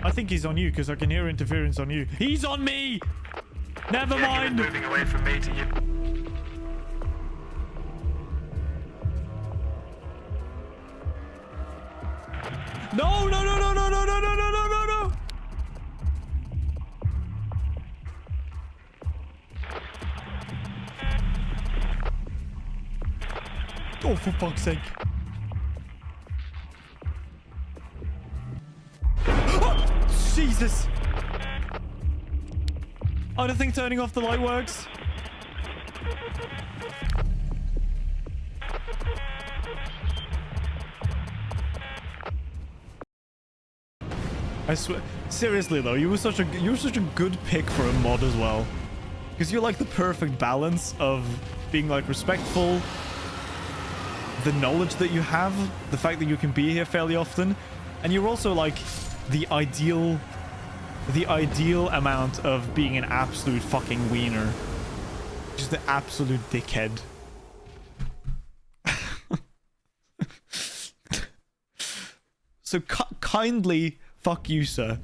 I think he's on you because I can hear interference on you. He's on me! Never mind! He was moving away from me to you. No, no, no, no, no, no, no, no, no, no, no, no! Oh, for fuck's sake. Oh, Jesus! I don't think turning off the light works. I swear, seriously though, you were such a good pick for a mod as well, because you're like the perfect balance of being like respectful, the knowledge that you have, the fact that you can be here fairly often, and you're also like the ideal amount of being an absolute fucking wiener, just the absolute dickhead. So kindly. Fuck you, sir.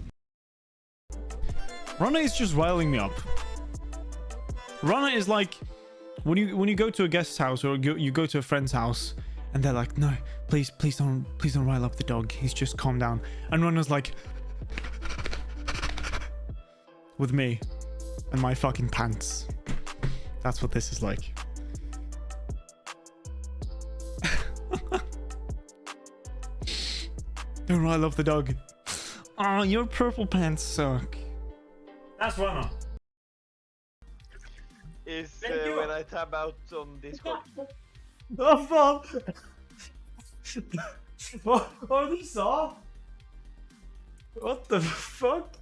Rana is just riling me up. Rana is like when you go to a guest house or you go to a friend's house and they're like, no, please don't rile up the dog. He's just calm down. And Rana's like with me and my fucking pants. That's what this is like. Don't rile up the dog. Oh, your purple pants suck. That's Rana. Is when I tab out on Discord. Oh, fuck. What you saw? What the fuck?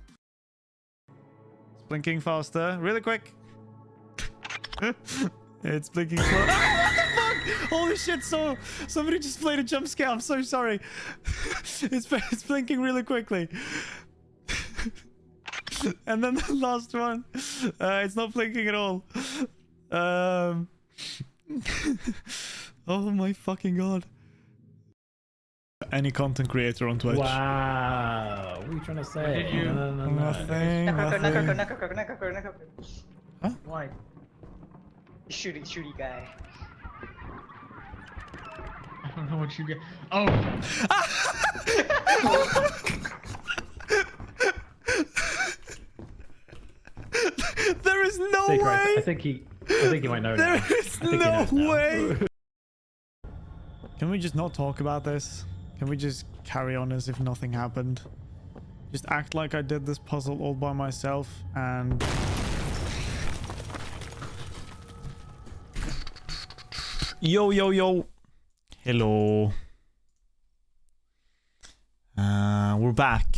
It's blinking faster. Really quick. It's blinking slow. Ah, what the fuck? Holy shit, so somebody just played a jump scare. I'm so sorry. It's blinking really quickly. And then the last one. It's not blinking at all. Oh my fucking god. Any content creator on Twitch. Wow. What are you trying to say? Did you? No. Nothing. Huh? Why? Shooty guy. I don't know what you get. Oh! There is no Secret, way. I think he might know now. There is I think he no knows now. way. Can we just not talk about this? Can we just carry on as if nothing happened? Just act like I did this puzzle all by myself and... Yo, yo, yo. Hello. We're back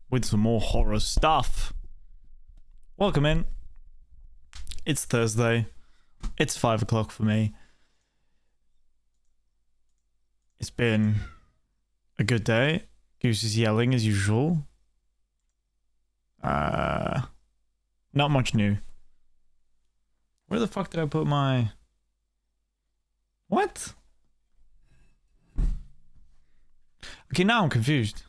with some more horror stuff. Welcome in. It's Thursday. It's 5 o'clock for me. It's been a good day. Goose is yelling as usual. Not much new. Where the fuck did I put my... What? Okay, now I'm confused.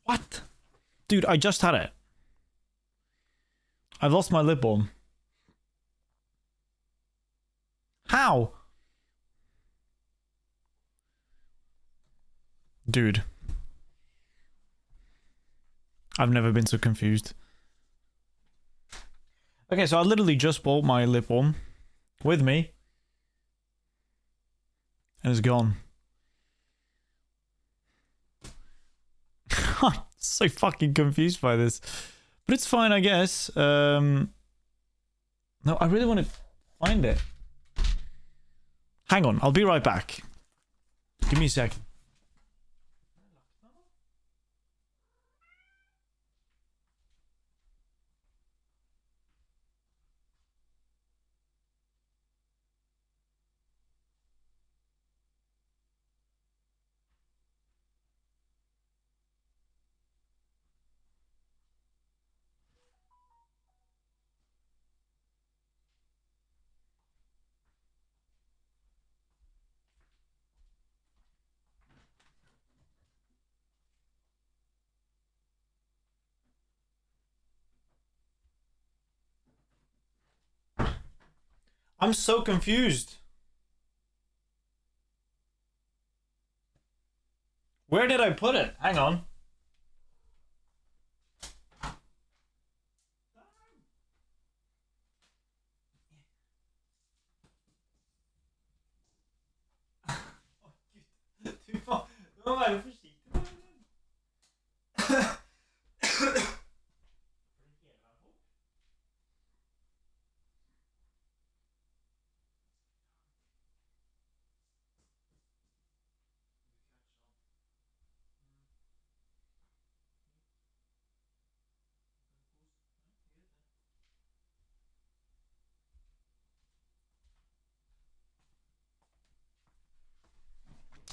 What? Dude, I just had it. I've lost my lip balm. How? Dude. I've never been so confused. Okay, so I literally just bought my lip balm with me. And it's gone. I'm so fucking confused by this. But it's fine, I guess. No, I really want to find it. Hang on, I'll be right back. Give me a second. I'm so confused. Where did I put it? Hang on.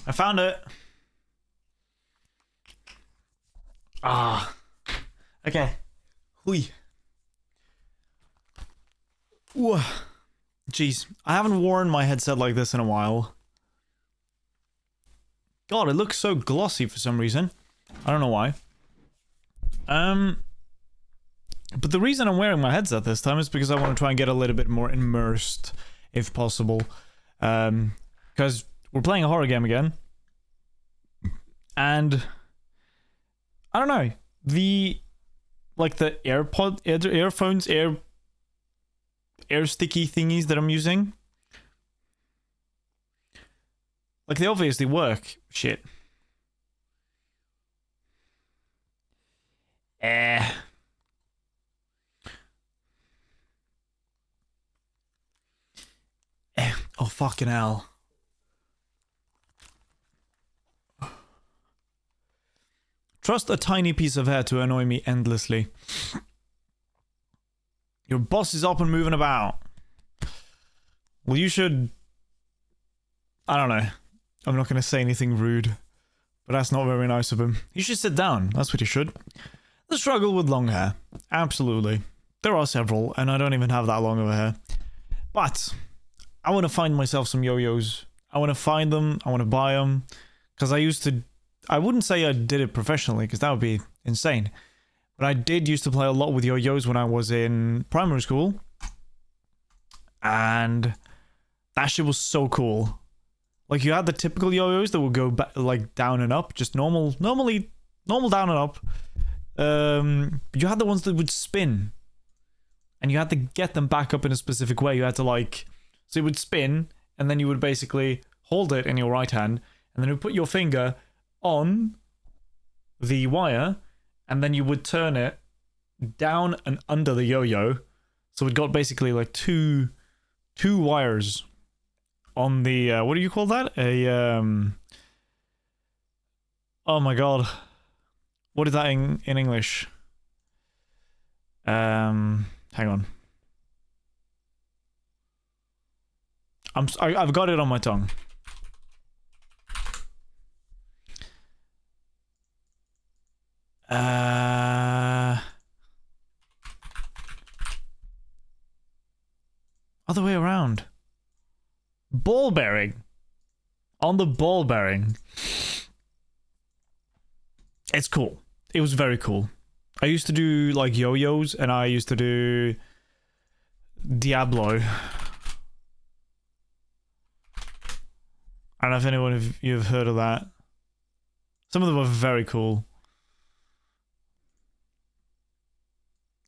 I found it. Ah. Okay. Hui. Ooh. Jeez. I haven't worn my headset like this in a while. God, it looks so glossy for some reason. I don't know why. But the reason I'm wearing my headset this time is because I want to try and get a little bit more immersed, if possible. Because we're playing a horror game again. And I don't know. The earphones, air sticky thingies that I'm using. Like, they obviously work. Shit. Oh, fucking hell. Trust a tiny piece of hair to annoy me endlessly. Your boss is up and moving about. Well, you should... I don't know. I'm not going to say anything rude. But that's not very nice of him. You should sit down. That's what you should. The struggle with long hair. Absolutely. There are several, and I don't even have that long of a hair. But I want to find myself some yo-yos. I want to find them. I want to buy them. Because I used to... I wouldn't say I did it professionally, because that would be insane. But I did used to play a lot with yo-yos when I was in primary school. And that shit was so cool. Like, you had the typical yo-yos that would go like down and up, just normal down and up. But you had the ones that would spin. And you had to get them back up in a specific way. You had to so it would spin, and then you would basically hold it in your right hand, and then you would put your finger on the wire, and then you would turn it down and under the yo-yo. So it got basically like two wires on the what do you call that? Oh my god. What is that in English? Hang on. I've got it on my tongue. Other way around. Ball bearing. On the ball bearing. It's cool. It was very cool. I used to do like yo-yos, and I used to do Diablo. I don't know if anyone of you have heard of that. Some of them were very cool.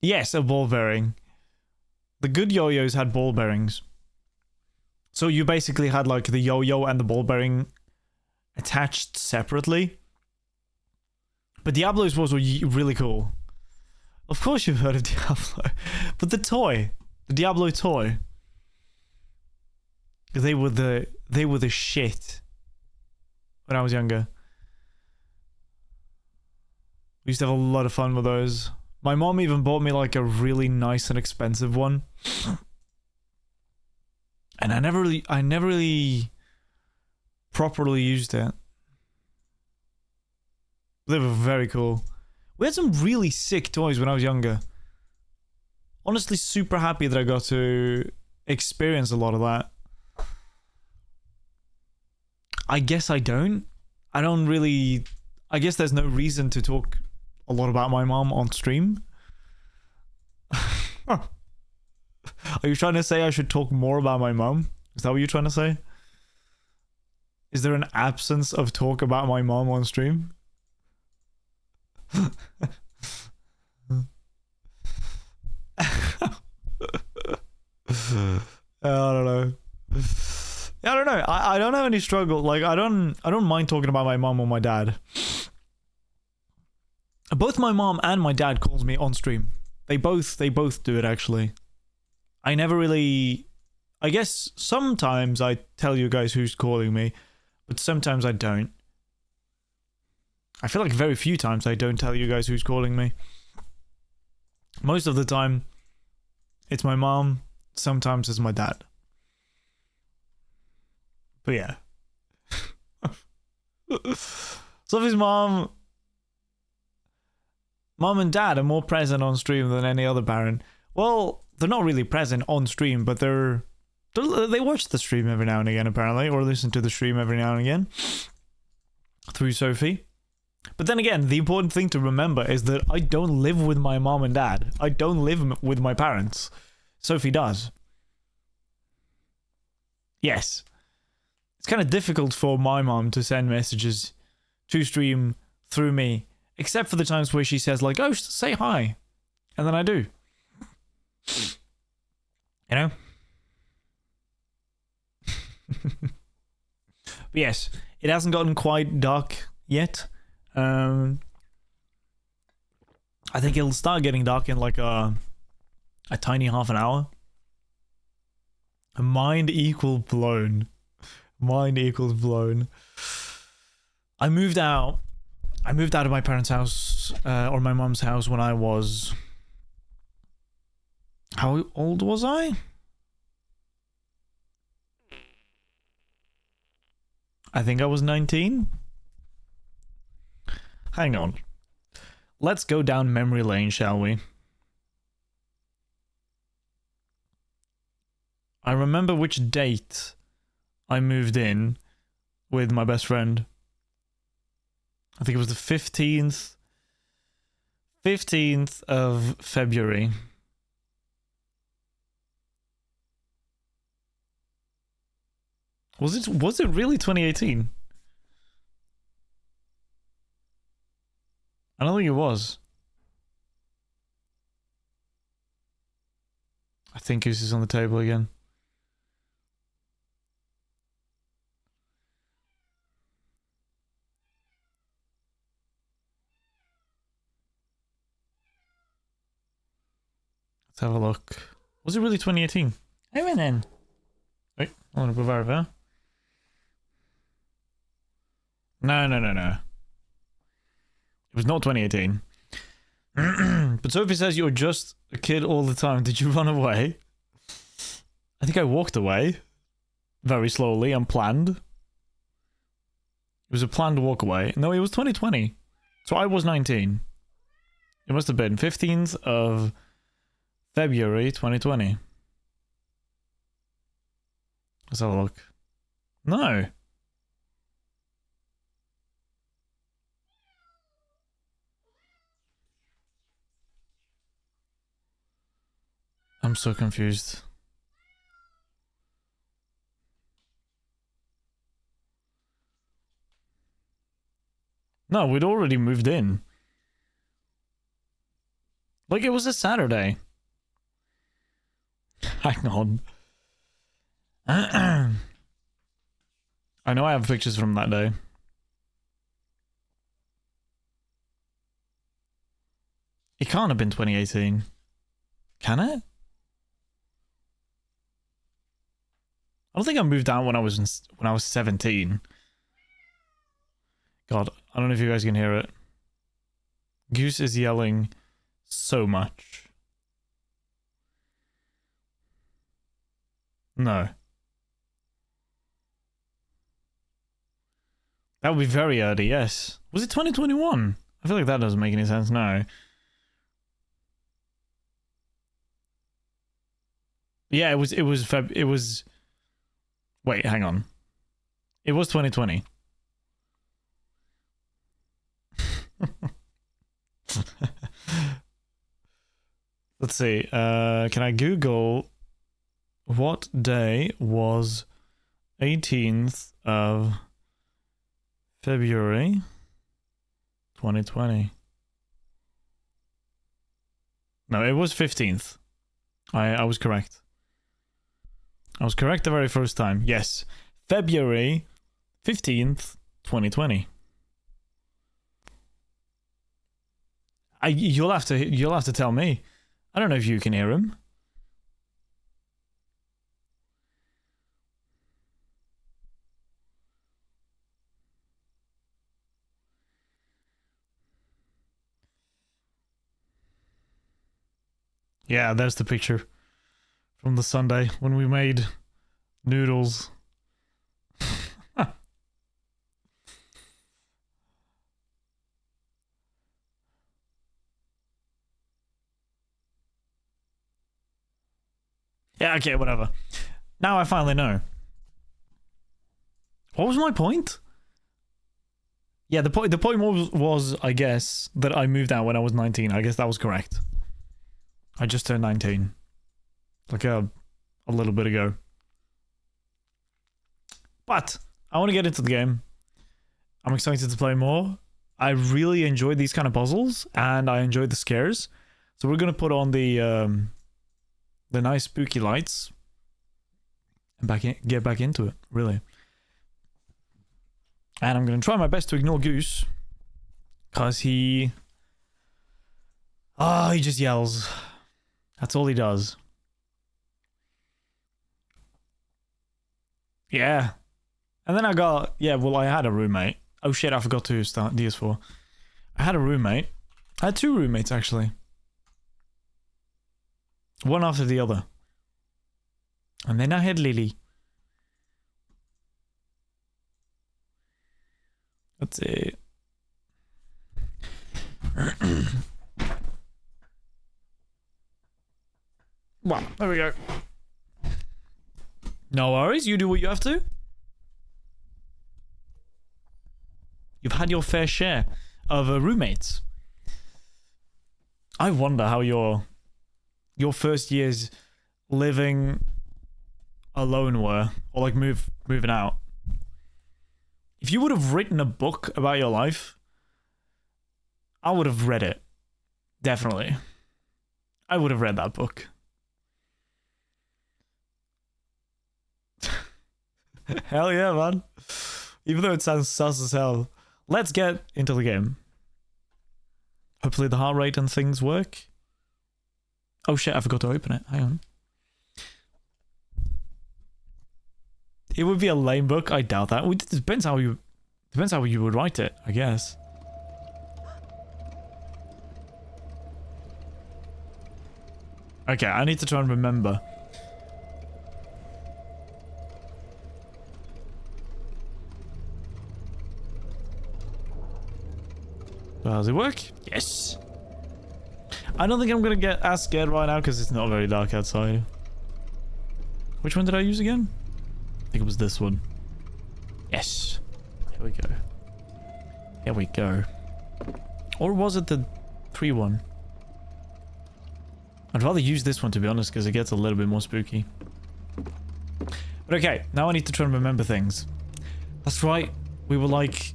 Yes, a ball bearing. The good yo-yos had ball bearings. So you basically had like the yo-yo and the ball bearing attached separately. But Diablo's was really cool. Of course you've heard of Diablo. But the toy. The Diablo toy. They were the shit. When I was younger. We used to have a lot of fun with those. My mom even bought me like a really nice and expensive one. And I never really properly used it. They were very cool. We had some really sick toys when I was younger. Honestly, super happy that I got to experience a lot of that. I guess I don't. I guess there's no reason to talk a lot about my mom on stream. Are you trying to say I should talk more about my mom? Is that what you're trying to say? Is there an absence of talk about my mom on stream? I don't know. I don't know. I don't have any struggle. Like I don't mind talking about my mom or my dad. Both my mom and my dad calls me on stream. They both do it actually. I never really, I guess sometimes I tell you guys who's calling me, but sometimes I don't. I feel like very few times I don't tell you guys who's calling me. Most of the time it's my mom, sometimes it's my dad. But yeah. Sophie's mom and dad are more present on stream than any other parent. Well, they're not really present on stream, but they watch the stream every now and again apparently, or listen to the stream every now and again through Sophie. But then again, the important thing to remember is that I don't live with my mom and dad. I don't live with my parents. Sophie does. Yes. It's kind of difficult for my mom to send messages to stream through me, except for the times where she says like, oh, say hi. And then I do. You know? But yes, it hasn't gotten quite dark yet. I think it'll start getting dark in like a tiny half an hour. Mind equals blown. Mind equals blown. I moved out of my parents' house, or my mom's house when I was... How old was I? I think I was 19. Hang on. Let's go down memory lane, shall we? I remember which date I moved in with my best friend. I think it was the 15th of February. Was it really 2018? I don't think it was. I think this is on the table again. Let's have a look. Was it really 2018? I went in. Wait, I want to go over. No. It was not 2018. But Sophie says you're just a kid all the time. Did you run away? I think I walked away. Very slowly, unplanned. It was a planned walk away. No, it was 2020. So I was 19. It must have been 15th of February 2020. Let's have a look. No. I'm so confused. No, we'd already moved in. Like, it was a Saturday. Hang on. I know I have pictures from that day. It can't have been 2018. Can it? I don't think I moved out when I was 17. God, I don't know if you guys can hear it. Goose is yelling so much. No. That would be very early, yes. Was it 2021? I feel like that doesn't make any sense, no. Yeah, it was wait, hang on. It was 2020. Let's see. Can I Google What day was 18th of February 2020? No, it was 15th. I was correct. I was correct the very first time. Yes. February 15th, 2020. You'll have to tell me. I don't know if you can hear him. Yeah, there's the picture from the Sunday when we made noodles. Yeah, okay, whatever. Now I finally know. What was my point? Yeah, the point was, I guess, that I moved out when I was 19. I guess that was correct. I just turned 19. Like a little bit ago. But I want to get into the game. I'm excited to play more. I really enjoyed these kind of puzzles, and I enjoyed the scares. So we're gonna put on the nice spooky lights and get back into it, really. And I'm gonna try my best to ignore Goose, cause he just yells. That's all he does. Yeah. And then I had a roommate. Oh shit, I forgot to start DS4. I had a roommate. I had two roommates, actually. One after the other. And then I had Lily. Let's see. Well, there we go. No worries, you do what you have to. You've had your fair share of roommates. I wonder how your first years living alone were, or like moving out. If you would have written a book about your life, I would have read it. Definitely. I would have read that book. Hell yeah, man. Even though it sounds sus as hell. Let's get into the game. Hopefully the heart rate and things work. Oh shit, I forgot to open it. Hang on. It would be a lame book. I doubt that. It depends how you would write it, I guess. Okay, I need to try and remember. Does it work? Yes. I don't think I'm gonna get as scared right now because it's not very dark outside. Which one did I use again? I think it was this one. Yes. Here we go. Here we go. Or was it the 3 one? I'd rather use this one, to be honest, because it gets a little bit more spooky. But okay, now I need to try and remember things. That's right. We were like,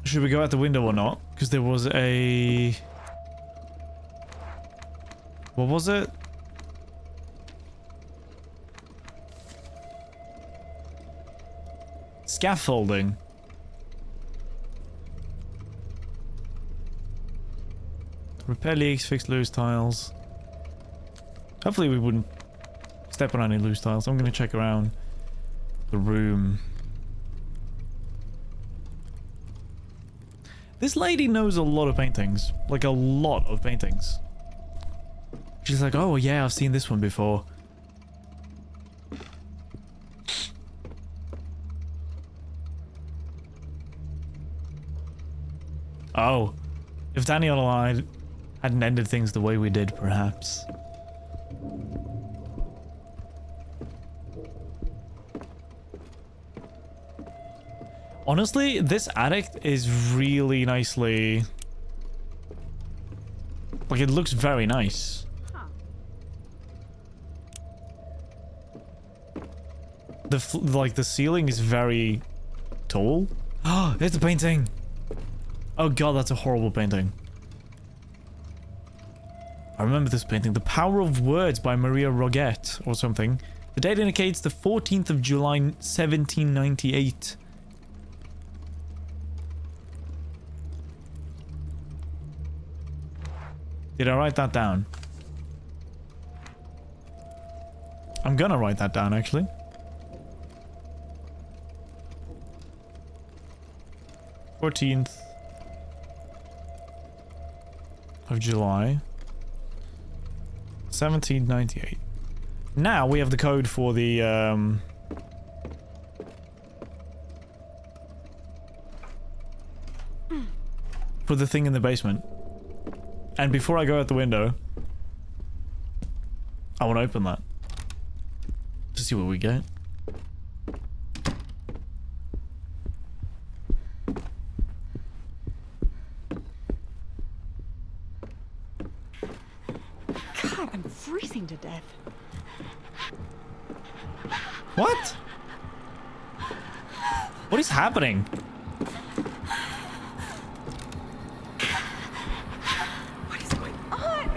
should we go out the window or not? Because there was a... What was it? Scaffolding. Repair leaks, fix loose tiles. Hopefully we wouldn't step on any loose tiles. I'm going to check around the room. This lady knows a lot of paintings. Like a lot of paintings. She's like, oh yeah, I've seen this one before. Oh. If Daniel and I hadn't ended things the way we did, perhaps. Honestly, this attic is really nicely... Like, it looks very nice. like the ceiling is very tall. Oh, it's a painting. Oh god, that's a horrible painting. I remember this painting. The Power of Words by Maria Roget or something. The date indicates the 14th of July 1798. Did I write that down? I'm gonna write that down actually. '14th of July 1798. Now we have the code for the thing in the basement. And before I go out the window, I want to open that to see what we get. God, I'm freezing to death. What? What is happening? What is going on?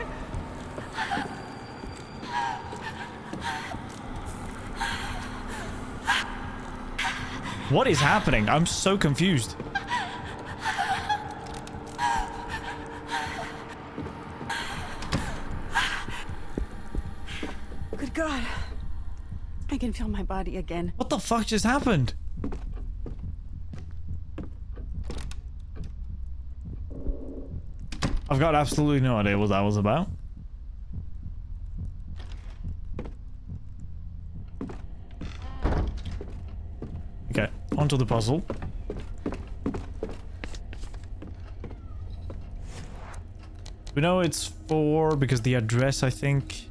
What is happening? I'm so confused. Good God. I can feel my body again. What the fuck just happened? I've got absolutely no idea what that was about. Okay, onto the puzzle. We know it's 4 because the address, I think.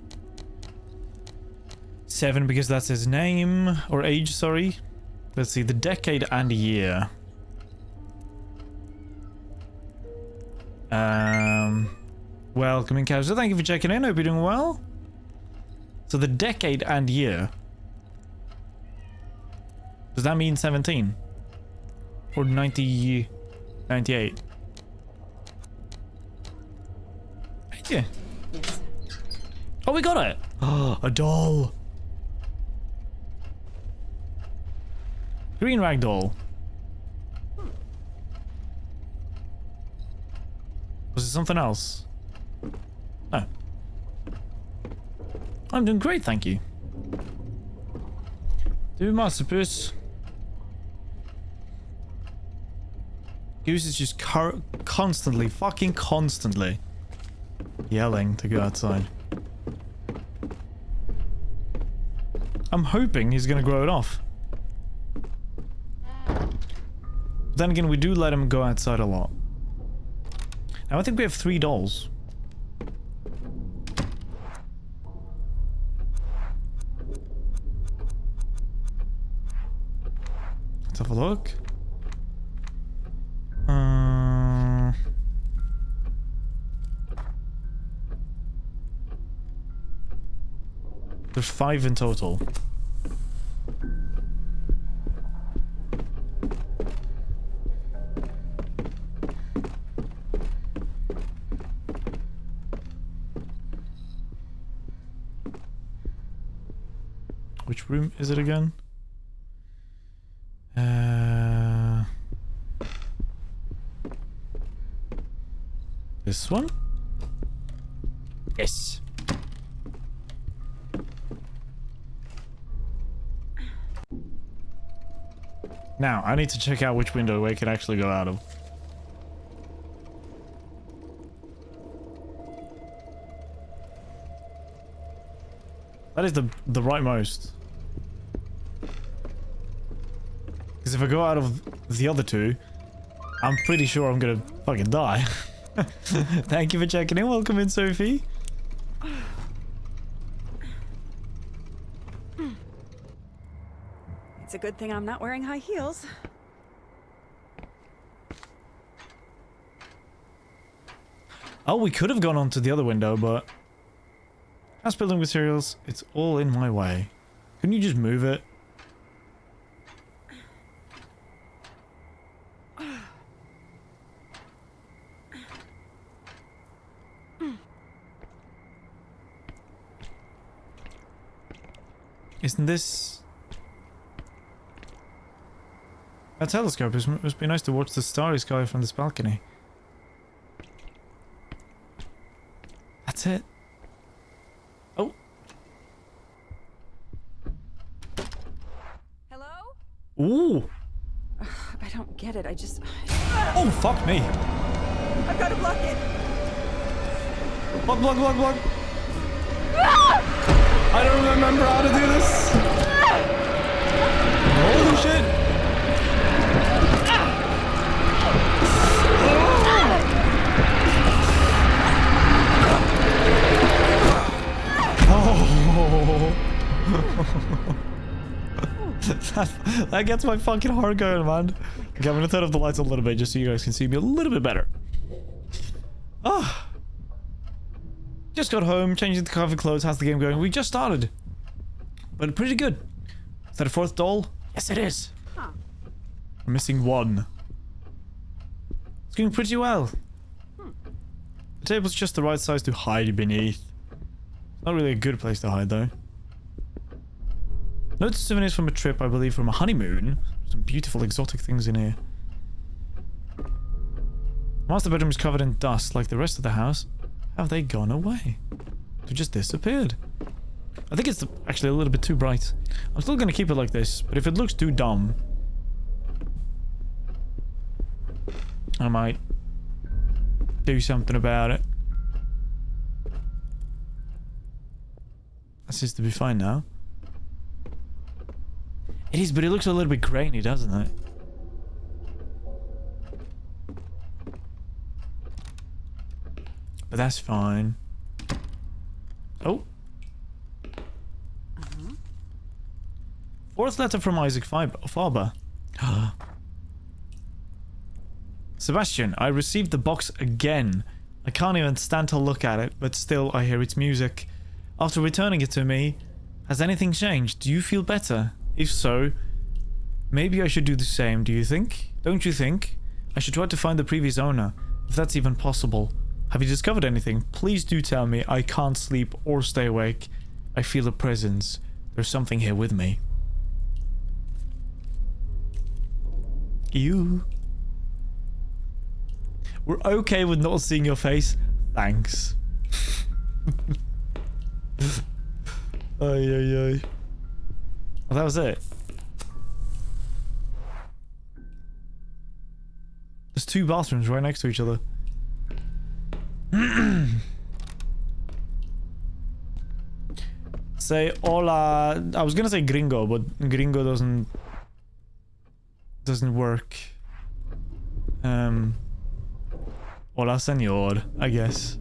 7 because that's his name or age, sorry. Let's see, the decade and year. Welcome in, Kaz. Thank you for checking in. Hope you're doing well. So the decade and year. Does that mean 17? Or 90... 98? Yeah. Yes. Oh, we got it! Oh, a doll! Green rag doll. Was it something else? Oh. I'm doing great, thank you. Do masterpiece. Goose is just constantly, fucking constantly yelling to go outside. I'm hoping he's gonna grow it off. But then again, we do let him go outside a lot. Now I think we have 3 dolls. Let's have a look. There's 5 in total. Which room is it again? This one? Yes. Now, I need to check out which window we can actually go out of. That is the rightmost. Because if I go out of the other 2, I'm pretty sure I'm gonna fucking die. Thank you for checking in. Welcome in, Sophie. It's a good thing I'm not wearing high heels. Oh, we could have gone on to the other window, but... House building materials, it's all in my way. Couldn't you just move it? Isn't this... a telescope? It must be nice to watch the starry sky from this balcony. That's it. Oh. Hello? Ooh. I don't get it. I just... Oh, fuck me. I've got to block it. Block, block, block, block. I don't remember how to do this. Holy shit. Oh. that gets my fucking heart going, man. Okay, I'm gonna turn off the lights a little bit just so you guys can see me a little bit better. Ah. Just got home, changing the cover clothes. How's the game going? We just started. But pretty good. Is that a fourth doll? Yes, it is. Huh. We're missing one. It's going pretty well. The table's just the right size to hide beneath. Not really a good place to hide, though. Notes souvenirs from a trip, I believe, from a honeymoon. Some beautiful exotic things in here. Master bedroom is covered in dust like the rest of the house. Have they gone away? They just disappeared. I think it's actually a little bit too bright. I'm still gonna keep it like this, but if it looks too dumb, I might do something about it. That seems to be fine now. It is, but it looks a little bit grainy, doesn't it? But that's fine. Oh. Fourth letter from Isaac Faber. Sebastian, I received the box again. I can't even stand to look at it, but still I hear its music. After returning it to me, has anything changed? Do you feel better? If so, maybe I should do the same, do you think? Don't you think? I should try to find the previous owner, if that's even possible. Have you discovered anything? Please do tell me. I can't sleep or stay awake. I feel a presence. There's something here with me. Ew. We're okay with not seeing your face. Thanks. Ay, ay, ay. Well, that was it. There's two bathrooms right next to each other. Say hola. I was gonna say gringo, but gringo doesn't work. Hola senor, I guess.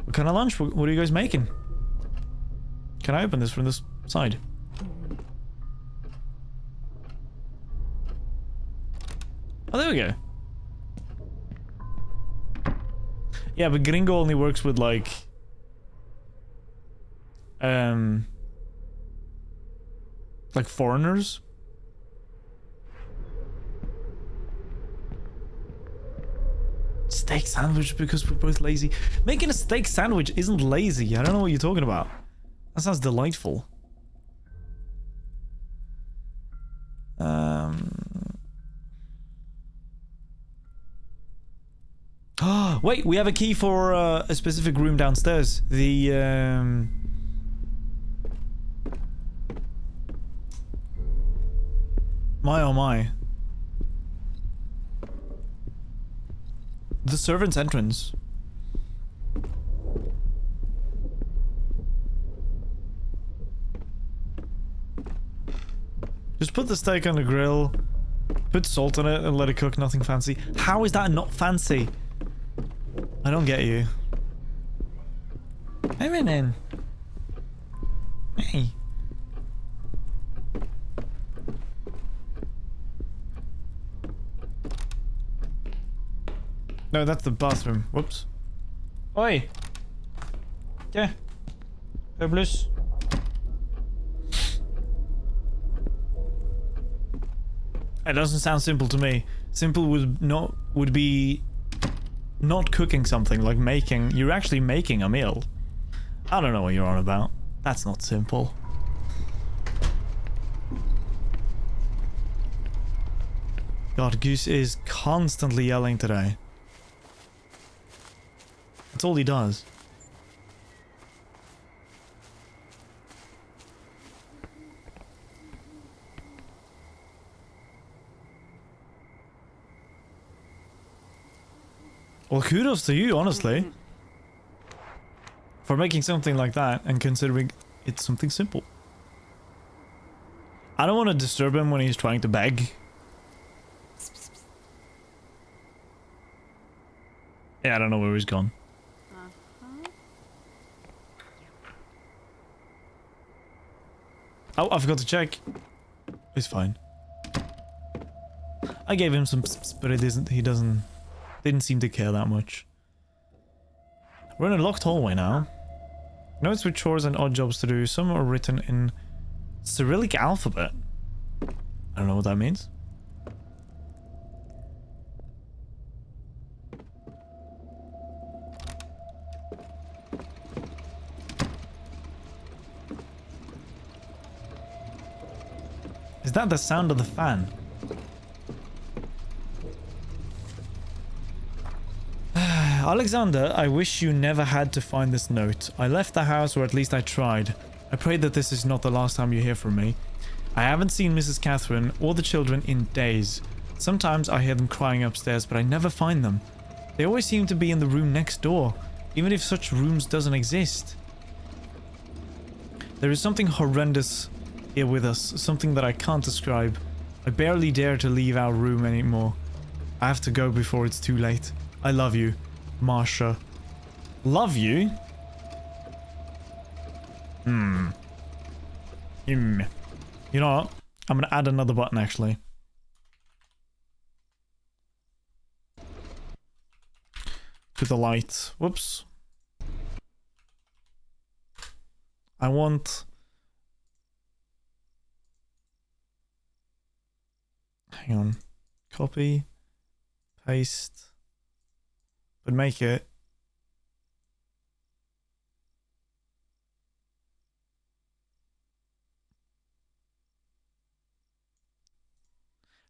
What kind of lunch? What are you guys making? Can I open this from this side? Oh, there we go. Yeah, but gringo only works with like foreigners. Steak sandwich because we're both lazy. Making a steak sandwich isn't lazy. I don't know what you're talking about. That sounds delightful. Wait, we have a key for a specific room downstairs. The my oh my. The servant's entrance. Just put the steak on the grill, put salt on it and let it cook, nothing fancy. How is that not fancy? I don't get you. Hey, then. Hey. No, that's the bathroom. Whoops. Oi! Yeah. Plus. It doesn't sound simple to me. Simple would be not cooking something, like making. You're actually making a meal. I don't know what you're on about. That's not simple. God, Goose is constantly yelling today. That's all he does. Well, kudos to you, honestly, for making something like that and considering it's something simple. I don't want to disturb him when he's trying to beg. Yeah, I don't know where he's gone. Oh, I forgot to check. It's fine. I gave him some but he didn't seem to care that much. We're in a locked hallway now. Notes with chores and odd jobs to do. Some are written in Cyrillic alphabet. I don't know what that means. Is that the sound of the fan? Alexander, I wish you never had to find this note. I left the house, or at least I tried. I pray that this is not the last time you hear from me. I haven't seen Mrs. Catherine or the children in days. Sometimes I hear them crying upstairs, but I never find them. They always seem to be in the room next door, even if such rooms doesn't exist. There is something horrendous here with us, something that I can't describe. I barely dare to leave our room anymore. I have to go before it's too late. I love you, Marsha. Love you? You know what? I'm gonna add another button actually. To the light. Whoops. I want... Hang on. Copy. Paste. But make it...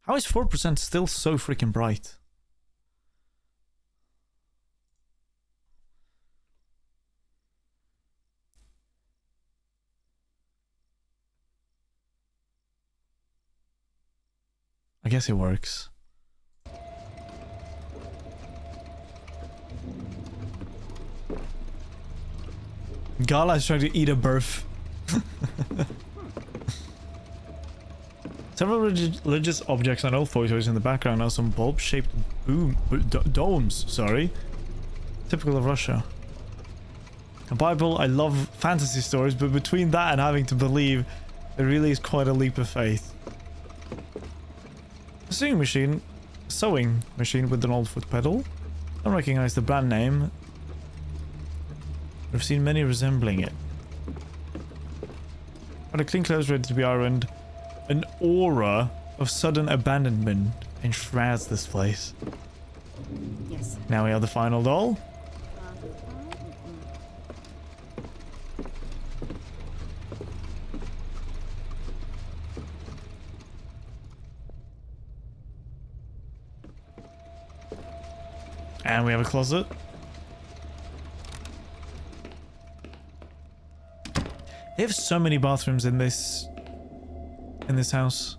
How is 4% still so freaking bright? I guess it works. Gala is trying to eat a birth. Several religious objects and old photos in the background are some bulb-shaped domes, sorry. Typical of Russia. A Bible, I love fantasy stories, but between that and having to believe, there really is quite a leap of faith. A sewing machine with an old foot pedal. I don't recognize the brand name. I've seen many resembling it. Got a clean clothes ready to be ironed. An aura of sudden abandonment enshrouds this place. Yes. Now we have the final doll. And we have a closet. They have so many bathrooms in this house.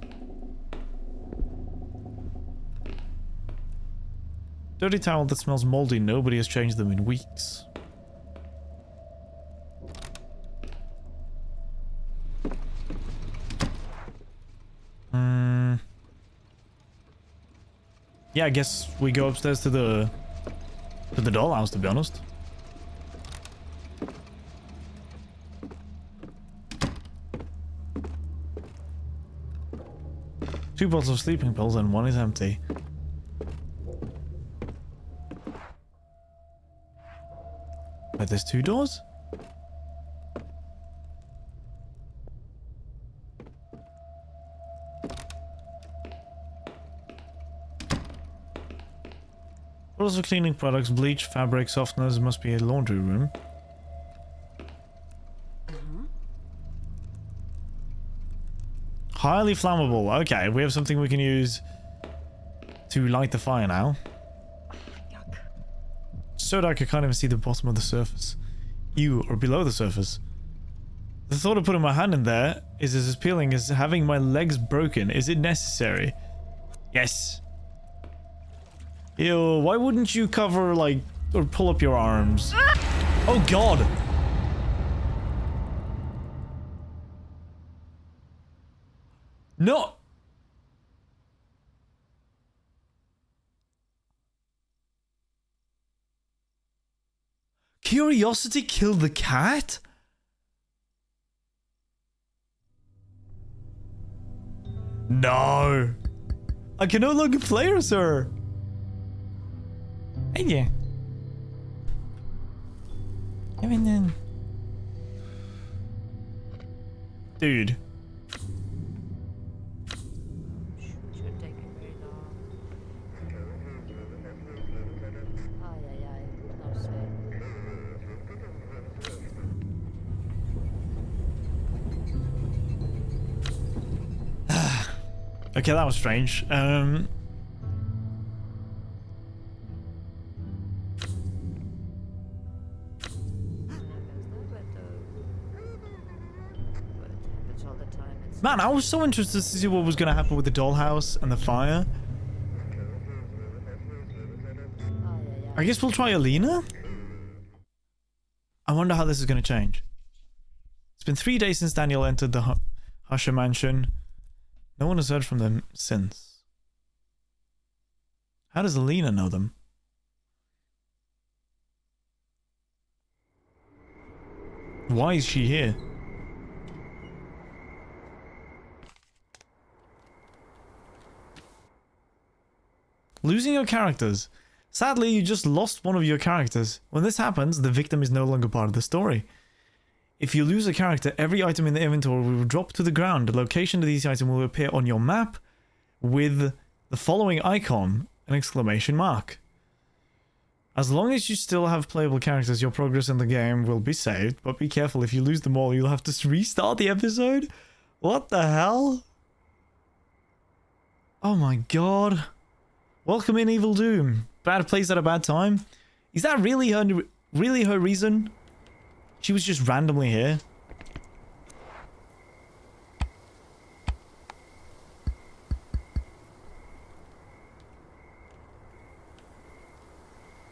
Dirty towel that smells moldy. Nobody has changed them in weeks. Yeah, I guess we go upstairs to the dollhouse, to be honest. Two bottles of sleeping pills and one is empty. But there's two doors? Bottles of cleaning products, bleach, fabric, softeners, must be a laundry room. Highly flammable. Okay, we have something we can use to light the fire now. Yuck. So that I could kind of see the bottom of the surface. You, or below the surface. The thought of putting my hand in there is as appealing as having my legs broken. Is it necessary? Yes. Ew, why wouldn't you cover, like, or pull up your arms? Oh god! No! Curiosity killed the cat? No! I can no longer play her, sir! Hey, yeah. Come in then. Dude. Should take very long. Ay, ay, ay. No sé. Okay, that was strange. Man, I was so interested to see what was going to happen with the dollhouse and the fire. I guess we'll try Alina? I wonder how this is going to change. It's been 3 days since Daniel entered the Husher mansion. No one has heard from them since. How does Alina know them? Why is she here? Losing your characters. Sadly, you just lost one of your characters. When this happens, the victim is no longer part of the story. If you lose a character, every item in the inventory will drop to the ground. The location of these items will appear on your map with the following icon, an exclamation mark. As long as you still have playable characters, your progress in the game will be saved, but be careful, if you lose them all, you'll have to restart the episode? What the hell? Oh my god. Welcome in, Evil Doom. Bad place at a bad time? Is that really her reason? She was just randomly here?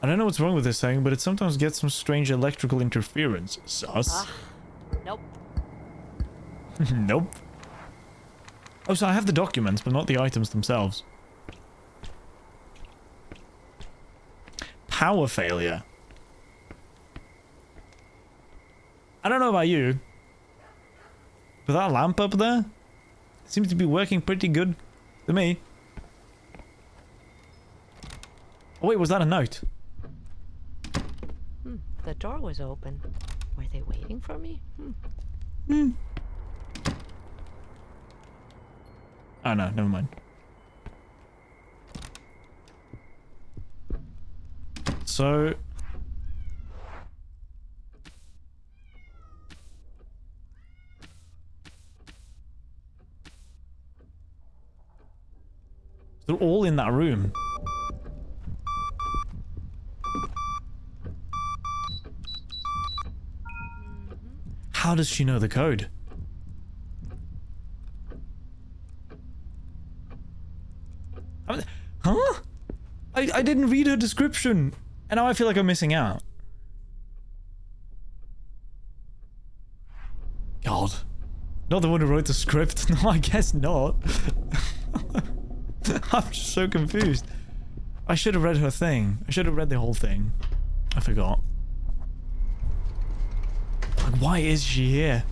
I don't know what's wrong with this thing, but it sometimes gets some strange electrical interference. Sus. Nope. Nope. Oh, so I have the documents, but not the items themselves. Power failure. I don't know about you, but that lamp up there seems to be working pretty good to me. Oh wait, was that a note? The door was open. Were they waiting for me? Oh no, never mind. So... they're all in that room. How does she know the code? Huh? I didn't read her description, and now I feel like I'm missing out. God. Not the one who wrote the script. No, I guess not. I'm just so confused. I should have read her thing. I should have read the whole thing. I forgot. Like, why is she here?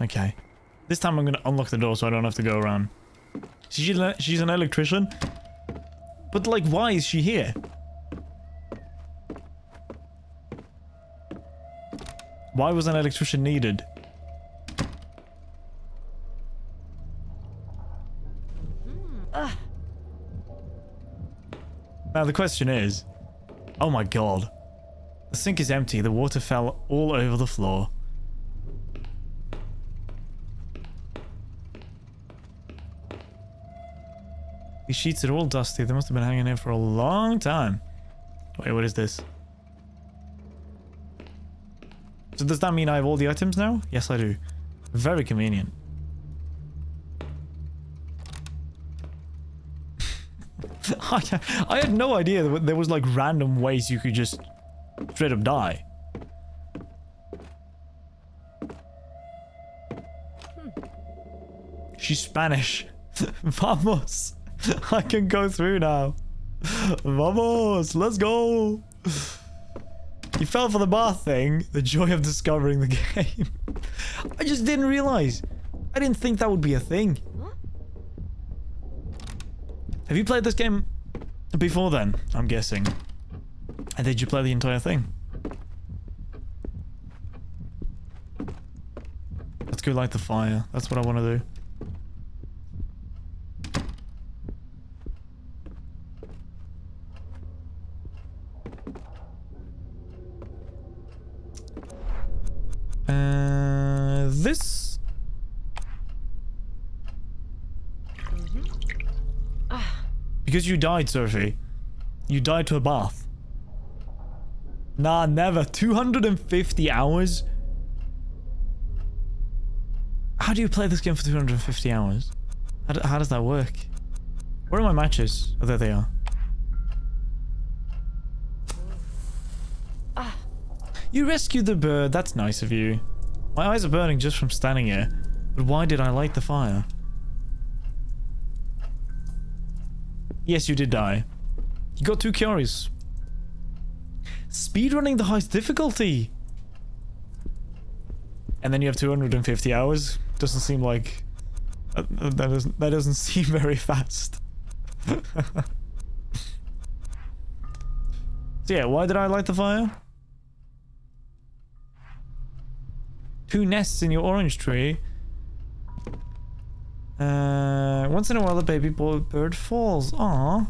Okay. This time I'm gonna unlock the door so I don't have to go around. She's an electrician? But, like, why is she here? Why was an electrician needed? Now the question is... oh my god. The sink is empty. The water fell all over the floor. These sheets are all dusty. They must have been hanging here for a long time. Wait, what is this? So does that mean I have all the items now? Yes, I do. Very convenient. I had no idea that there was like random ways you could just straight up die. She's Spanish. Vamos. I can go through now. Vamos. Let's go. You fell for the bath thing. The joy of discovering the game. I just didn't realize. I didn't think that would be a thing. Have you played this game before then? I'm guessing. And did you play the entire thing? Let's go light the fire. That's what I want to do. This? Because you died, Sophie. You died to a bath. Nah, never. 250 hours? How do you play this game for 250 hours? How does that work? Where are my matches? Oh, there they are. You rescued the bird. That's nice of you. My eyes are burning just from standing here. But why did I light the fire? Yes, you did die. You got 2 cures. Speedrunning the highest difficulty. And then you have 250 hours. Doesn't seem like... that doesn't seem very fast. So yeah, why did I light the fire? 2 nests in your orange tree. Once in a while, the baby bird falls. Aww.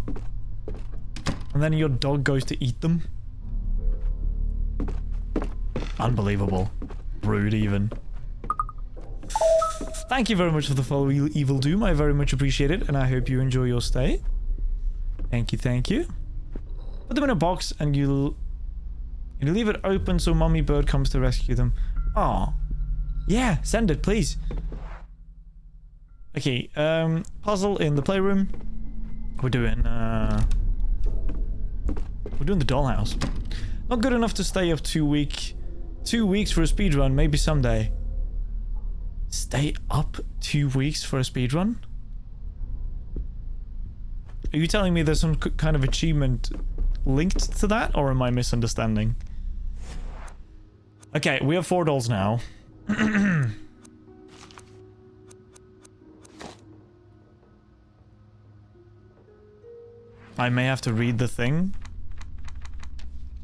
And then your dog goes to eat them. Unbelievable. Rude, even. Thank you very much for the follow, Evil Doom. I very much appreciate it, and I hope you enjoy your stay. Thank you, thank you. Put them in a box, and you leave it open so Mummy Bird comes to rescue them. Aww. Yeah, send it, please. Okay, puzzle in the playroom. We're doing the dollhouse. Not good enough to stay up 2 weeks for a speedrun, maybe someday. Stay up 2 weeks for a speedrun? Are you telling me there's some kind of achievement linked to that, or am I misunderstanding? Okay, we have 4 dolls now. I may have to read the thing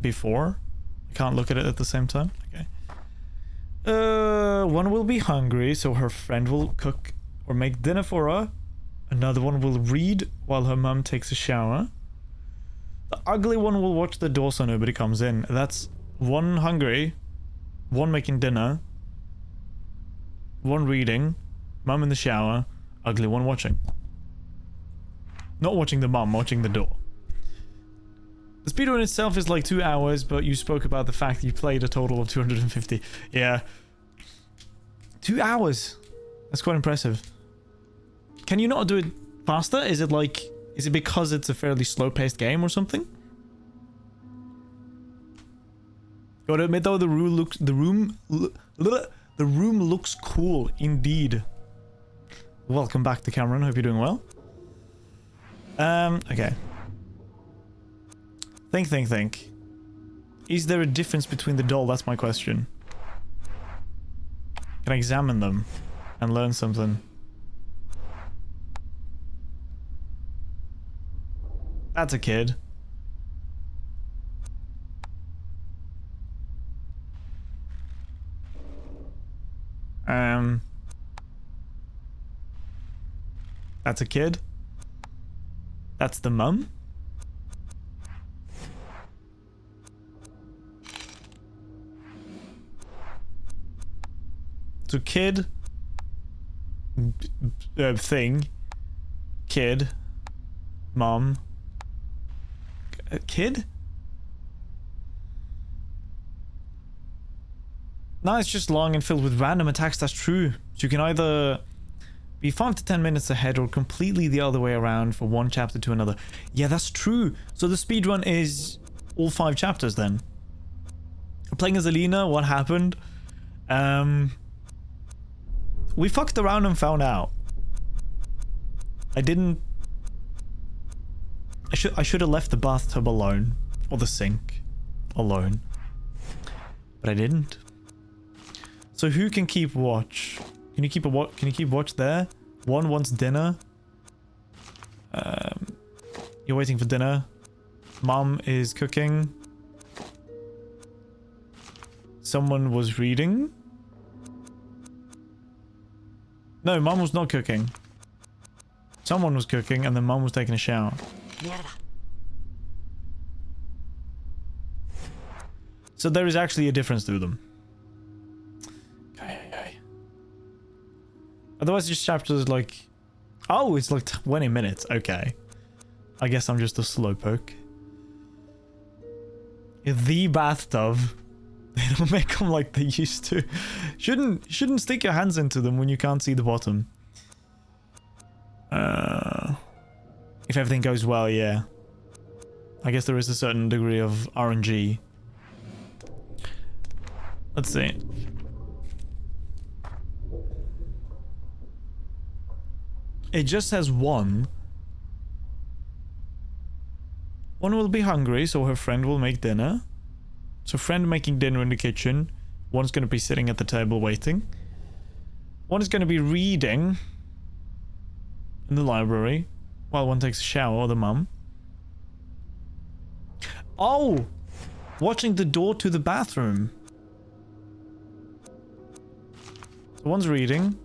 before. I can't look at it at the same time. Okay. One will be hungry, so her friend will cook or make dinner for her. Another one will read while her mum takes a shower. The ugly one will watch the door so nobody comes in. That's 1 hungry, 1 making dinner, 1 reading, mum in the shower, ugly one watching. Not watching the mum, watching the door. The speedrun itself is like 2 hours, but you spoke about the fact that you played a total of 250. Yeah. 2 hours. That's quite impressive. Can you not do it faster? Is it because it's a fairly slow-paced game or something? Gotta admit though, the room looks cool indeed. Welcome back to Cameron. Hope you're doing well. Okay. Think. Is there a difference between the doll? That's my question. Can I examine them and learn something? That's a kid. That's a kid. That's the mum. So kid, thing, kid, mom, kid? No, it's just long and filled with random attacks, that's true. So you can either be 5 to 10 minutes ahead or completely the other way around from one chapter to another. Yeah, that's true. So the speedrun is all 5 chapters then. Playing as Alina, what happened? We fucked around and found out. I should have left the bathtub alone. Or the sink alone. But I didn't. So who can keep watch? Can you keep watch there? One wants dinner. You're waiting for dinner. Mom is cooking. Someone was reading. No, Mom was not cooking. Someone was cooking and then Mom was taking a shower. Mierda. So there is actually a difference to them. Okay. Otherwise, this chapter is like... Oh, it's like 20 minutes. Okay. I guess I'm just a slowpoke. The bathtub. They don't make them like they used to. Shouldn't stick your hands into them when you can't see the bottom. If everything goes well, yeah. I guess there is a certain degree of RNG. Let's see. It just says one. One will be hungry, so her friend will make dinner. So friend making dinner in the kitchen. One's going to be sitting at the table waiting. One is going to be reading in the library while one takes a shower, or the mum. Oh! Watching the door to the bathroom. So one's reading.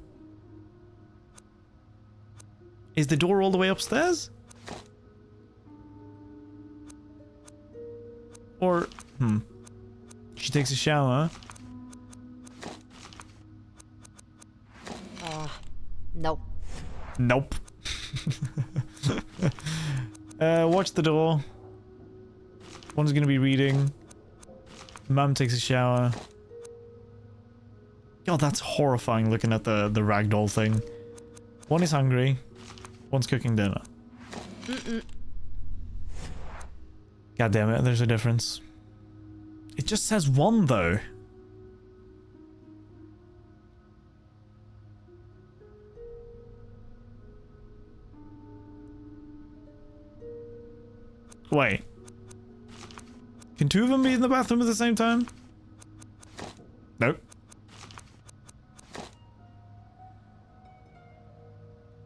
Is the door all the way upstairs? Or, she takes a shower. Nope. Nope. Watch the door. One's gonna be reading. Mum takes a shower. God, that's horrifying looking at the ragdoll thing. One is hungry. One's cooking dinner. God damn it, there's a difference. It just says one though. Wait. Can two of them be in the bathroom at the same time? Nope.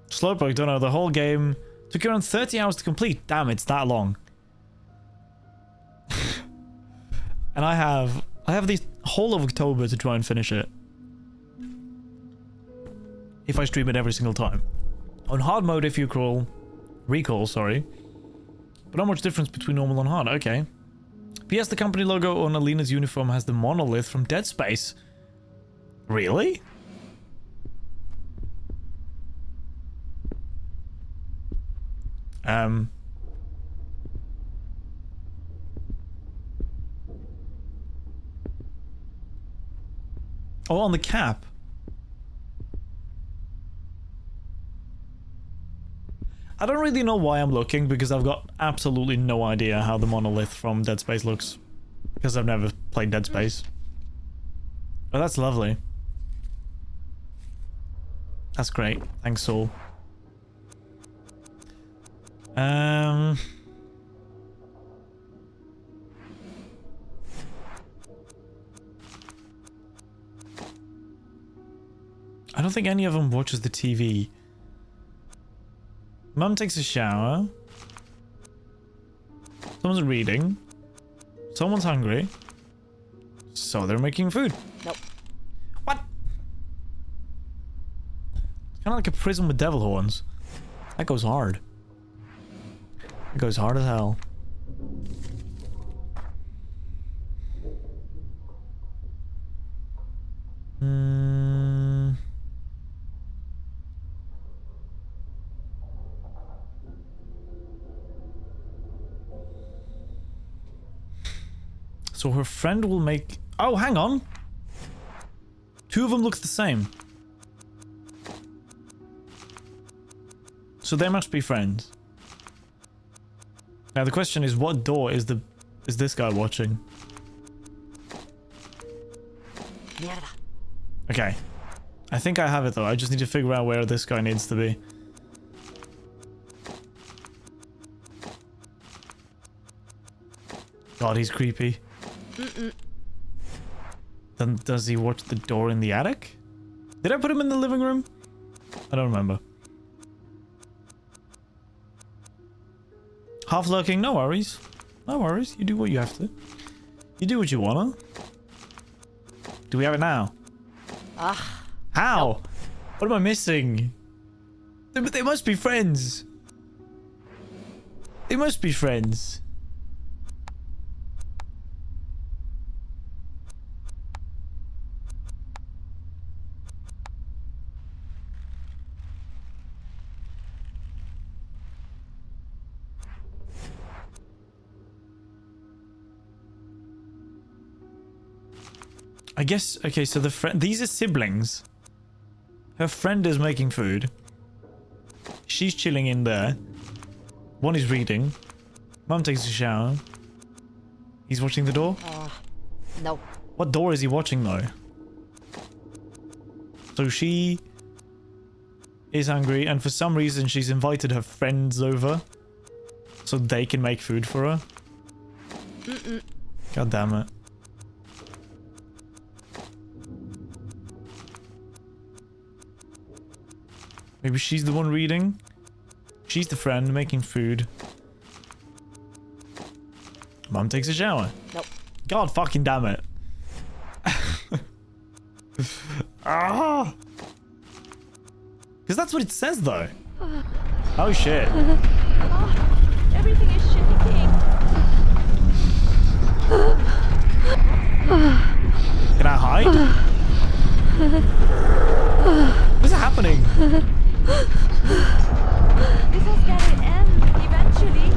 Slowpoke, don't know, the whole game took around 30 hours to complete. Damn, it's that long. And I have the whole of October to try and finish it. If I stream it every single time. On hard mode, if you recall, sorry. But not much difference between normal and hard, okay. P.S. the company logo on Alina's uniform has the monolith from Dead Space. Really? Oh, on the cap. I don't really know why I'm looking, because I've got absolutely no idea how the monolith from Dead Space looks. Because I've never played Dead Space. Oh, that's lovely. That's great. Thanks, Saul. I don't think any of them watches the TV. Mum takes a shower. Someone's reading. Someone's hungry. So they're making food. Nope. What? It's kind of like a prison with devil horns. That goes hard. It goes hard as hell. So her friend will make... Oh, hang on. Two of them look the same. So they must be friends. Now the question is, what door is this guy watching? Mierda. Okay. I think I have it though. I just need to figure out where this guy needs to be. God, he's creepy. Then does he watch the door in the attic? Did I put him in the living room? I don't remember. Half lurking, no worries. No worries. You do what you have to. You do what you wanna. Do we have it now? Ah. How? Nope. What am I missing? They must be friends. They must be friends. I guess, okay, so these are siblings. Her friend is making food. She's chilling in there. One is reading. Mum takes a shower. He's watching the door? Nope. What door is he watching though? So she is hungry and for some reason she's invited her friends over so they can make food for her. God damn it. Maybe she's the one reading. She's the friend making food. Mum takes a shower. Nope. God fucking damn it. Ah! Because that's what it says though. Oh shit. Everything is shaking. Can I hide? What's happening? This has gotta end eventually.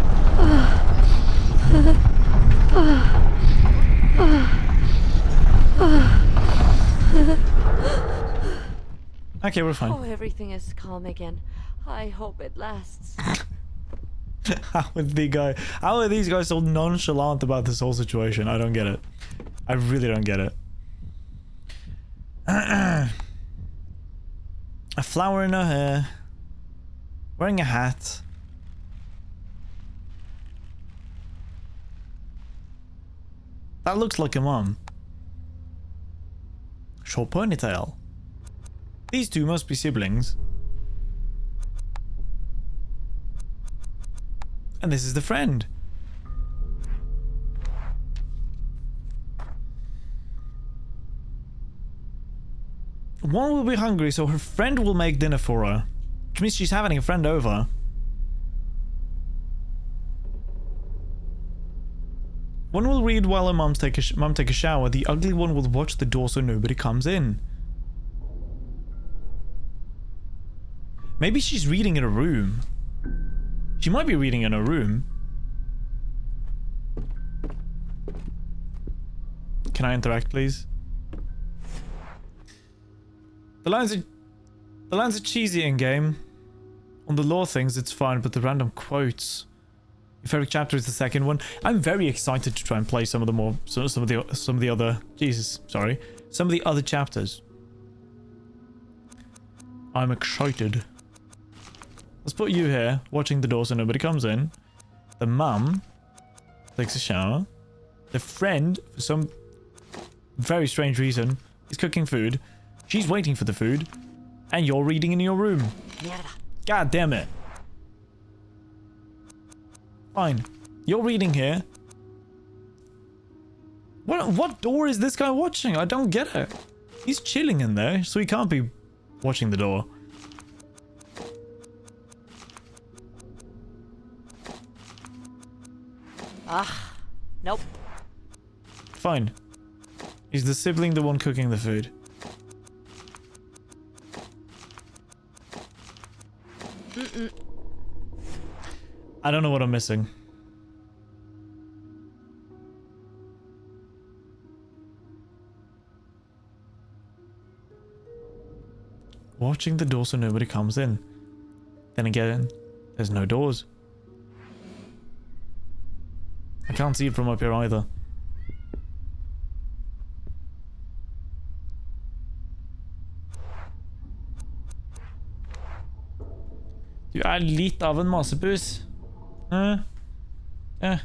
Okay, we're fine. Oh, everything is calm again. I hope it lasts. How are these guys so nonchalant about this whole situation? I don't get it. I really don't get it. A flower in her hair. Wearing a hat. That looks like a mum. Short ponytail. These two must be siblings. And this is the friend. One will be hungry, so her friend will make dinner for her. Which means she's having a friend over. One will read while her mum take a shower. The ugly one will watch the door so nobody comes in. Maybe she's reading in a room. She might be reading in a room. Can I interact, please? The lines are cheesy in game. On the lore things, it's fine, but the random quotes. Your favorite chapter is the second one. I'm very excited to try and play some of the other chapters. I'm excited. Let's put you here, watching the door so nobody comes in. The mum takes a shower. The friend, for some very strange reason, is cooking food. She's waiting for the food. And you're reading in your room. Mierda. God damn it. Fine. You're reading here. What door is this guy watching? I don't get it. He's chilling in there, so he can't be watching the door. Ah, nope. Fine. Is the sibling the one cooking the food? I don't know what I'm missing. Watching the door so nobody comes in. Then again, there's no doors. I can't see it from up here either. Du litt av en masepus. Hæ? Ja.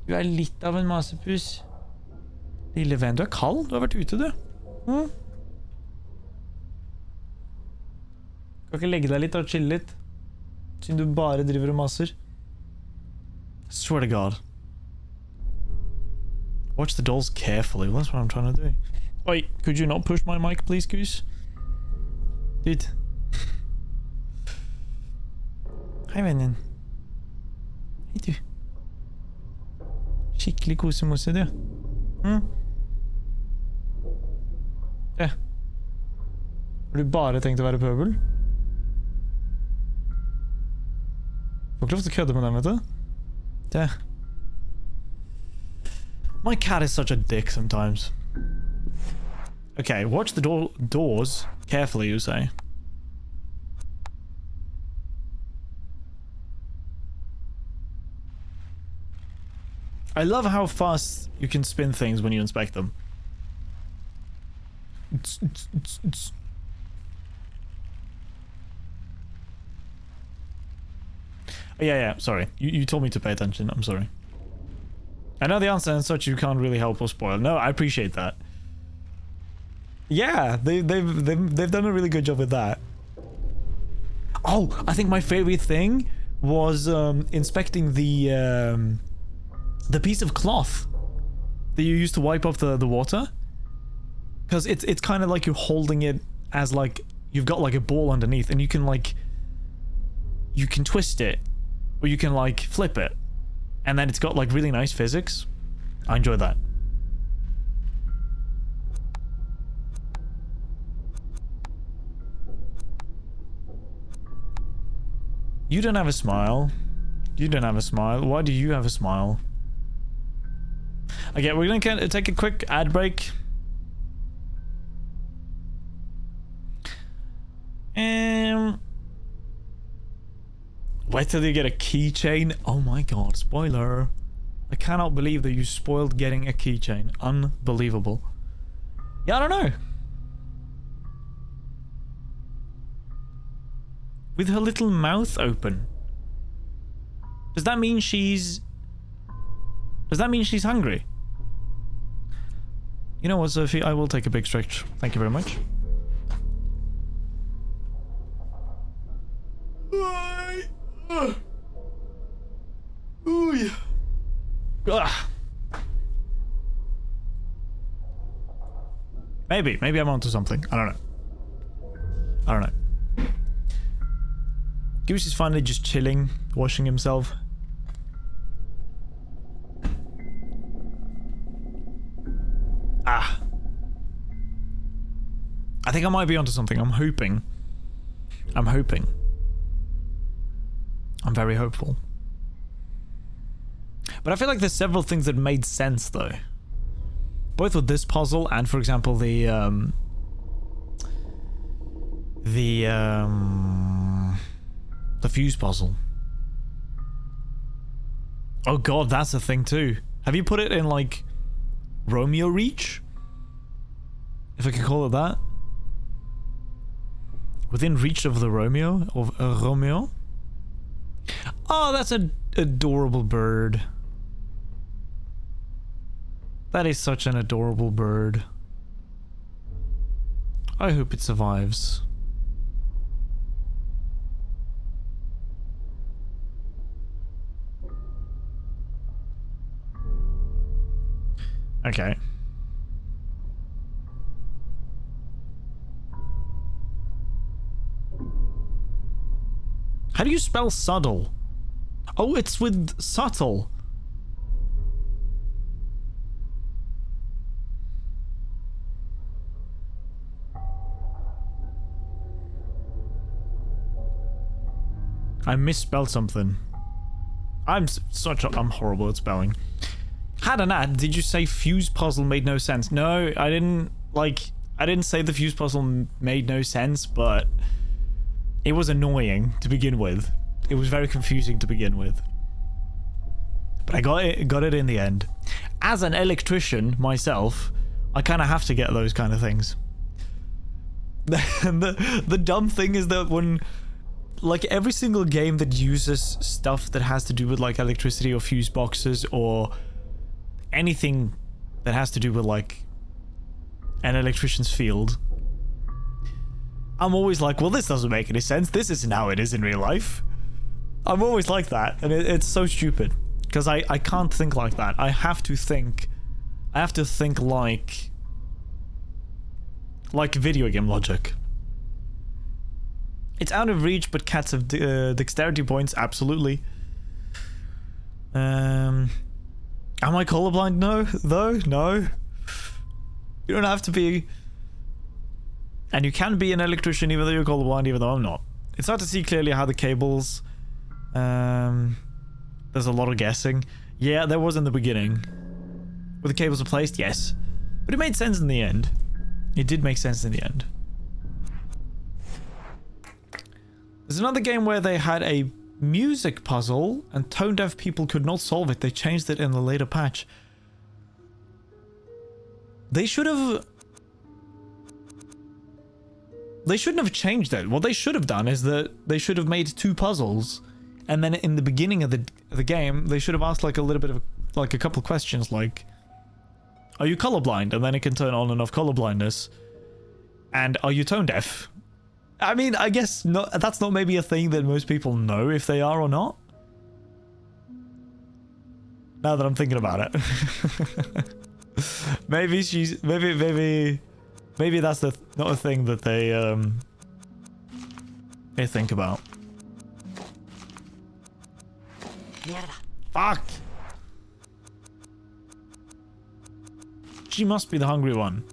Du litt av en masepus. Lille venn, du kald. Du har vært ute, du. Kan ikke legge deg litt og chille litt? Siden du bare driver og maser. Swear to God. Watch the dolls carefully. Well, that's what I'm trying to do. Wait, could you not push my mic, please, Goose? Dude. Hei, vennen. Hei, du. Skikkelig kosemosse, du. Ja. Har du bare tenkt å være pøbel? Får ikke lov til å kødde med dem, vet du? Ja. My cat is such a dick sometimes. Okay, watch the doors carefully, you say. I love how fast you can spin things when you inspect them. Yeah, sorry. You told me to pay attention. I'm sorry. I know the answer and such you can't really help or spoil. No, I appreciate that. Yeah, they've done a really good job with that. Oh, I think my favorite thing was inspecting the piece of cloth that you use to wipe off the water, because it's kind of like you're holding it as like you've got like a ball underneath, and you can twist it, or you can like flip it, and then it's got like really nice physics. I enjoy that. You don't have a smile. You don't have a smile. Why do you have a smile? Okay, we're gonna take a quick ad break. Wait till you get a keychain. Oh my god, spoiler. I cannot believe that you spoiled getting a keychain. Unbelievable. Yeah, I don't know. With her little mouth open. Does that mean she's hungry? You know what, Sophie? I will take a big stretch. Thank you very much. Maybe I'm onto something. I don't know. Goose is finally just chilling, washing himself. I think I might be onto something. I'm hoping. I'm very hopeful. But I feel like there's several things that made sense though. Both with this puzzle and, for example, the fuse puzzle. Oh god, that's a thing too. Have you put it in like Romeo Reach? If I can call it that. Within reach of the Romeo? Of Romeo? Oh, that's an adorable bird. That is such an adorable bird. I hope it survives. Okay. How do you spell subtle? Oh, it's with subtle. I misspelled something. I'm horrible at spelling. Had an ad. Did you say fuse puzzle made no sense? No, I didn't. Like, I didn't say the fuse puzzle made no sense, but it was annoying to begin with. It was very confusing to begin with. But I got it in the end. As an electrician myself, I kind of have to get those kind of things. The dumb thing is that when, like, every single game that uses stuff that has to do with like electricity or fuse boxes or anything that has to do with like an electrician's field, I'm always like, well, this doesn't make any sense. This isn't how it is in real life. I'm always like that, and it's so stupid because I can't think like that. I have to think like video game logic. It's out of reach, but cats have dexterity points. Absolutely. Am I colorblind? No, though. No. You don't have to be. And you can be an electrician even though you're colorblind, even though I'm not. It's hard to see clearly how the cables. There's a lot of guessing. Yeah, there was in the beginning. Where the cables were placed, yes. But it made sense in the end. It did make sense in the end. There's another game where they had a music puzzle and tone deaf people could not solve it. They changed it in the later patch. They shouldn't have changed it. What they should have done is that they should have made 2 puzzles, and then in the beginning of the game, they should have asked like a little bit of like a couple of questions like, are you colorblind? And then it can turn on and off colorblindness. And are you tone deaf? I mean, I guess that's not maybe a thing that most people know if they are or not. Now that I'm thinking about it. maybe that's not a thing that they think about. Mierda. Fuck! She must be the hungry one.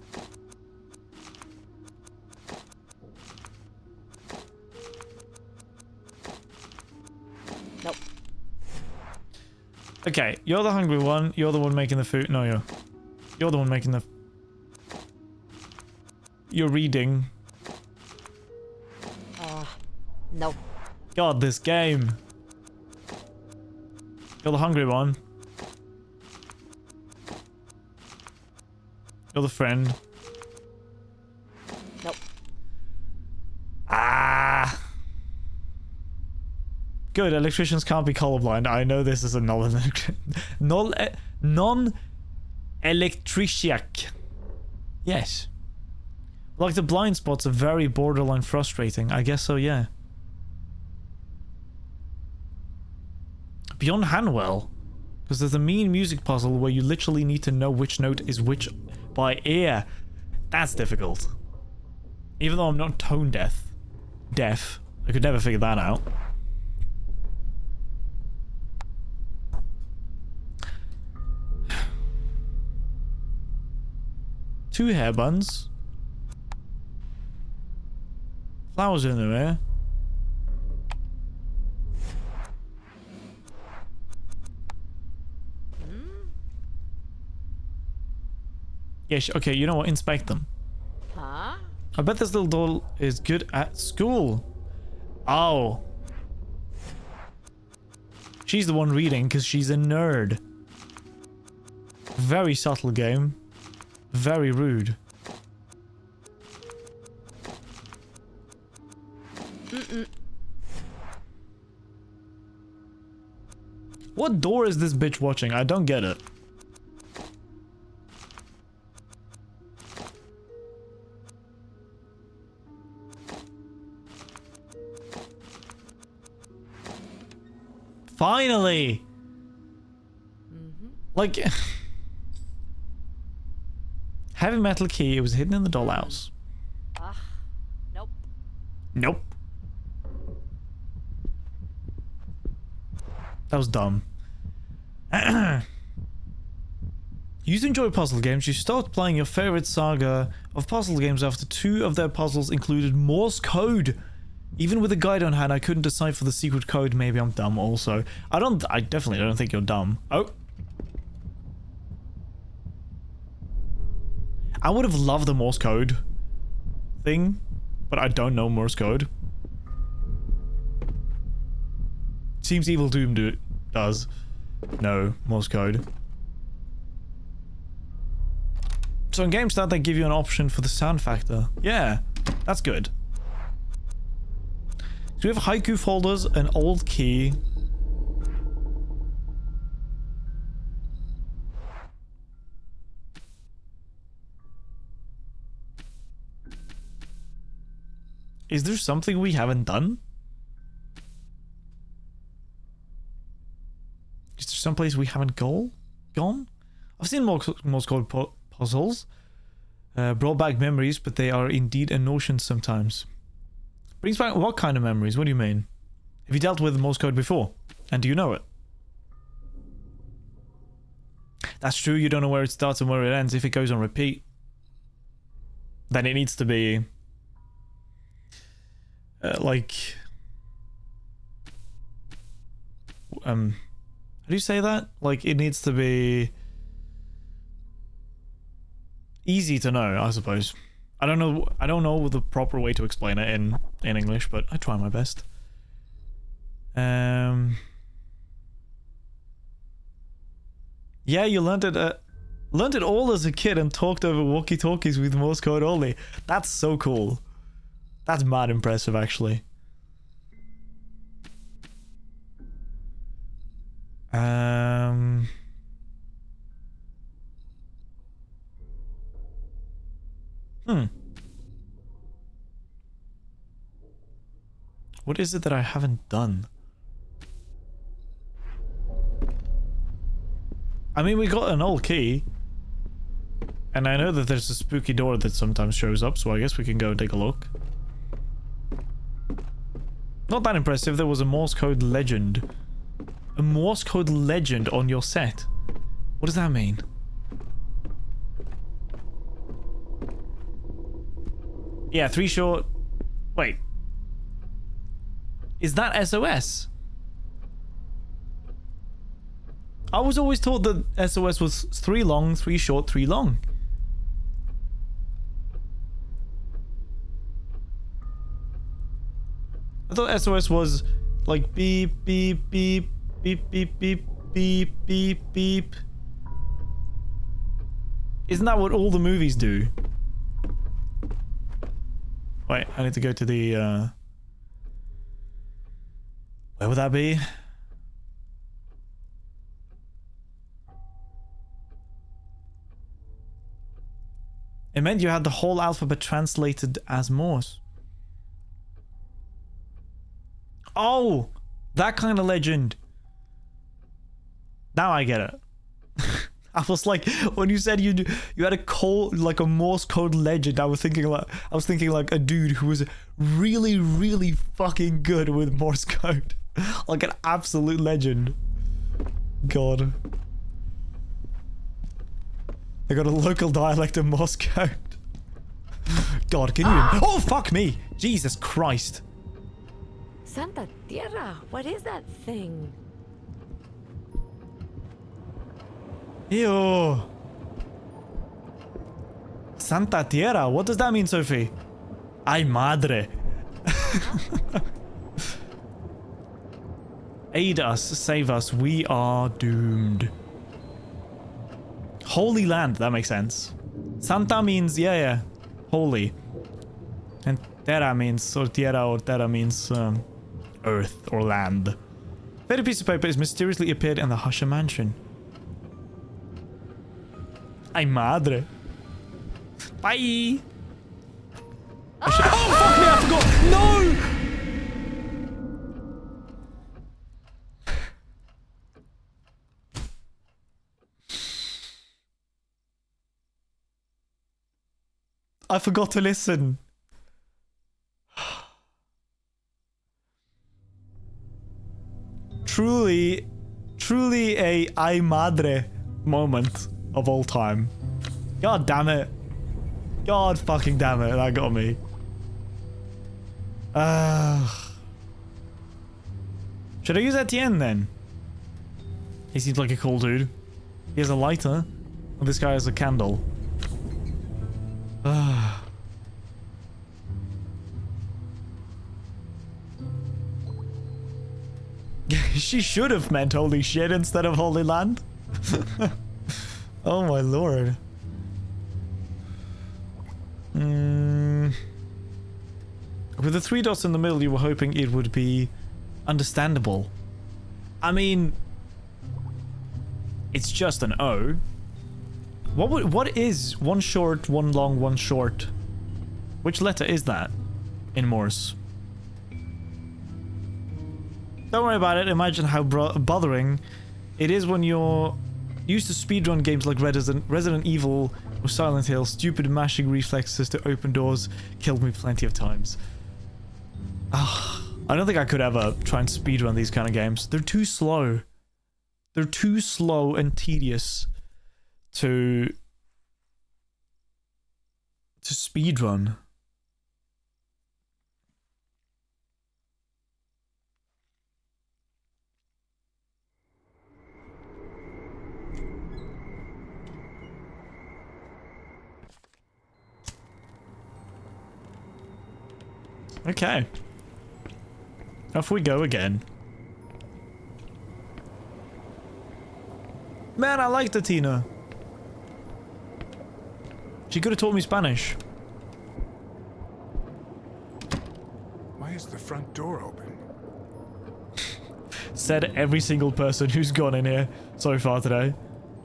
Nope. Okay, you're the hungry one. You're the one making the food. No, you're the one making the... You're reading. Nope. God, this game. You're the hungry one. You're the friend. Nope. Ah. Good, electricians can't be colorblind. I know this is a non-electriciac. Yes. Like the blind spots are very borderline frustrating. I guess so, yeah. Beyond Hanwell. Because there's a mean music puzzle where you literally need to know which note is which by ear. That's difficult. Even though I'm not tone deaf, I could never figure that out. Two hair buns. Flowers in the air. Yes, okay, you know what? Inspect them. Huh? I bet this little doll is good at school. Oh. She's the one reading because she's a nerd. Very subtle game. Very rude. What door is this bitch watching? I don't get it. Finally! Like... Heavy metal key, it was hidden in the dollhouse. Nope. Nope. That was dumb. You used to enjoy puzzle games. You started playing your favorite saga of puzzle games after 2 of their puzzles included Morse code. Even with a guide on hand, I couldn't decipher the secret code. Maybe I'm dumb also. I definitely don't think you're dumb. Oh. I would have loved the Morse code. thing, but I don't know Morse code. Seems Evil Doom does know Morse code. So in GameStart they give you an option for the sound factor. Yeah, that's good. So we have haiku folders, an old key. Is there something we haven't done? Is there someplace we haven't gone? I've seen Morse code puzzles. Brought back memories, but they are indeed a notion sometimes. Brings back what kind of memories? What do you mean? Have you dealt with Morse code before? And do you know it? That's true, you don't know where it starts and where it ends. If it goes on repeat, then it needs to be... like... how do you say that? Like, it needs to be... easy to know, I suppose. I don't know the proper way to explain it in English, but I try my best. Yeah, you learned it all as a kid and talked over walkie-talkies with Morse code only. That's so cool. That's mad impressive, actually. What is it that I haven't done? I mean, we got an old key. And I know that there's a spooky door that sometimes shows up, so I guess we can go take a look. Not that impressive, there was a Morse code legend. A Morse code legend on your set. What does that mean? Yeah, 3 short... Wait. Is that SOS? I was always told that SOS was 3 long, 3 short, 3 long. I thought SOS was like beep, beep, beep, beep, beep, beep, beep, beep, beep. Isn't that what all the movies do? Wait, I need to go to the, where would that be? It meant you had the whole alphabet translated as Morse. Oh! That kind of legend. Now I get it. I was like, when you said you had a code, like a Morse code legend, I was thinking like a dude who was really, really fucking good with Morse code. Like an absolute legend. God. I got a local dialect of Morse code. God, can you... Oh, fuck me! Jesus Christ. Santa Tierra, what is that thing? Ew. Santa Tierra, what does that mean, Sophie? Ay madre. Aid us, save us, we are doomed. Holy land, that makes sense. Santa means, yeah, holy. And terra means, or terra means earth or land. Faded piece of paper is mysteriously appeared in the Husher mansion. Ay madre. Bye. Oh, fuck me, I forgot. No! I forgot to listen. Truly a ay madre moment of all time. God damn it. God fucking damn it, that got me. Should I use Etienne then? He seems like a cool dude. He has a lighter. And this guy has a candle. She should have meant holy shit instead of holy land. Oh my lord. With the 3 dots in the middle, you were hoping it would be understandable. I mean, it's just an O. What is one short, one long, one short? Which letter is that in Morse? Don't worry about it. Imagine how bothering it is when you're used to speedrun games like Resident Evil or Silent Hill. Stupid mashing reflexes to open doors killed me plenty of times. I don't think I could ever try and speedrun these kind of games. They're too slow. They're too slow and tedious to speedrun. Okay. Off we go again. Man, I like Tina. She could have taught me Spanish. Why is the front door open? Said every single person who's gone in here so far today.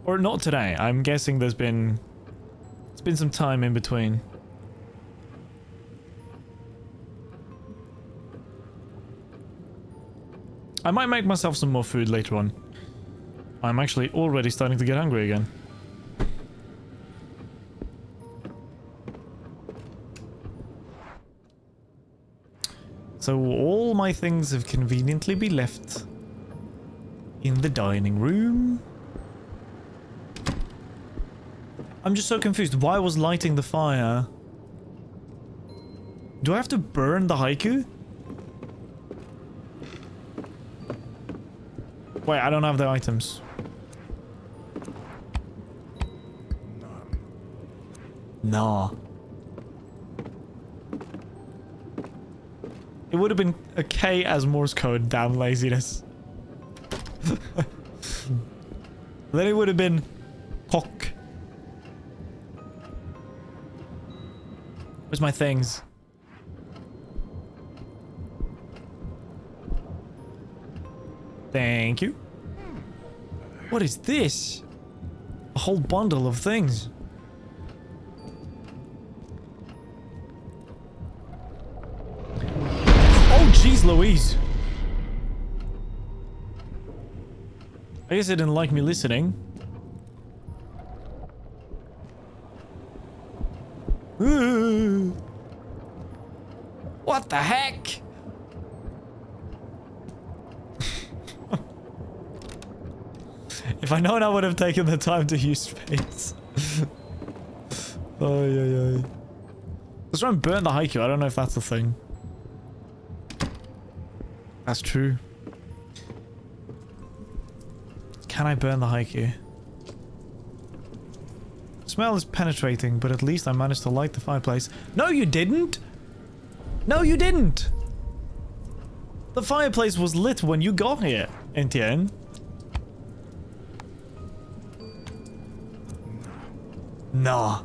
Or not today. I'm guessing there's been some time in between. I might make myself some more food later on. I'm actually already starting to get hungry again. So all my things have conveniently been left in the dining room. I'm just so confused. Why was lighting the fire? Do I have to burn the haiku? Wait, I don't have the items. Nah. It would have been a K as Morse code, damn laziness. Then it would have been cock. Where's my things? Thank you. What is this? A whole bundle of things. Oh, jeez Louise. I guess it didn't like me listening. Ooh. What the heck? If I known, I would have taken the time to use space. Oh, yeah. Let's try and burn the haiku. I don't know if that's the thing. That's true. Can I burn the haiku? Smell is penetrating, but at least I managed to light the fireplace. No, you didn't! No, you didn't! The fireplace was lit when you got here, Etienne. Nah.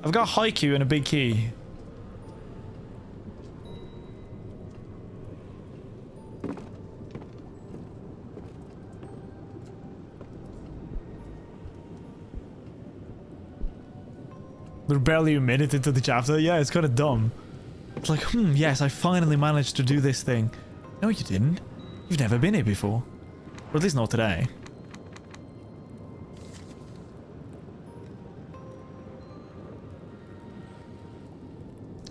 I've got haiku and a big key. We're barely a minute into the chapter. Yeah, it's kind of dumb. It's like, yes, I finally managed to do this thing. No, you didn't. You've never been here before. Or at least not today.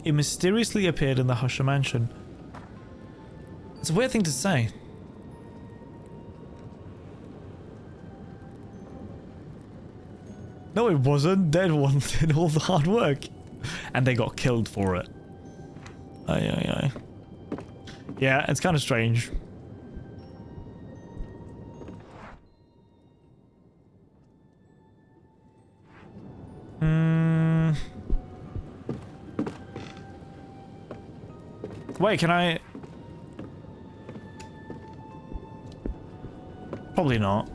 It mysteriously appeared in the Husher Mansion. It's a weird thing to say. No, it wasn't. Dead ones did all the hard work. And they got killed for it. Aye. Yeah, it's kind of strange. Wait, can I... Probably not.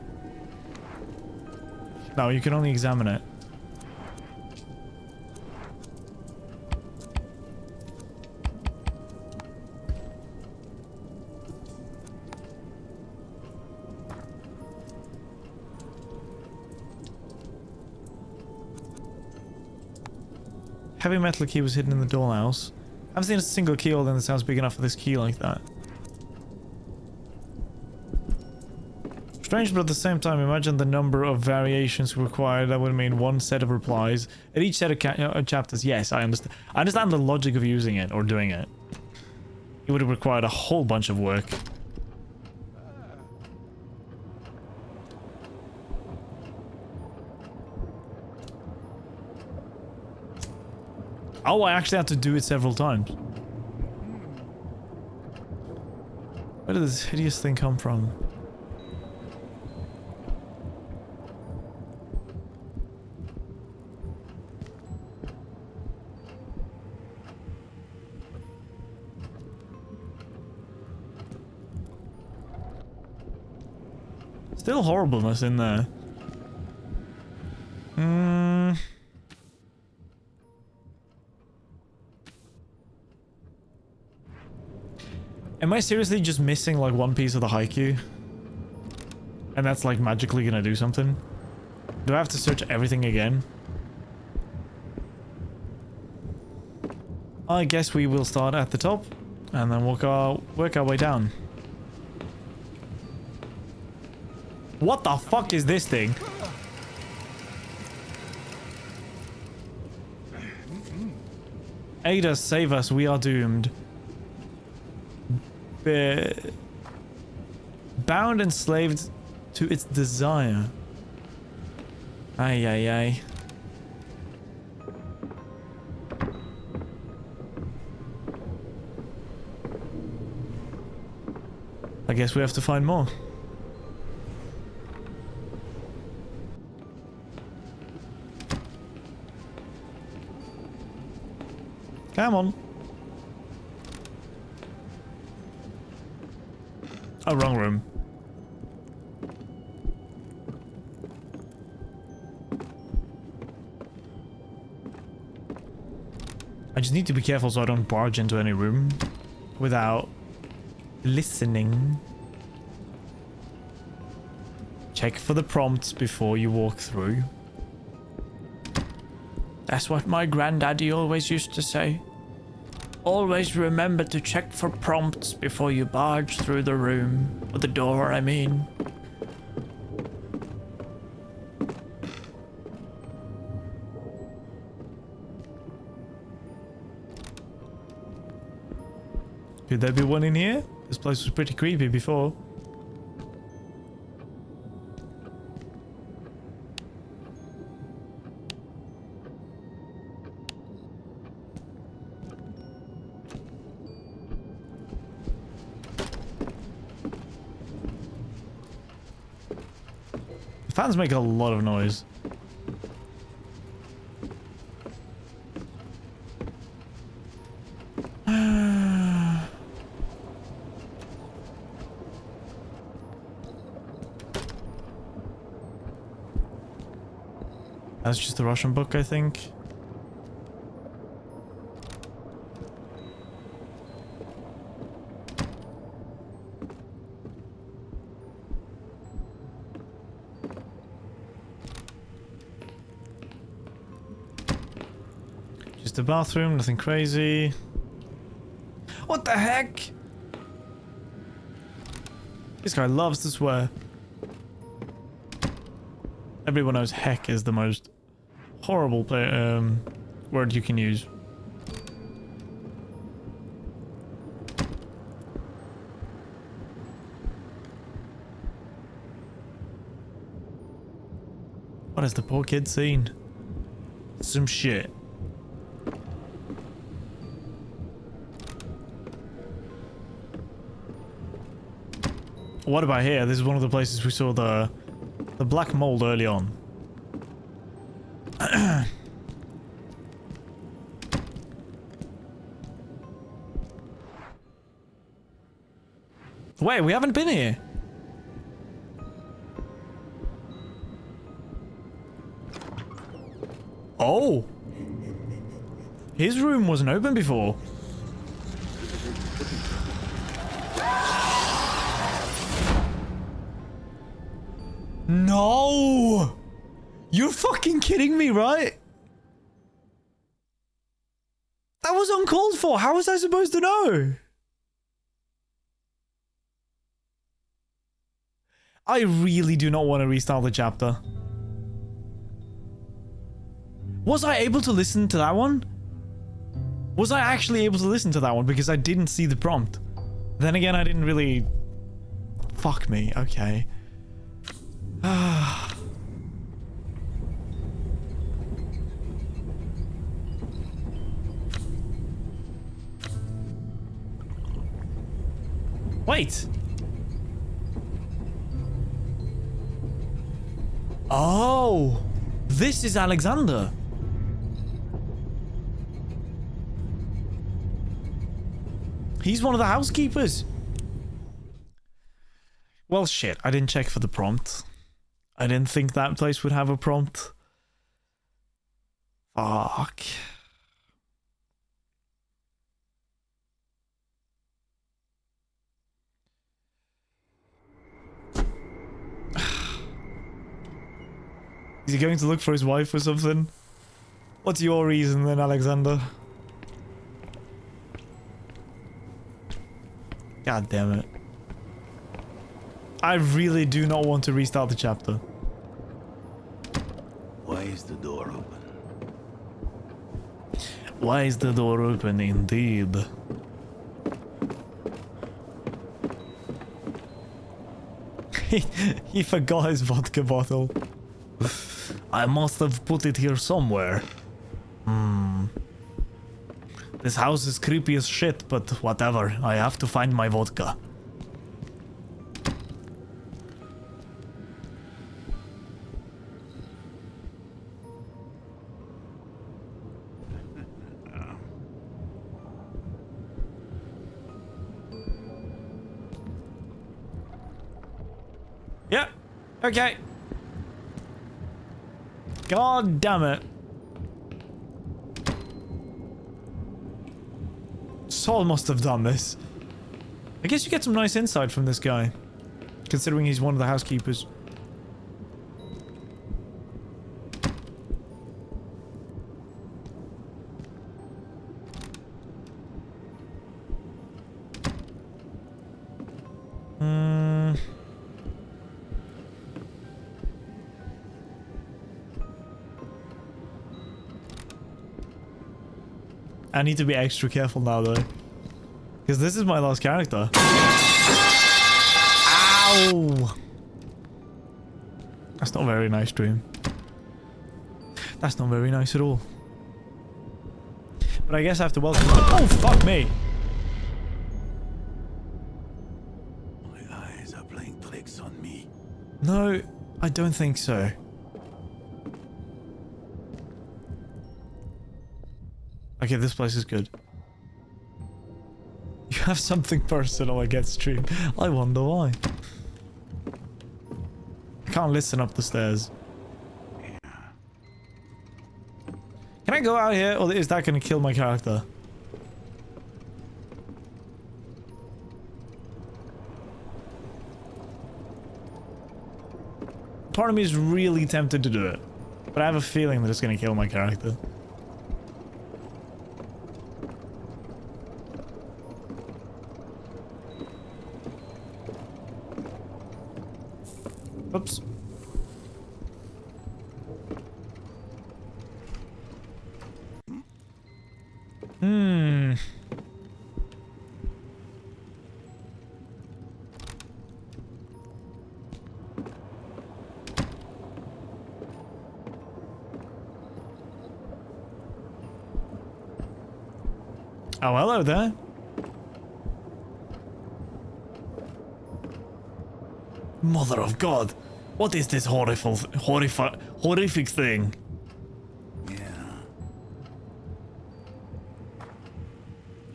No, you can only examine it. Heavy metal key was hidden in the dollhouse. I haven't seen a single keyhole in this house big enough for this key like that. Strange, but at the same time, imagine the number of variations required. That would mean one set of replies at each set of chapters. Yes, I understand. I understand the logic of using it or doing it. It would have required a whole bunch of work. Oh, I actually had to do it several times. Where did this hideous thing come from? Still horribleness in there. Am I seriously just missing like one piece of the haiku? And that's like magically gonna do something? Do I have to search everything again? I guess we will start at the top and then work our way down. What the fuck is this thing? Aid us, save us, we are doomed. Bound and enslaved to its desire. Ay, ay, ay. I guess we have to find more. Come on. Oh, wrong room. I just need to be careful so I don't barge into any room without listening. Check for the prompts before you walk through. That's what my granddaddy always used to say. Always remember to check for prompts before you barge through the room. Or the door, I mean. Could there be one in here? This place was pretty creepy before. Fans make a lot of noise. That's just the Russian book, I think. The bathroom, nothing crazy. What the heck? This guy loves to swear. Everyone knows heck is the most horrible word you can use. What has the poor kid seen? Some shit. What about here? This is one of the places we saw the black mold early on. Wait, we haven't been here. Oh. His room wasn't open before. No! You're fucking kidding me, right? That was uncalled for. How was I supposed to know? I really do not want to restart the chapter. Was I able to listen to that one? Was I actually able to listen to that one? Because I didn't see the prompt. Then again, I didn't really... Fuck me. Okay. Wait. Oh, this is Alexander. He's one of the housekeepers. Well, shit. I didn't check for the prompt. I didn't think that place would have a prompt. Fuck. Is he going to look for his wife or something? What's your reason then, Alexander? God damn it. I really do not want to restart the chapter. Why is the door open? Why is the door open indeed? He forgot his vodka bottle. I must have put it here somewhere. This house is creepy as shit, but whatever. I have to find my vodka. Yeah. Okay. God damn it. Saul must have done this. I guess you get some nice insight from this guy, considering he's one of the housekeepers. I need to be extra careful now, though. Because this is my last character. Ow! That's not very nice, Dream. That's not very nice at all. But I guess I have to welcome... Oh, fuck me! My eyes are playing tricks on me. No, I don't think so. Okay, this place is good. You have something personal against Stream. I wonder why. I can't listen up the stairs. Can I go out here, or is that going to kill my character? Part of me is really tempted to do it, but I have a feeling that it's going to kill my character. Oops. Oh, hello there. Mother of God. What is this horrific thing? Yeah.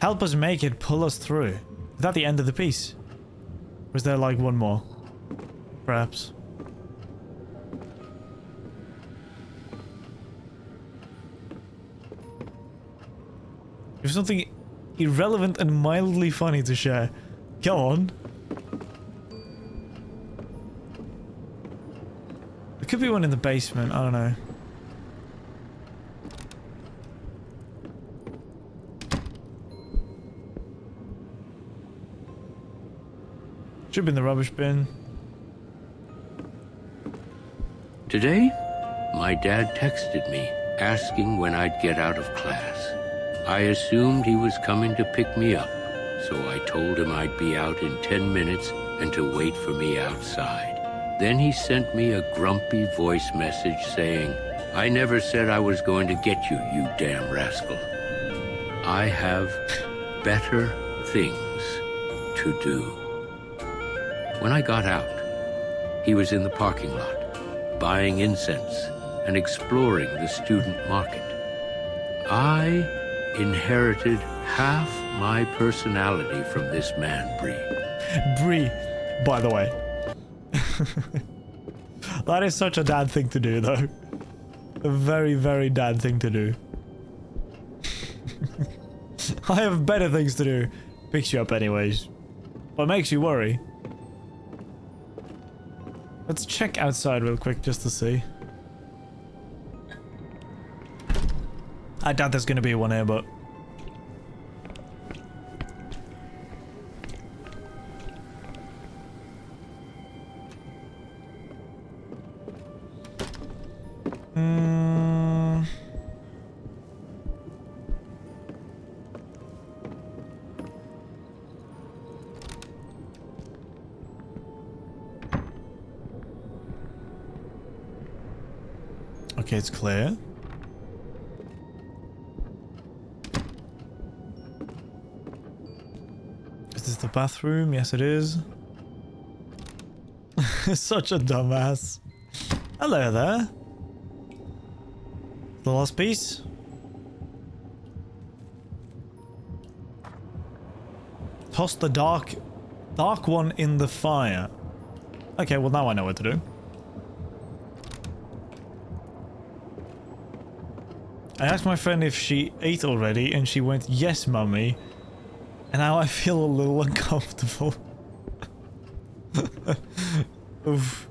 Help us make it, pull us through. Is that the end of the piece? Or is there like one more? Perhaps. You have something irrelevant and mildly funny to share. Go on. There could be one in the basement, I don't know. Should be in the rubbish bin. Today, my dad texted me asking when I'd get out of class. I assumed he was coming to pick me up, so I told him I'd be out in 10 minutes and to wait for me outside. Then he sent me a grumpy voice message saying, "I never said I was going to get you, you damn rascal. I have better things to do." When I got out, he was in the parking lot, buying incense and exploring the student market. I inherited half my personality from this man, Bree. Bree, by the way. That is such a dad thing to do, though. A very, very dad thing to do. I have better things to do. Picks you up anyways. But makes you worry. Let's check outside real quick just to see. I doubt there's gonna be one here, but... Okay, it's clear. Is this the bathroom? Yes, it is. Such a dumbass. Hello there. The last piece. Toss the dark one in the fire. Okay, well now I know what to do. I asked my friend if she ate already, and she went, "Yes, mummy." And now I feel a little uncomfortable. Oof.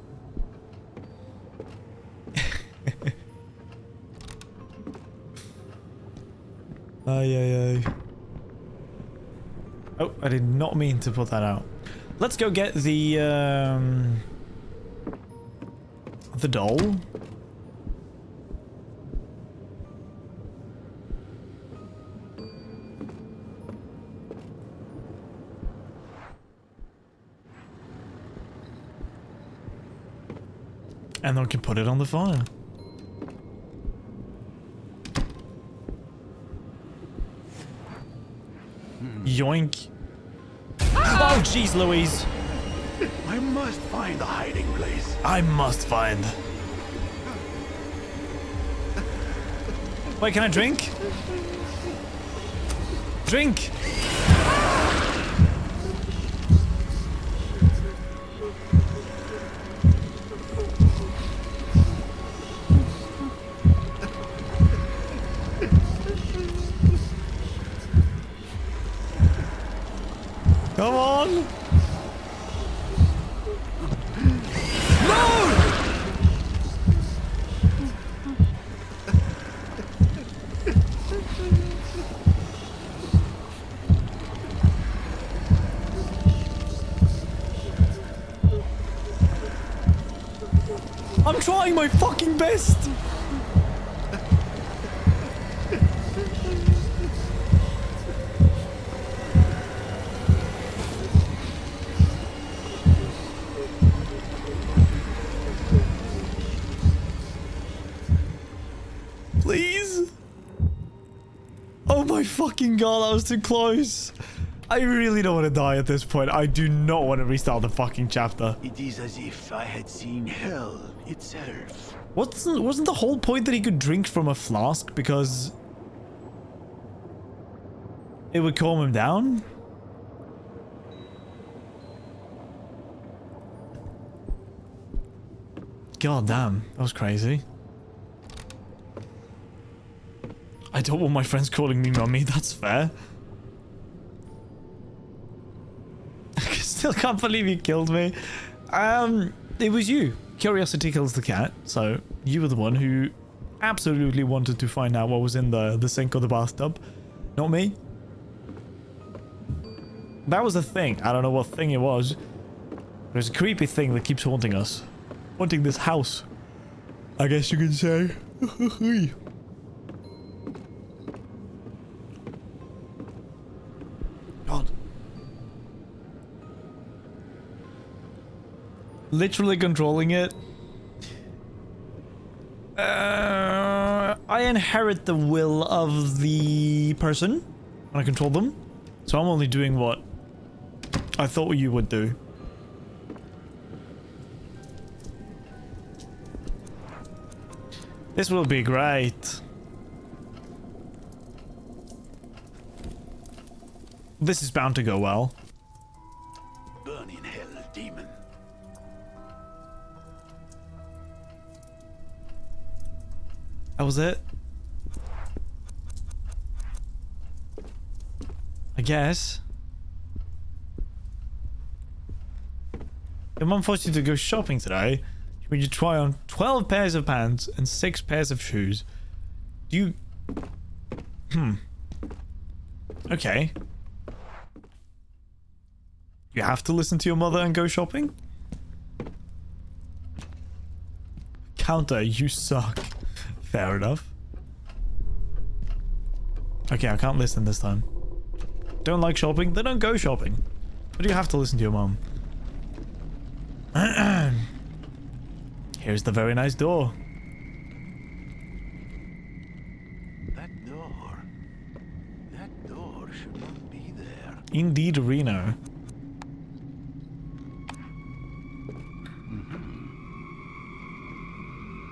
Ay, ay, ay. Oh, I did not mean to put that out. Let's go get the doll. And then we can put it on the fire. Yoink. Oh, jeez, Louise. I must find the hiding place. I must find. Wait, can I drink? Drink! Come on! No! I'm trying my fucking best! Please? Oh my fucking god, that was too close. I really don't want to die at this point. I do not want to restart the fucking chapter. It is as if I had seen hell itself. Wasn't the whole point that he could drink from a flask because it would calm him down? God damn, that was crazy. I don't want my friends calling me mummy, that's fair. I still can't believe you killed me. It was you. Curiosity kills the cat, so you were the one who absolutely wanted to find out what was in the sink or the bathtub. Not me. That was a thing. I don't know what thing it was. There's a creepy thing that keeps haunting us. Haunting this house, I guess you could say. God. Literally controlling it. I inherit the will of the person when I control them. So I'm only doing what I thought you would do. This will be great. This is bound to go well. Burn in hell, demon. That was it. I guess. Your mum forced you to go shopping today. She made you try on 12 pairs of pants and 6 pairs of shoes. Do you... Okay. You have to listen to your mother and go shopping? Counter, you suck. Fair enough. Okay, I can't listen this time. Don't like shopping? Then don't go shopping. But you have to listen to your mom. Here's the very nice door. That door should not be there. Indeed, Reno.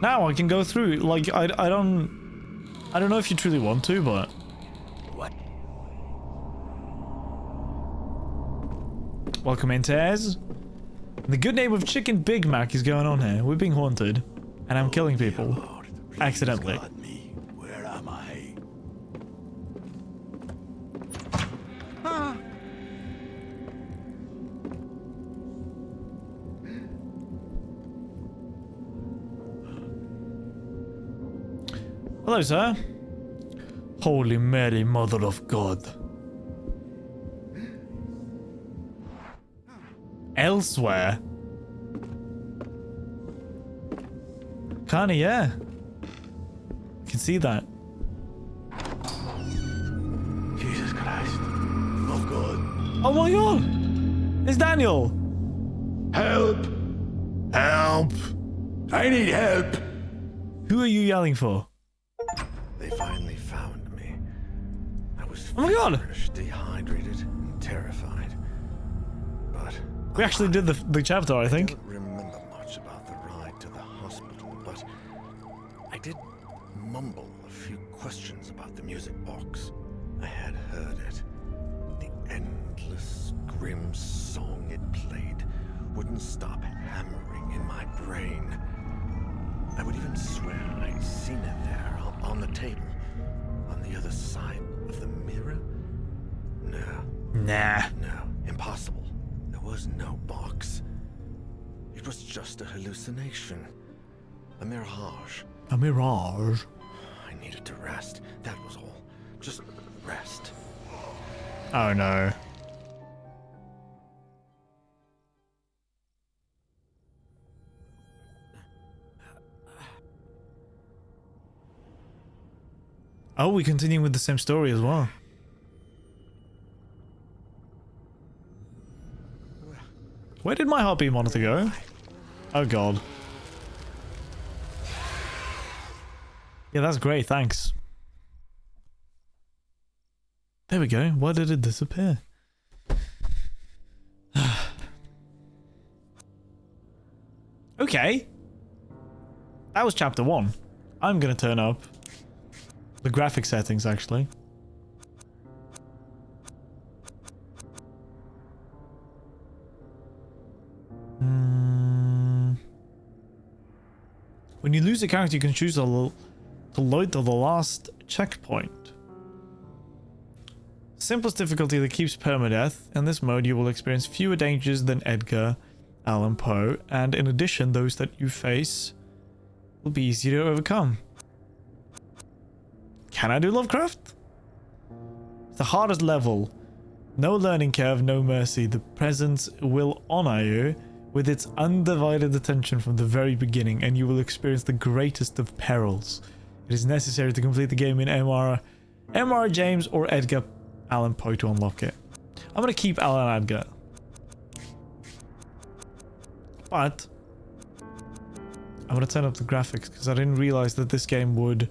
Now I can go through. Like I don't know if you truly want to, but What? welcome in, Taz. The good name of Chicken Big Mac is going on here. We're being haunted, and I'm killing people Lord, please accidentally. guard me. Where am I? Hello, sir. Holy Mary, Mother of God. Elsewhere. Kinda, yeah. I can see that. Jesus Christ. Oh God. Oh my God! It's Daniel! Help! Help! I need help! Who are you yelling for? They finally found me. I was Oh my God! feverish, dehydrated, and terrified. But We actually did the chapter, I I think. don't remember much about the ride to the hospital, but I did mumble a few questions about the music box. I had heard it. The endless, grim song it played wouldn't stop hammering in my brain. I would even swear I'd seen it there on the table, on the other side of the mirror. Nah. No, impossible. There was no box. It was just a hallucination. A mirage. A mirage. I needed to rest. That was all. Just rest. Oh no. Oh, we continue with the same story as well. Where did my heartbeat monitor go? Oh God. Yeah, that's great, thanks. There we go. Why did it disappear? Okay. That was chapter 1. I'm gonna turn up the graphic settings, actually. When you lose a character, you can choose to load to the last checkpoint. Simplest difficulty that keeps permadeath. In this mode, you will experience fewer dangers than Edgar Allan Poe, and in addition, those that you face will be easier to overcome. Can I do Lovecraft? It's the hardest level. No learning curve, no mercy. The presence will honor you with its undivided attention from the very beginning, and you will experience the greatest of perils. It is necessary to complete the game in M.R. James or Edgar Allan Poe to unlock it. I'm going to keep Alan Edgar. But I'm going to turn up the graphics because I didn't realize that this game would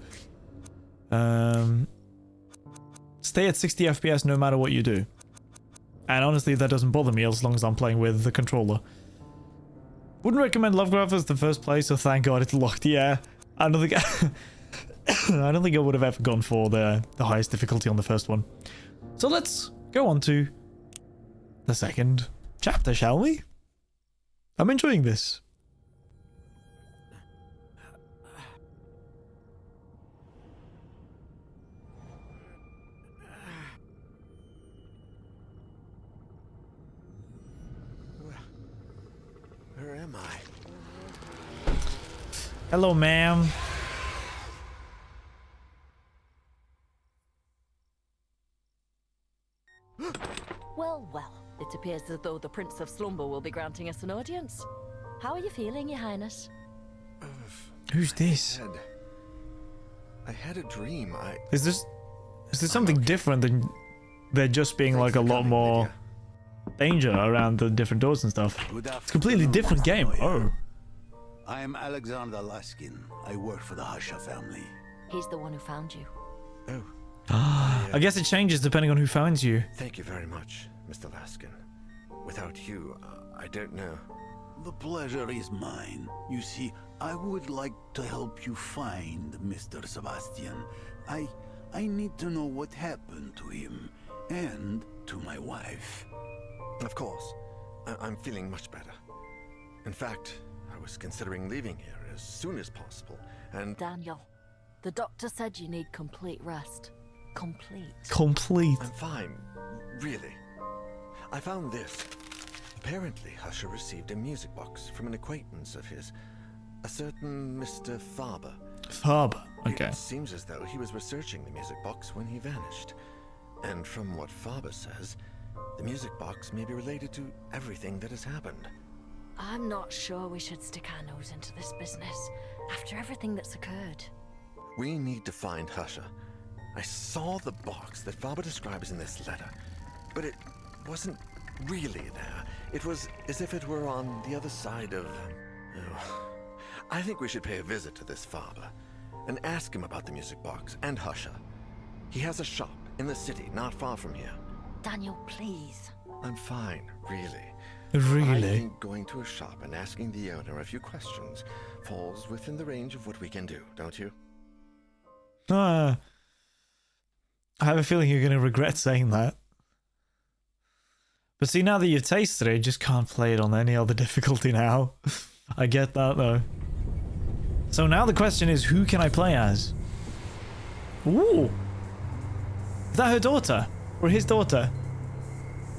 stay at 60 FPS no matter what you do. And honestly, that doesn't bother me as long as I'm playing with the controller. Wouldn't recommend Lovecraft as the first play, so thank God it's locked. Yeah, I don't think I don't think I would have ever gone for the highest difficulty on the first one. So let's go on to the second chapter, shall we? I'm enjoying this. Where am I? Hello, ma'am. Well, well, it appears as though the Prince of Slumber will be granting us an audience. How are you feeling, Your Highness? Who's this? I had a dream. Is this something different than there just being like a lot more danger around the different doors and stuff? It's a completely different game. Oh. I am Alexander Laskin. I work for the Husha family. He's the one who found you. Oh. I guess it changes depending on who finds you. Thank you very much, Mr. Laskin. Without you, I don't know. The pleasure is mine. You see, I would like to help you find Mr. Sebastian. I need to know what happened to him and to my wife. Of course. I'm feeling much better. In fact, I was considering leaving here as soon as possible, and... Daniel, the doctor said you need complete rest. Complete. I'm fine. Really. I found this. Apparently, Husha received a music box from an acquaintance of his, a certain Mr. Faber. Faber, okay. It seems as though he was researching the music box when he vanished. And from what Faber says, the music box may be related to everything that has happened. I'm not sure we should stick our nose into this business after everything that's occurred. We need to find Husha. I saw the box that Faber describes in this letter, but it wasn't really there. It was as if it were on the other side of... Oh. I think we should pay a visit to this Faber and ask him about the music box and Husha. He has a shop in the city not far from here. Daniel, please. I'm fine, really. Really? I think going to a shop and asking the owner a few questions falls within the range of what we can do, don't you? I have a feeling you're going to regret saying that. But see, now that you've tasted it, you just can't play it on any other difficulty now. I get that, though. So now the question is, who can I play as? Ooh! Is that her daughter? Or his daughter?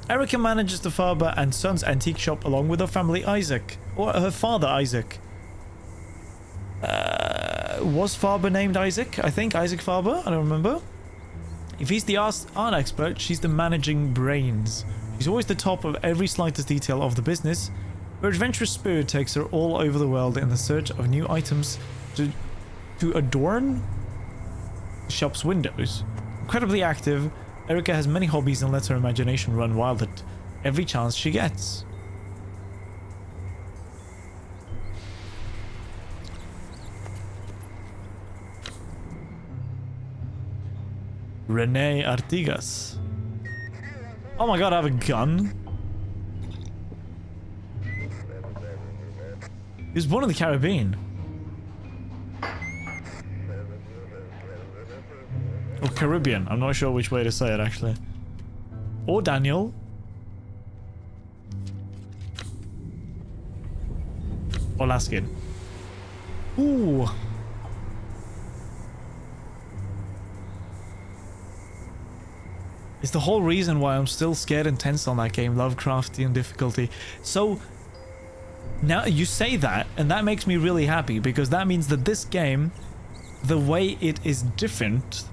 Erica manages the Faber and Sons antique shop along with her family Isaac. Or her father Isaac. Was Faber named Isaac? I think Isaac Faber? I don't remember. If he's the art expert, she's the managing brains. She's always the top of every slightest detail of the business. Her adventurous spirit takes her all over the world in the search of new items to adorn the shop's windows. Incredibly active, Erica has many hobbies and lets her imagination run wild at every chance she gets. Renee Artigas. Oh my god, I have a gun. He's born in the Caribbean. Or Caribbean. I'm not sure which way to say it, actually. Or Daniel. Or Laskin. Ooh. It's the whole reason why I'm still scared and tense on that game, Lovecraftian difficulty. So, now you say that, and that makes me really happy, because that means that this game, the way it is different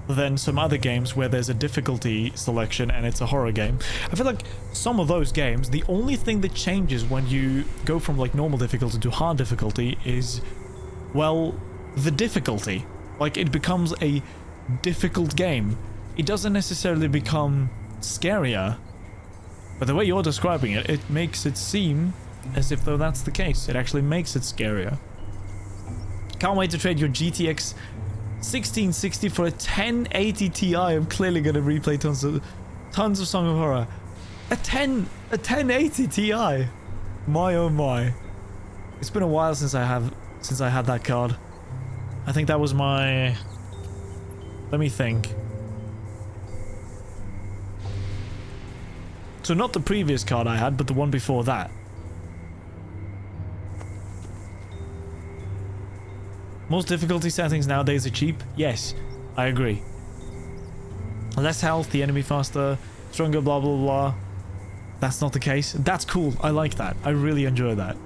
than some other games where there's a difficulty selection and it's a horror game. I feel like some of those games, the only thing that changes when you go from like normal difficulty to hard difficulty is, well, the difficulty. Like, it becomes a difficult game. It doesn't necessarily become scarier, but the way you're describing it, it makes it seem as if though that's the case. It actually makes it scarier. Can't wait to trade your GTX 1660 for a 1080 Ti. I'm clearly gonna replay tons of Song of Horror. A 1080 Ti. My oh my. It's been a while since I had that card. I think that was my... Let me think. So not the previous card I had, but the one before that. Most difficulty settings nowadays are cheap. Yes, I agree. Less health, the enemy faster, stronger, blah blah blah. That's not the case. That's cool. I like that. I really enjoy that.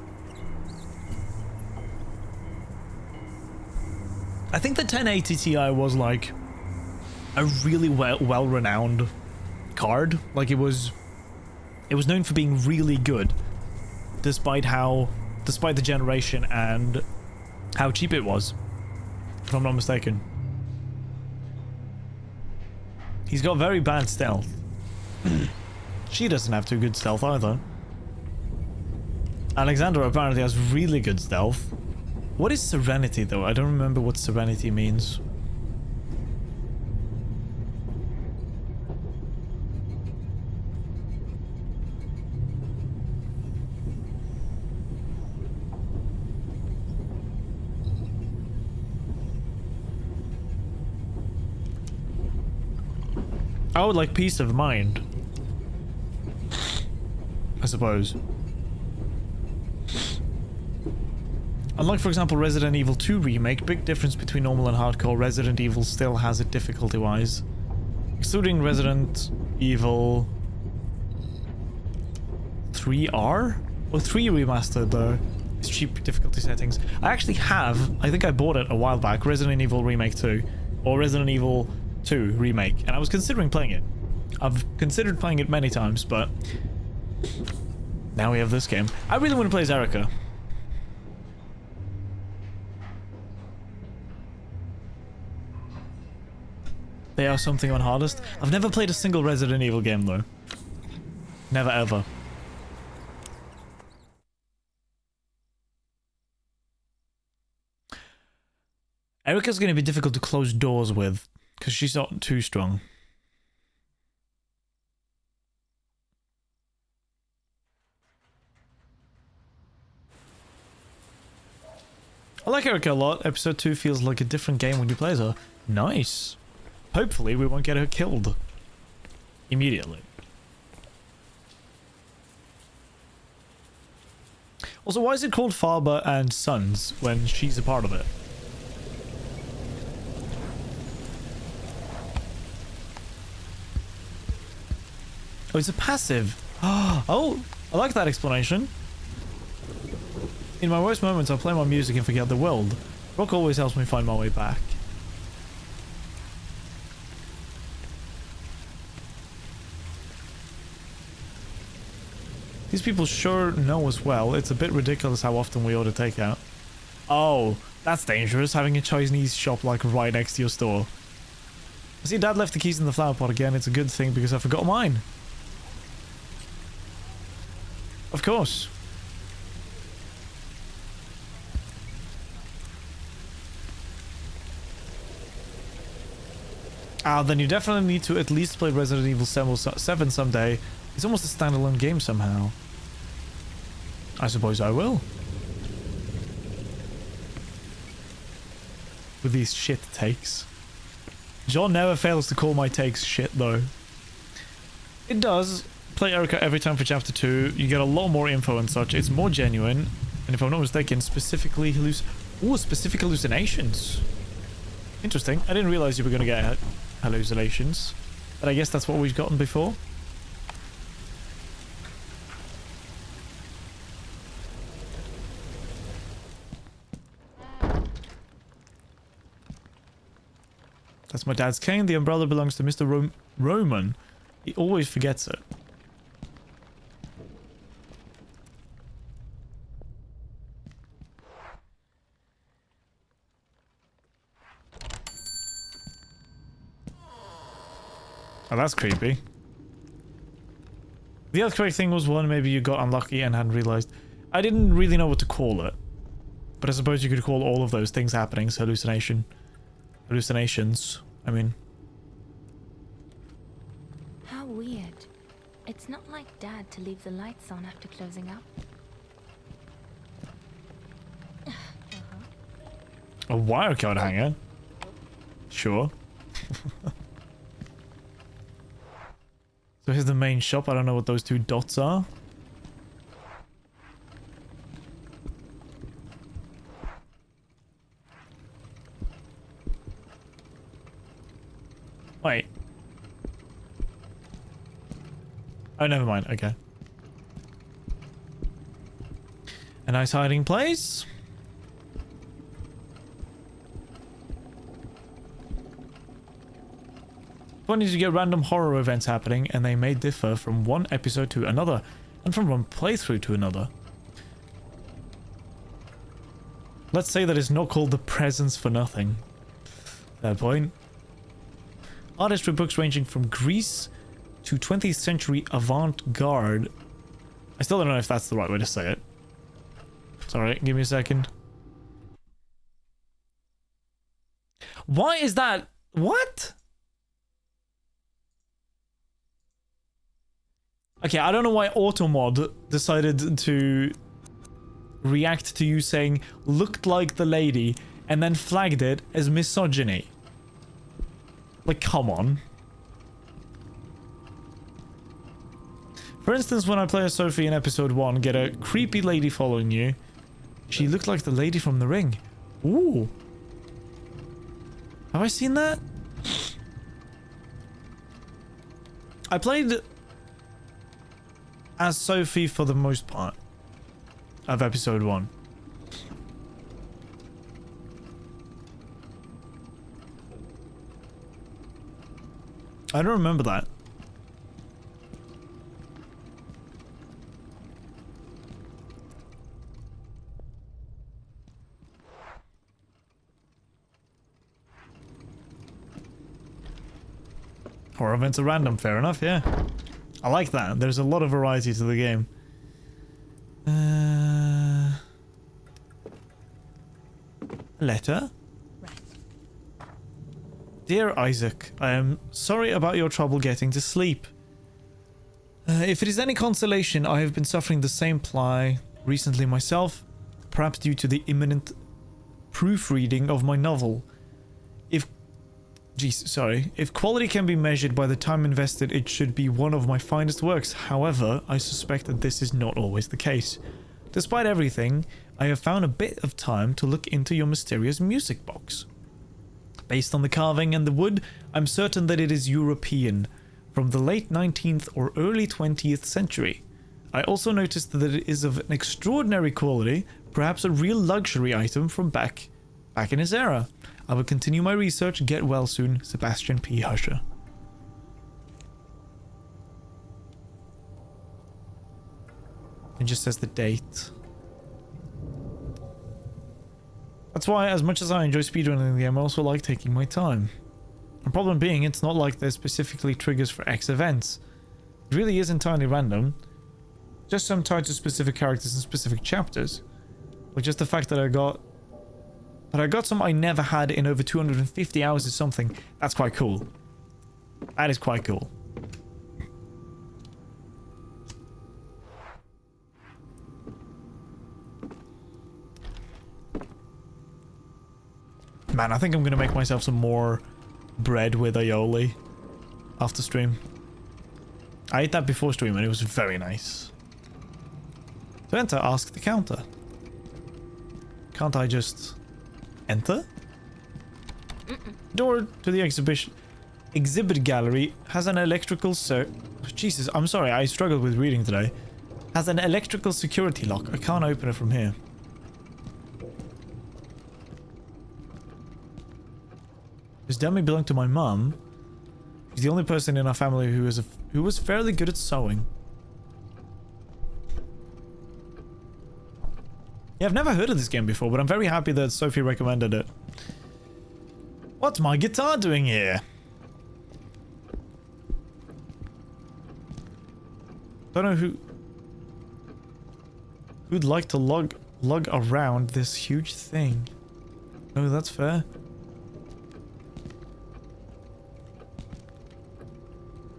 I think the 1080 Ti was like a really well-renowned card. Like, it was known for being really good, despite the generation and how cheap it was, if I'm not mistaken. He's got very bad stealth. She doesn't have too good stealth either. Alexander apparently has really good stealth. What is Serenity though? I don't remember what Serenity means. I would like peace of mind, I suppose. Unlike, for example, Resident Evil 2 Remake, big difference between normal and hardcore, Resident Evil still has it difficulty-wise. Excluding Resident Evil 3R? Or 3 Remastered, though. It's cheap difficulty settings. I actually have, I think I bought it a while back, Resident Evil Remake 2. Or Resident Evil 2 Remake, and I was considering playing it. I've considered playing it many times, but now we have this game. I really want to play as Erica. They are something on hardest. I've never played a single Resident Evil game though. Never ever. Erica's going to be difficult to close doors with, because she's not too strong. I like Erica a lot. Episode 2 feels like a different game when you play as her. Nice. Hopefully we won't get her killed immediately. Also, why is it called Father and Sons when she's a part of it? Oh, it's a passive. Oh, I like that explanation. In my worst moments, I play my music and forget the world. Rock always helps me find my way back. These people sure know us well. It's a bit ridiculous how often we order takeout. Oh, that's dangerous, having a Chinese shop like right next to your store. I see Dad left the keys in the flower pot again. It's a good thing because I forgot mine. Of course. Then you definitely need to at least play Resident Evil 7 someday. It's almost a standalone game somehow. I suppose I will. With these shit takes. John never fails to call my takes shit though. It does. Play Erica every time for chapter 2. You get a lot more info and such. It's more genuine. And if I'm not mistaken, specifically Ooh, specific hallucinations. Interesting. I didn't realize you were going to get hallucinations. But I guess that's what we've gotten before. That's my dad's cane. The umbrella belongs to Mr. Roman. He always forgets it. Oh, that's creepy. The earthquake thing was one maybe you got unlucky and hadn't realized. I didn't really know what to call it. But I suppose you could call all of those things happenings hallucinations. I mean. How weird. It's not like Dad to leave the lights on after closing up. A wire card hanger? Sure. So here's the main shop. I don't know what those two dots are. Wait. Oh, never mind. Okay. A nice hiding place. Funny to get random horror events happening, and they may differ from one episode to another, and from one playthrough to another. Let's say that it's not called The Presence for nothing. Fair point. Artistry books ranging from Greece to 20th century avant-garde. I still don't know if that's the right way to say it. Sorry, give me a second. Why is that? What? Okay, I don't know why Automod decided to react to you saying looked like the lady and then flagged it as misogyny. Like, come on. For instance, when I play as Sophie in episode 1, get a creepy lady following you. She looked like the lady from The Ring. Ooh. Have I seen that? I played as Sophie for the most part of episode 1. I don't remember that. Horror events are random, fair enough, yeah. I like that. There's a lot of variety to the game. Letter? Dear Isaac, I am sorry about your trouble getting to sleep. If it is any consolation, I have been suffering the same ply recently myself, perhaps due to the imminent proofreading of my novel. If quality can be measured by the time invested, it should be one of my finest works. However, I suspect that this is not always the case. Despite everything, I have found a bit of time to look into your mysterious music box. Based on the carving and the wood, I'm certain that it is European, from the late 19th or early 20th century. I also noticed that it is of an extraordinary quality, perhaps a real luxury item from back in its era. I will continue my research. Get well soon, Sebastian P. Husher. It just says the date. That's why, as much as I enjoy speedrunning the game, I also like taking my time. The problem being, it's not like there's specifically triggers for X events. It really is entirely random. Just some tied to specific characters and specific chapters. Like just the fact that I got some I never had in over 250 hours or something. That's quite cool. That is quite cool. Man, I think I'm gonna make myself some more bread with aioli after stream. I ate that before stream and it was very nice. To enter, ask the counter. Can't I just Enter? Door to the exhibit gallery has an electrical Jesus, I'm sorry, I struggled with reading today. Has an electrical security lock. I can't open it from here. This dummy belonged to my mum. She's the only person in our family who was fairly good at sewing. Yeah, I've never heard of this game before, but I'm very happy that Sophie recommended it. What's my guitar doing here? Don't know who'd like to lug around this huge thing. No, that's fair.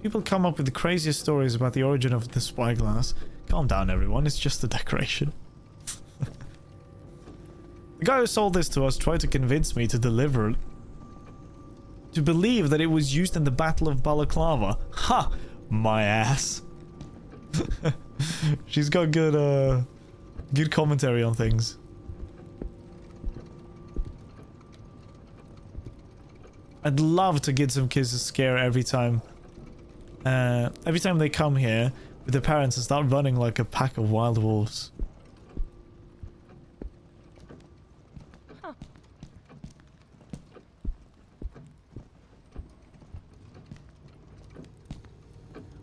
People come up with the craziest stories about the origin of the spyglass. Calm down, everyone. It's just a decoration. The guy who sold this to us tried to convince me to deliver it. To believe that it was used in the Battle of Balaclava. Ha! My ass. She's got good commentary on things. I'd love to get some kids a scare every time they come here with their parents and start running like a pack of wild wolves.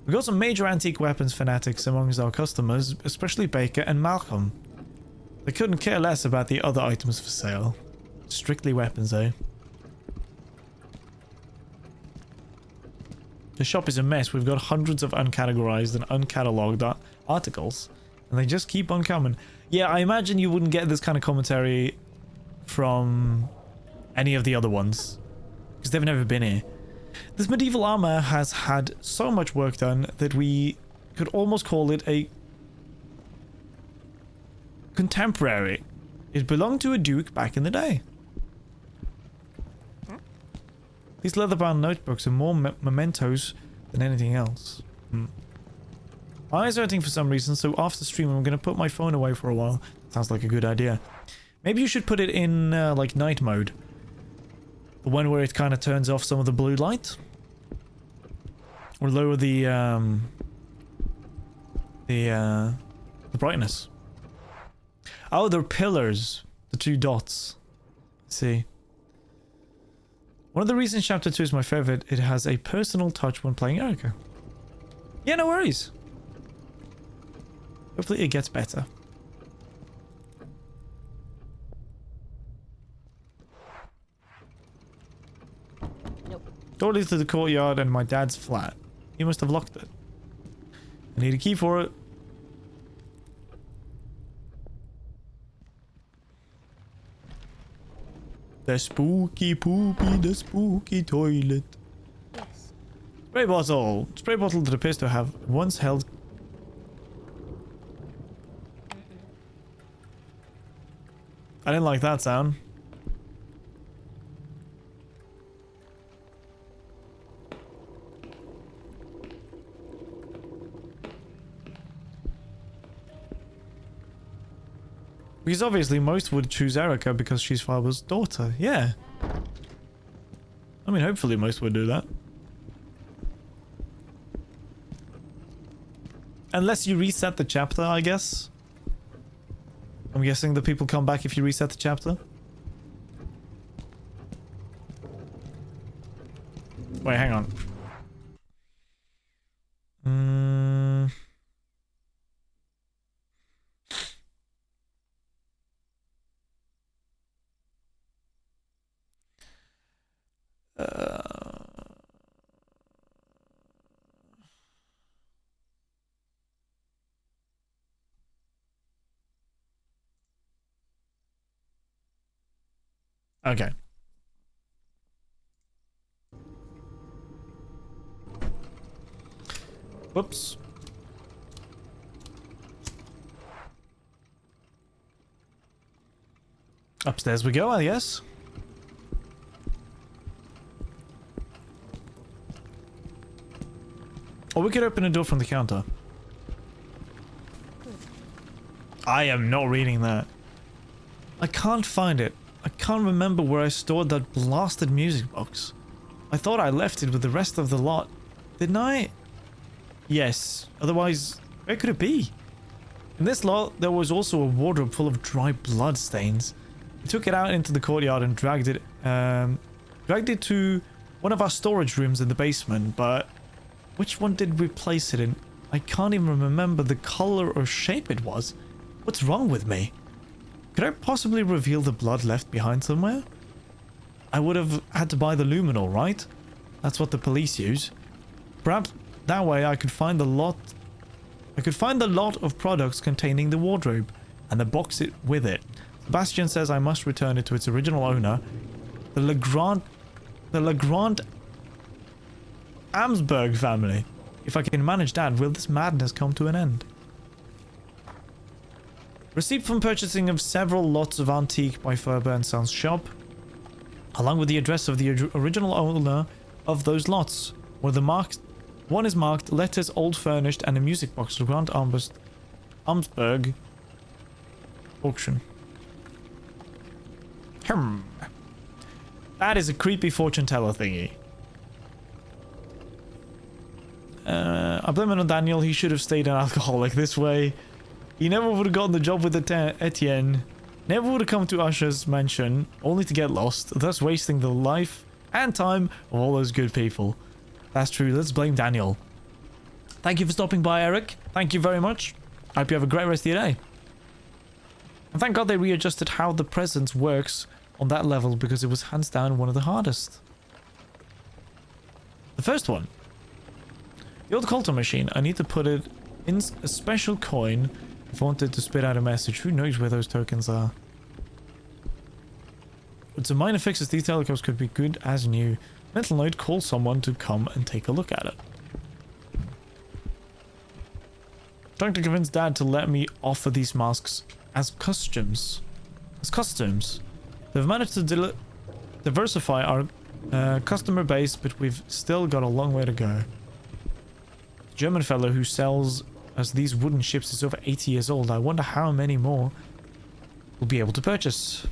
We got some major antique weapons fanatics amongst our customers, especially Baker and Malcolm. They couldn't care less about the other items for sale. Strictly weapons, eh? The shop is a mess. We've got hundreds of uncategorized and uncatalogued articles, and they just keep on coming. Yeah, I imagine you wouldn't get this kind of commentary from any of the other ones, because they've never been here. This medieval armor has had so much work done that we could almost call it a contemporary. It belonged to a duke back in the day. These leather-bound notebooks are more mementos than anything else. My eyes are hurting for some reason, so after stream I'm going to put my phone away for a while. Sounds like a good idea. Maybe you should put it in like night mode. The one where it kind of turns off some of the blue light. Or lower the brightness. Oh, they're pillars. The 2 dots. Let's see. One of the reasons Chapter 2 is my favorite, it has a personal touch when playing Erica. Yeah, no worries. Hopefully it gets better. Nope. Door leads to the courtyard and my dad's flat. He must have locked it. I need a key for it. The spooky poopy, the spooky toilet. Yes. Spray bottle. Spray bottle that appears to have once held. I didn't like that sound. Because obviously most would choose Erica because she's Father's daughter. Yeah. I mean, hopefully most would do that. Unless you reset the chapter, I guess. I'm guessing the people come back if you reset the chapter. Wait, hang on. Okay. Whoops. Upstairs we go, I guess. Or we could open a door from the counter. I am not reading that. I can't find it. I can't remember where I stored that blasted music box. I thought I left it with the rest of the lot. Didn't I? Yes. Otherwise, where could it be? In this lot, there was also a wardrobe full of dry blood stains. I took it out into the courtyard and dragged it to one of our storage rooms in the basement, but which one did we place it in? I can't even remember the color or shape it was. What's wrong with me? Could I possibly reveal the blood left behind somewhere? I would have had to buy the luminol, right? That's what the police use. Perhaps that way I could find the lot of products containing the wardrobe and the box with it. Sebastian says I must return it to its original owner, the Legrand Amsberg family. If I can manage that, will this madness come to an end? Receipt from purchasing of several lots of antique by Ferber & Sons shop, along with the address of the original owner of those lots, where one is marked letters old furnished and a music box Legrand Amsberg auction. That is a creepy fortune teller thingy. I blame it on Daniel. He should have stayed an alcoholic this way. He never would have gotten the job with Etienne. Never would have come to Usher's mansion, only to get lost, thus wasting the life and time of all those good people. That's true. Let's blame Daniel. Thank you for stopping by, Eric. Thank you very much. I hope you have a great rest of your day. And thank God they readjusted how the presence works on that level, because it was hands down one of the hardest. The first one. The old Colton machine. I need to put it in a special coin if I wanted to spit out a message. Who knows where those tokens are? With some minor fixes, these telecoms could be good as new. Mental note, call someone to come and take a look at it. Trying to convince Dad to let me offer these masks as costumes. They've managed to diversify our customer base, but we've still got a long way to go. The German fellow who sells us these wooden ships is over 80 years old. I wonder how many more we'll be able to purchase.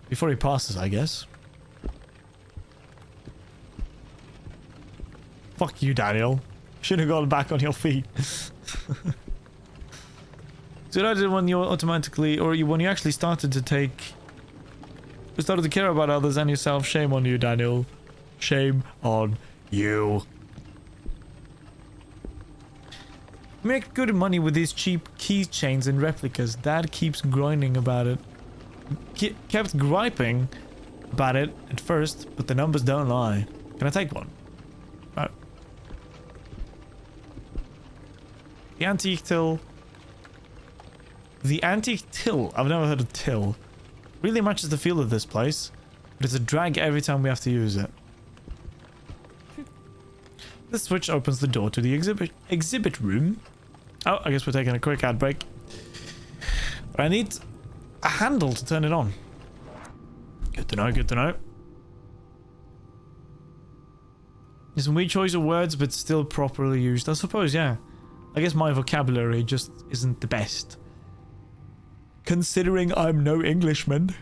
Before he passes, I guess. Fuck you, Daniel. Should have gone back on your feet. So I did when you automatically, or when you actually started to care about others and yourself. Shame on you, Daniel. Shame on you. Make good money with these cheap keychains and replicas. Dad keeps grinding about it. Kept griping about it at first, but the numbers don't lie. Can I take one? Oh. The antique till. The antique till. I've never heard of till. Really matches the feel of this place, but it's a drag every time we have to use it. This switch opens the door to the exhibit room. Oh, I guess we're taking a quick ad break. But I need a handle to turn it on. Good to know, good to know. There's some weird choice of words, but still properly used. I suppose, yeah. I guess my vocabulary just isn't the best. Considering I'm no Englishman.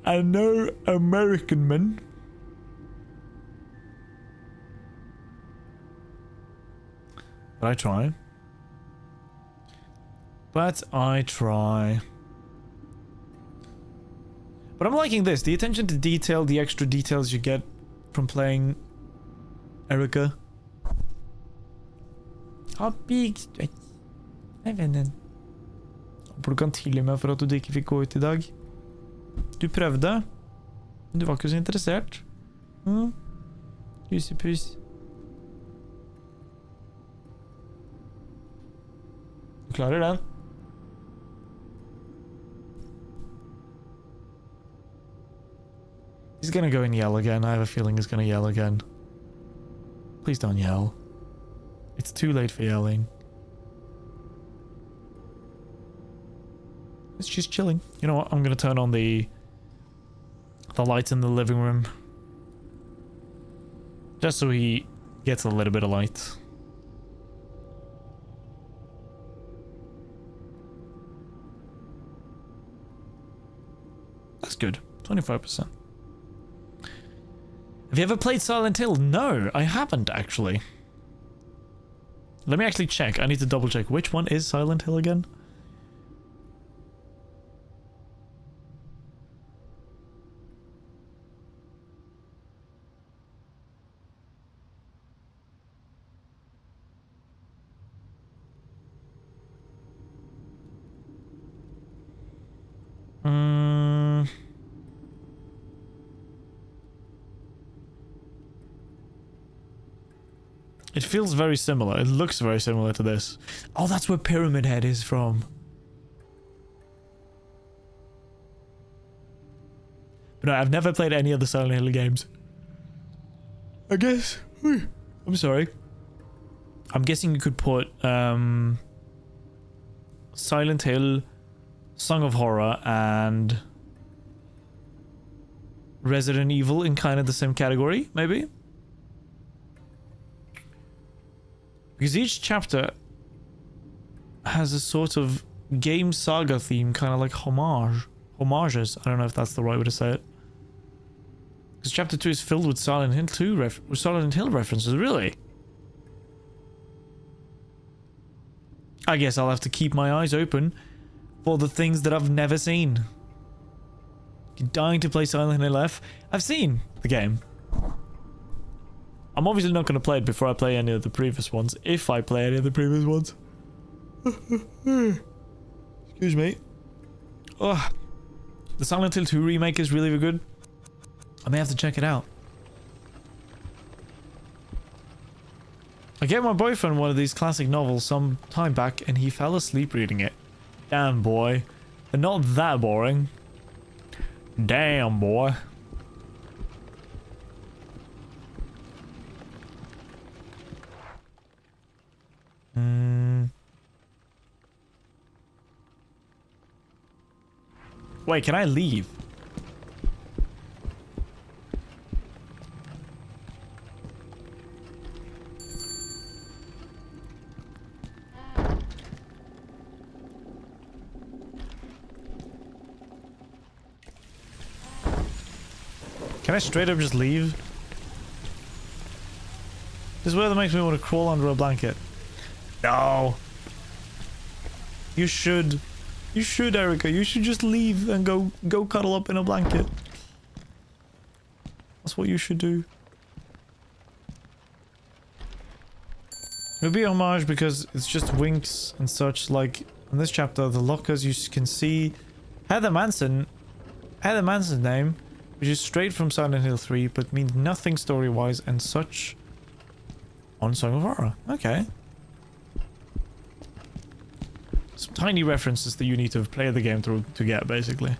And no American man. But I try. But I'm liking this. The attention to detail, the extra details you get from playing Erica. Big stretch. Nei, vennen. Håper du kan tilgi meg for at du ikke fikk gå ut I dag. Du prøvde, men du var ikke så interessert. Pusepus. Du klarer den. He's gonna go and yell again. I have a feeling he's gonna yell again. Please don't yell. It's too late for yelling. It's just chilling. You know what? I'm gonna turn on the lights in the living room. Just so he gets a little bit of light. That's good. 25%. Have you ever played Silent Hill? No, I haven't actually. Let me actually check. I need to double check. Which one is Silent Hill again? It feels very similar. It looks very similar to this. Oh, that's where Pyramid Head is from. But no, I've never played any of the Silent Hill games. I guess. I'm sorry. I'm guessing you could put Silent Hill, Song of Horror, and Resident Evil in kind of the same category, maybe? Because each chapter has a sort of game saga theme, kind of like homages. I don't know if that's the right way to say it. Because chapter 2 is filled with Silent Hill references, really? I guess I'll have to keep my eyes open for the things that I've never seen. You're dying to play Silent Hill F. I've seen the game. I'm obviously not going to play it before I play any of the previous ones, if I play any of the previous ones. Excuse me. Oh, the Silent Hill 2 remake is really good. I may have to check it out. I gave my boyfriend one of these classic novels some time back and he fell asleep reading it. Damn, boy. They're not that boring. Damn, boy. Wait, can I leave? Can I straight up just leave? This weather makes me want to crawl under a blanket. No. You should. You should, Erica. You should just leave and go cuddle up in a blanket. That's what you should do. It would be a homage because it's just winks and such. Like in this chapter, the lockers you can see Heather Manson's name, which is straight from Silent Hill 3, but means nothing story-wise and such on Song of Horror. Okay. Some tiny references that you need to play the game through to get, basically.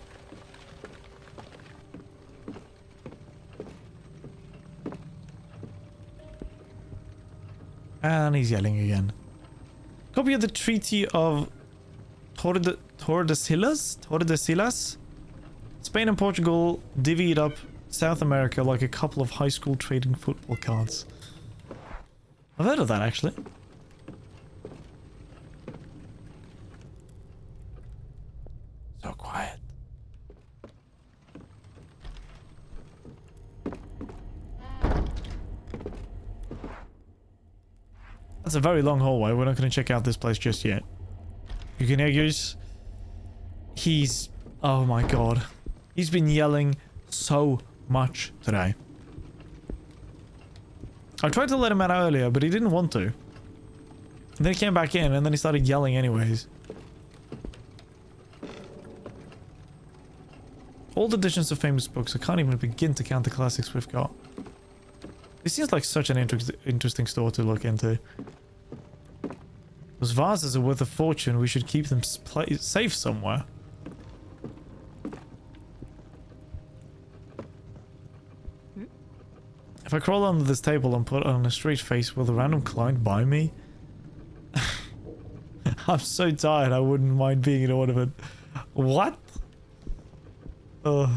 And he's yelling again. Copy of the Treaty of Tordesillas? Spain and Portugal divvied up South America like a couple of high school trading football cards. I've heard of that, actually. So quiet. That's a very long hallway. We're not going to check out this place just yet. You can hear he's... Oh my god. He's been yelling so much today. I tried to let him out earlier, but he didn't want to. And then he came back in, and then he started yelling anyways. Old editions of famous books. I can't even begin to count the classics we've got. This seems like such an interesting store to look into. Those vases are worth a fortune. We should keep them safe somewhere. If I crawl under this table and put on a straight face, will the random client buy me? I'm so tired, I wouldn't mind being an ornament. What? Did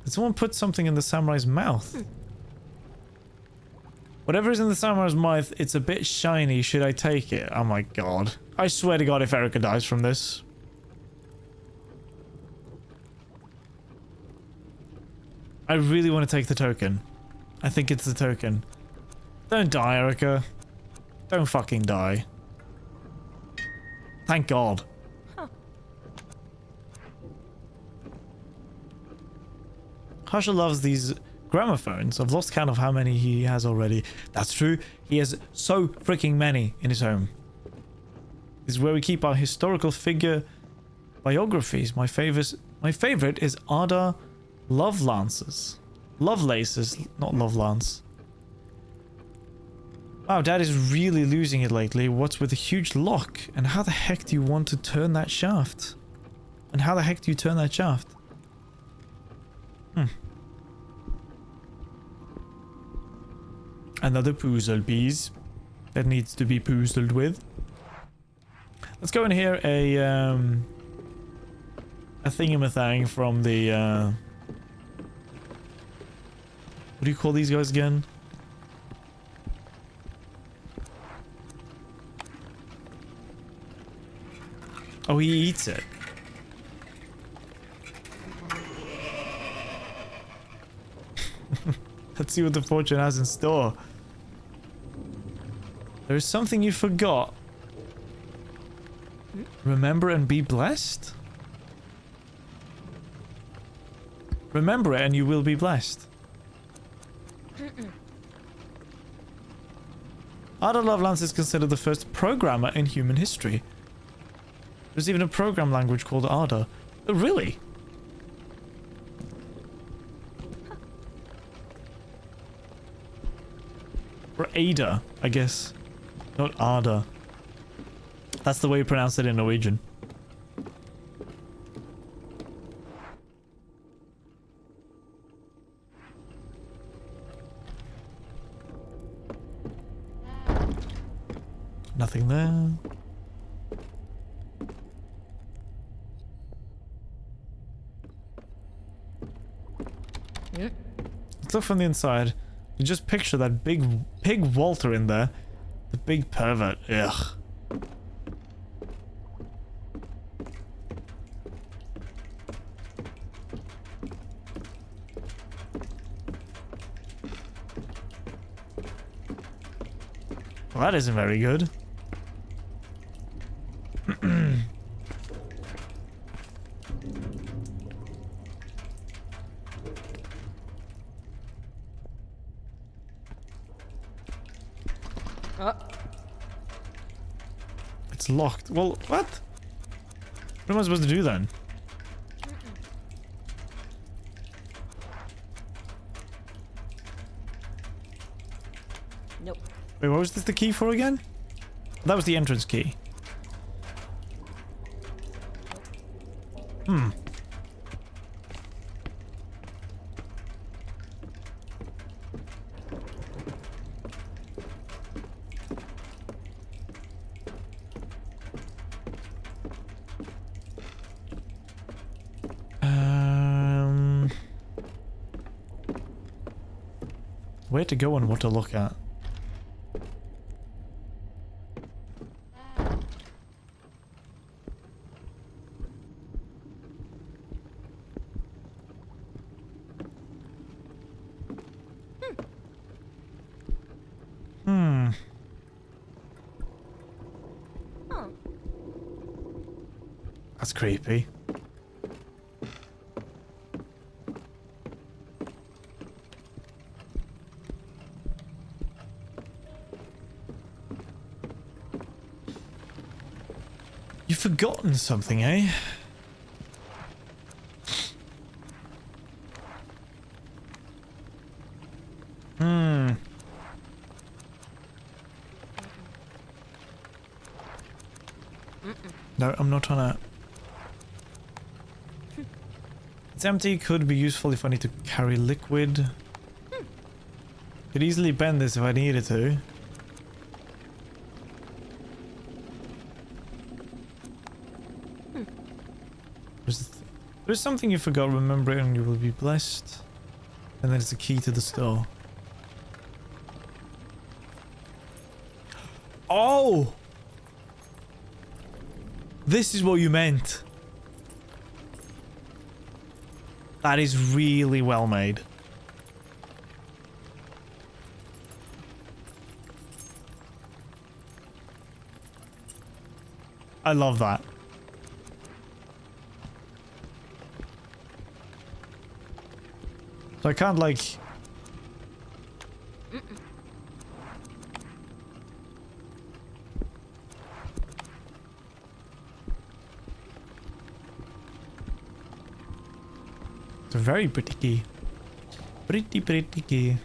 someone put something in the samurai's mouth? Whatever is in the samurai's mouth, it's a bit shiny. Should I take it? Oh my god. I swear to god if Erica dies from this. I really want to take the token. I think it's the token. Don't die, Erica. Don't fucking die. Thank God. Harsha loves these gramophones. I've lost count of how many he has already. That's true. He has so freaking many in his home. This is where we keep our historical figure biographies. My favorite is Ada Lovelaces. Lovelaces, not Lovelance. Wow, Dad is really losing it lately. What's with the huge lock? And how the heck do you want to turn that shaft? And how the heck do you turn that shaft? Another puzzle piece that needs to be puzzled with. Let's go and hear a thingamathang from the what do you call these guys again? Oh, he eats it. Let's see what the fortune has in store. There is something you forgot. Remember and be blessed? Remember it and you will be blessed. Ada Lovelace is considered the first programmer in human history. There's even a program language called Ada. Oh, really? Or Ada, I guess. Not Ada. That's the way you pronounce it in Norwegian. Nothing there. Let's look from the inside. You just picture that big pig Walter in there. The big pervert. Ugh. Well, that isn't very good. It's locked. Well, what? What am I supposed to do then? Nope. Wait, what was this the key for again? That was the entrance key. Where to go and what to look at? That's creepy. You've forgotten something, eh? No, I'm not trying to... It's empty, could be useful if I need to carry liquid. Could easily bend this if I needed to. There's something you forgot, remember it and you will be blessed. And then it's the key to the store. Oh! This is what you meant. That is really well made. I love that. So I can't like... It's a very pretty key. Pretty key.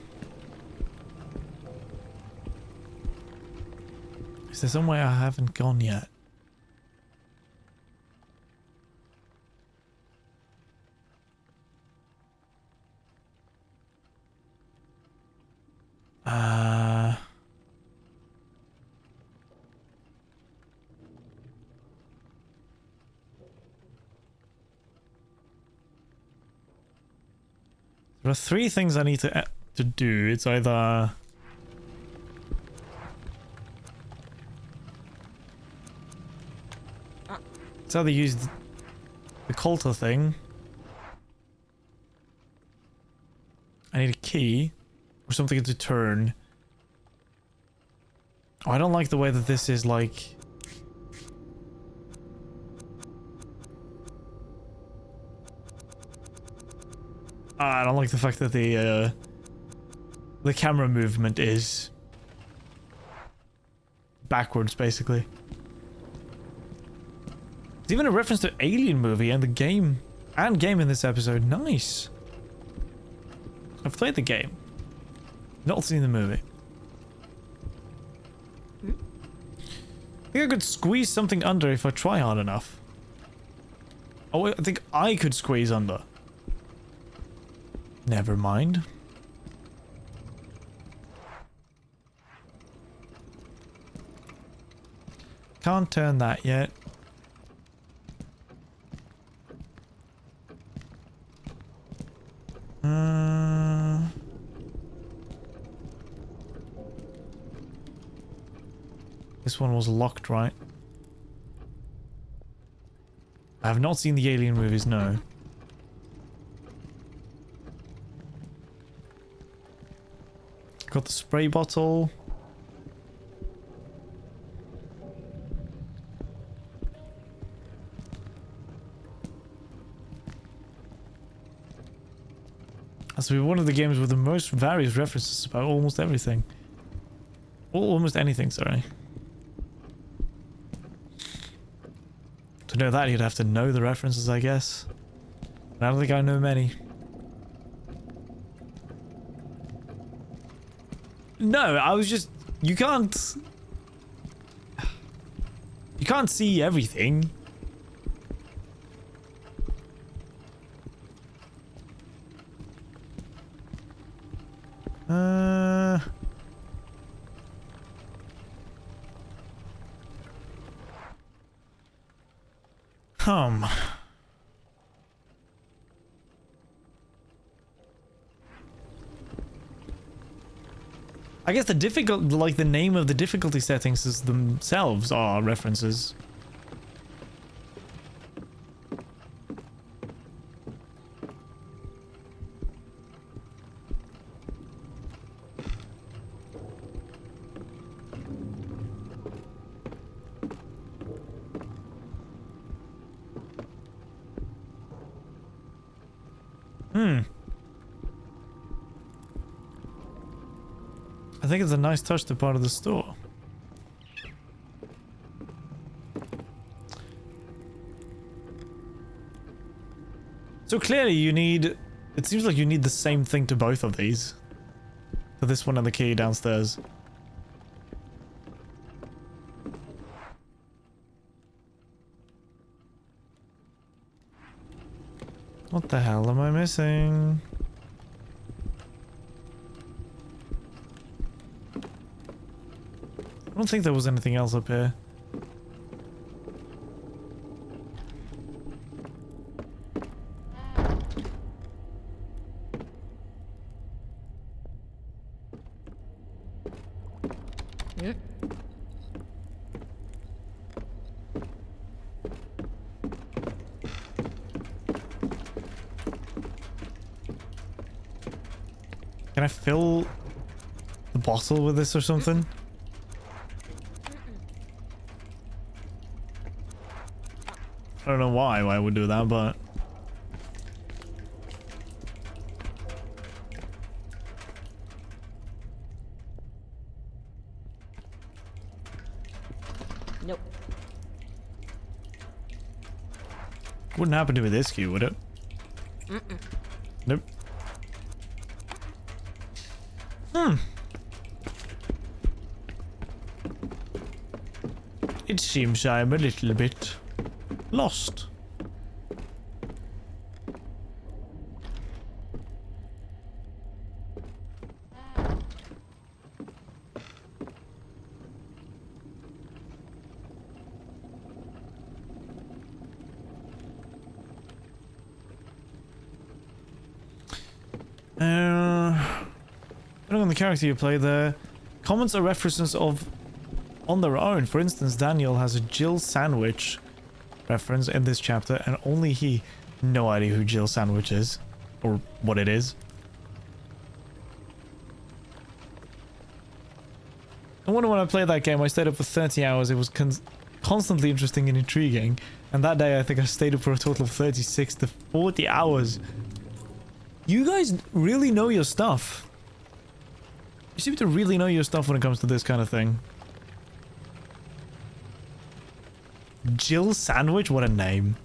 Is there somewhere I haven't gone yet? There are 3 things I need to do. It's either... It's either use the Coulter thing. I need a key. Or something to turn. Oh, I don't like the way that this is like... I don't like the fact that the camera movement is backwards, basically. There's even a reference to Alien movie and the game in this episode. Nice. I've played the game, not seen the movie. I think I could squeeze something under if I try hard enough. Oh, I think I could squeeze under. Never mind. Can't turn that yet. This one was locked, right? I have not seen the Alien movies, no. Got the spray bottle. That's one of the games with the most various references about almost everything. Almost anything, sorry. To know that, you'd have to know the references, I guess. I don't think I know many. No, I was just... You can't see everything. I guess the name of the difficulty settings is themselves are references. I think it's a nice touch to part of the store. So clearly you need... It seems like you need the same thing to both of these. For this one and the key downstairs. What the hell am I missing? I don't think there was anything else up here. Can I fill the bottle with this or something? I don't know why I would do that, but... Nope. Wouldn't happen to me this key, would it? Mm-mm. Nope. Hmm. It seems I'm a little bit lost. Depending on the character you play, the comments are references of on their own. For instance, Daniel has a Jill Sandwich reference in this chapter, and only he. No idea who Jill Sandwich is, or what it is. I wonder when I played that game, I stayed up for 30 hours. It was constantly interesting and intriguing. And that day, I think I stayed up for a total of 36 to 40 hours. You guys really know your stuff. You seem to really know your stuff when it comes to this kind of thing. Jill Sandwich? What a name.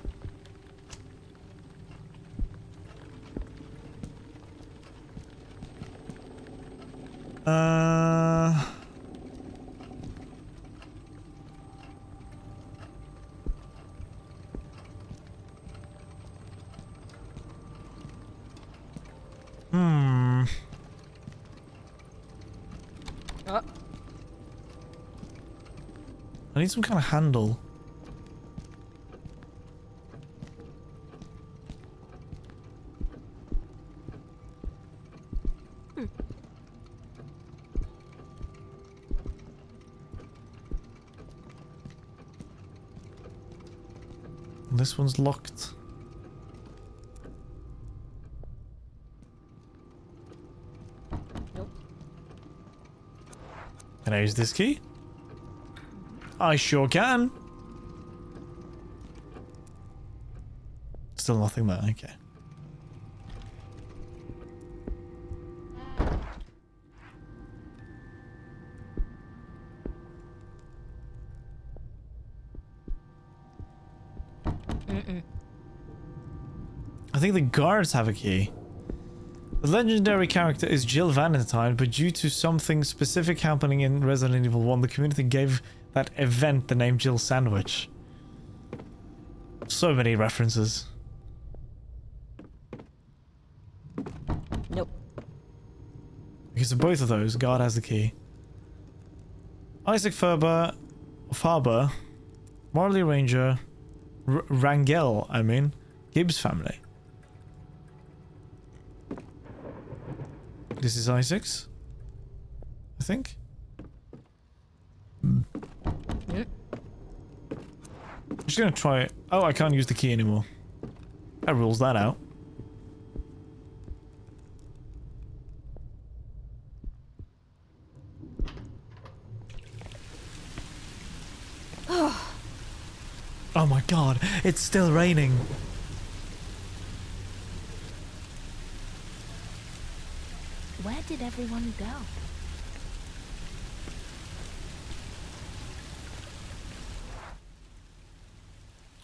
I need some kind of handle. This one's locked. Nope. Can I use this key? I sure can. Still nothing there, okay. I think the guards have a key. The legendary character is Jill Valentine, but due to something specific happening in Resident Evil 1, the community gave that event the name Jill Sandwich. So many references. Nope. Because of both of those, God has the key. Isaac Farber, Marley Ranger, Rangel, I mean, Gibbs family. This is Isaac's, I think. Yep. I'm just gonna try it. Oh, I can't use the key anymore. That rules that out. Oh my god, it's still raining. Where did everyone go?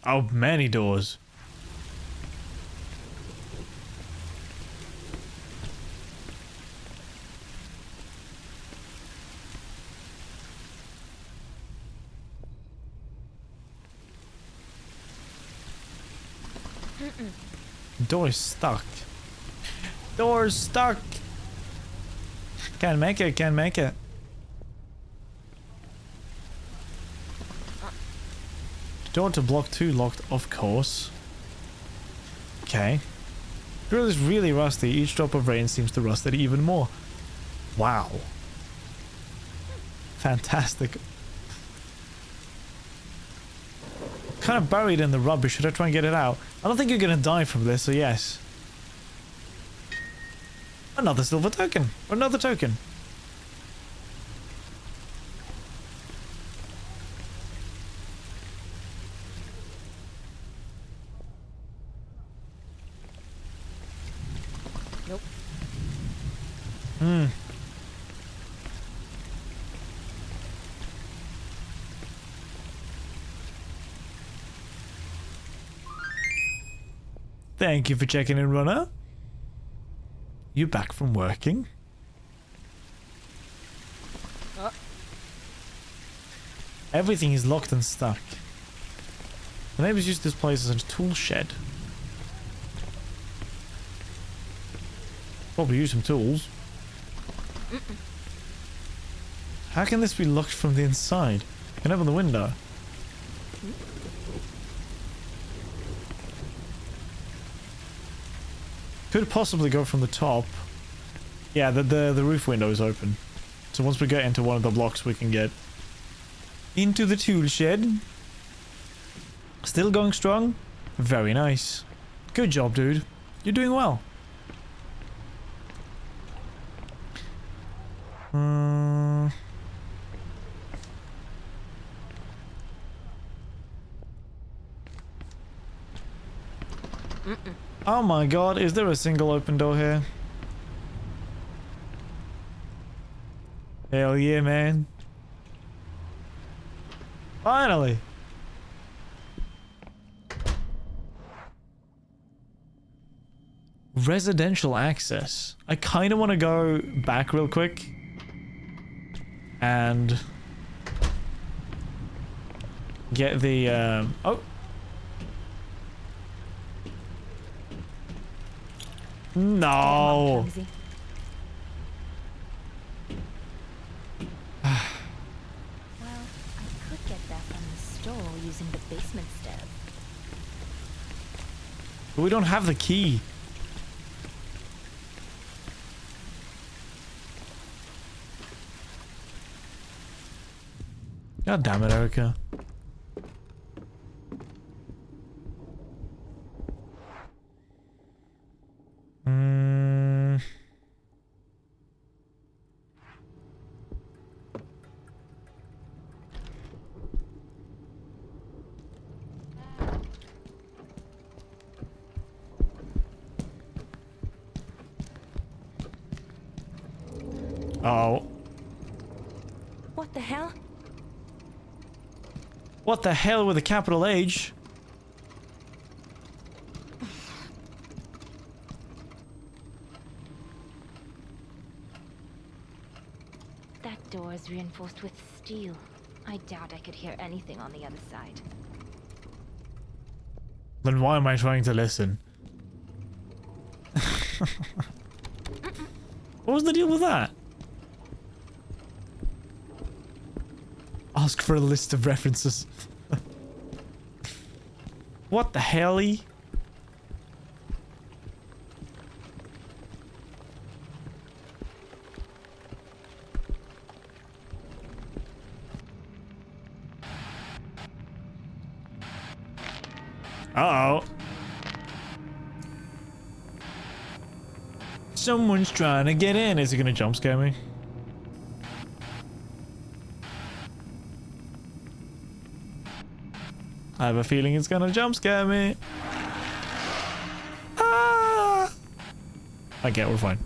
Oh, many doors. Door is stuck. Door's stuck. Can't make it, can't make it. Door to block 2 locked, of course. Okay. Grill is really rusty. Each drop of rain seems to rust it even more. Wow. Fantastic. Kind of buried in the rubbish. Should I try and get it out? I don't think you're gonna die from this, so yes. Another silver token. Another token. Thank you for checking in, Runner. You back from working? Everything is locked and stuck. The neighbors use this place as a tool shed. Probably use some tools. How can this be locked from the inside? I can open the window. Could possibly go from the top. Yeah, the roof window is open. So once we get into one of the blocks, we can get into the tool shed. Still going strong? Very nice. Good job, dude. You're doing well. Oh my god, is there a single open door here? Hell yeah, man. Finally. Residential access. I kind of want to go back real quick and get the oh, no. Well, I could get that from the store using the basement stairs. But we don't have the key. God damn it, Erica. Oh. What the hell? What the hell with a capital H? That door is reinforced with steel. I doubt I could hear anything on the other side. Then why am I trying to listen? What was the deal with that? Ask for a list of references. What the hell-y? Uh-oh. Someone's trying to get in. Is he gonna jump scare me? I have a feeling it's gonna jump scare me. Ah! Okay, we're fine.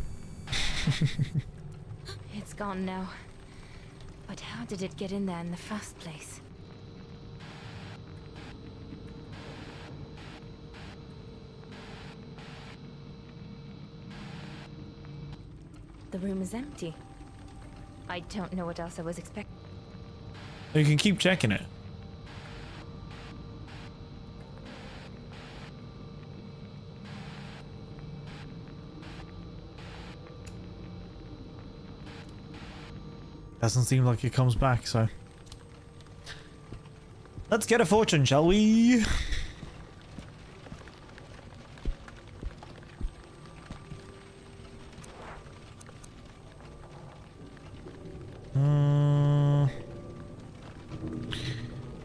It's gone now. But how did it get in there in the first place? The room is empty. I don't know what else I was expecting. You can keep checking it. Doesn't seem like it comes back, so let's get a fortune, shall we?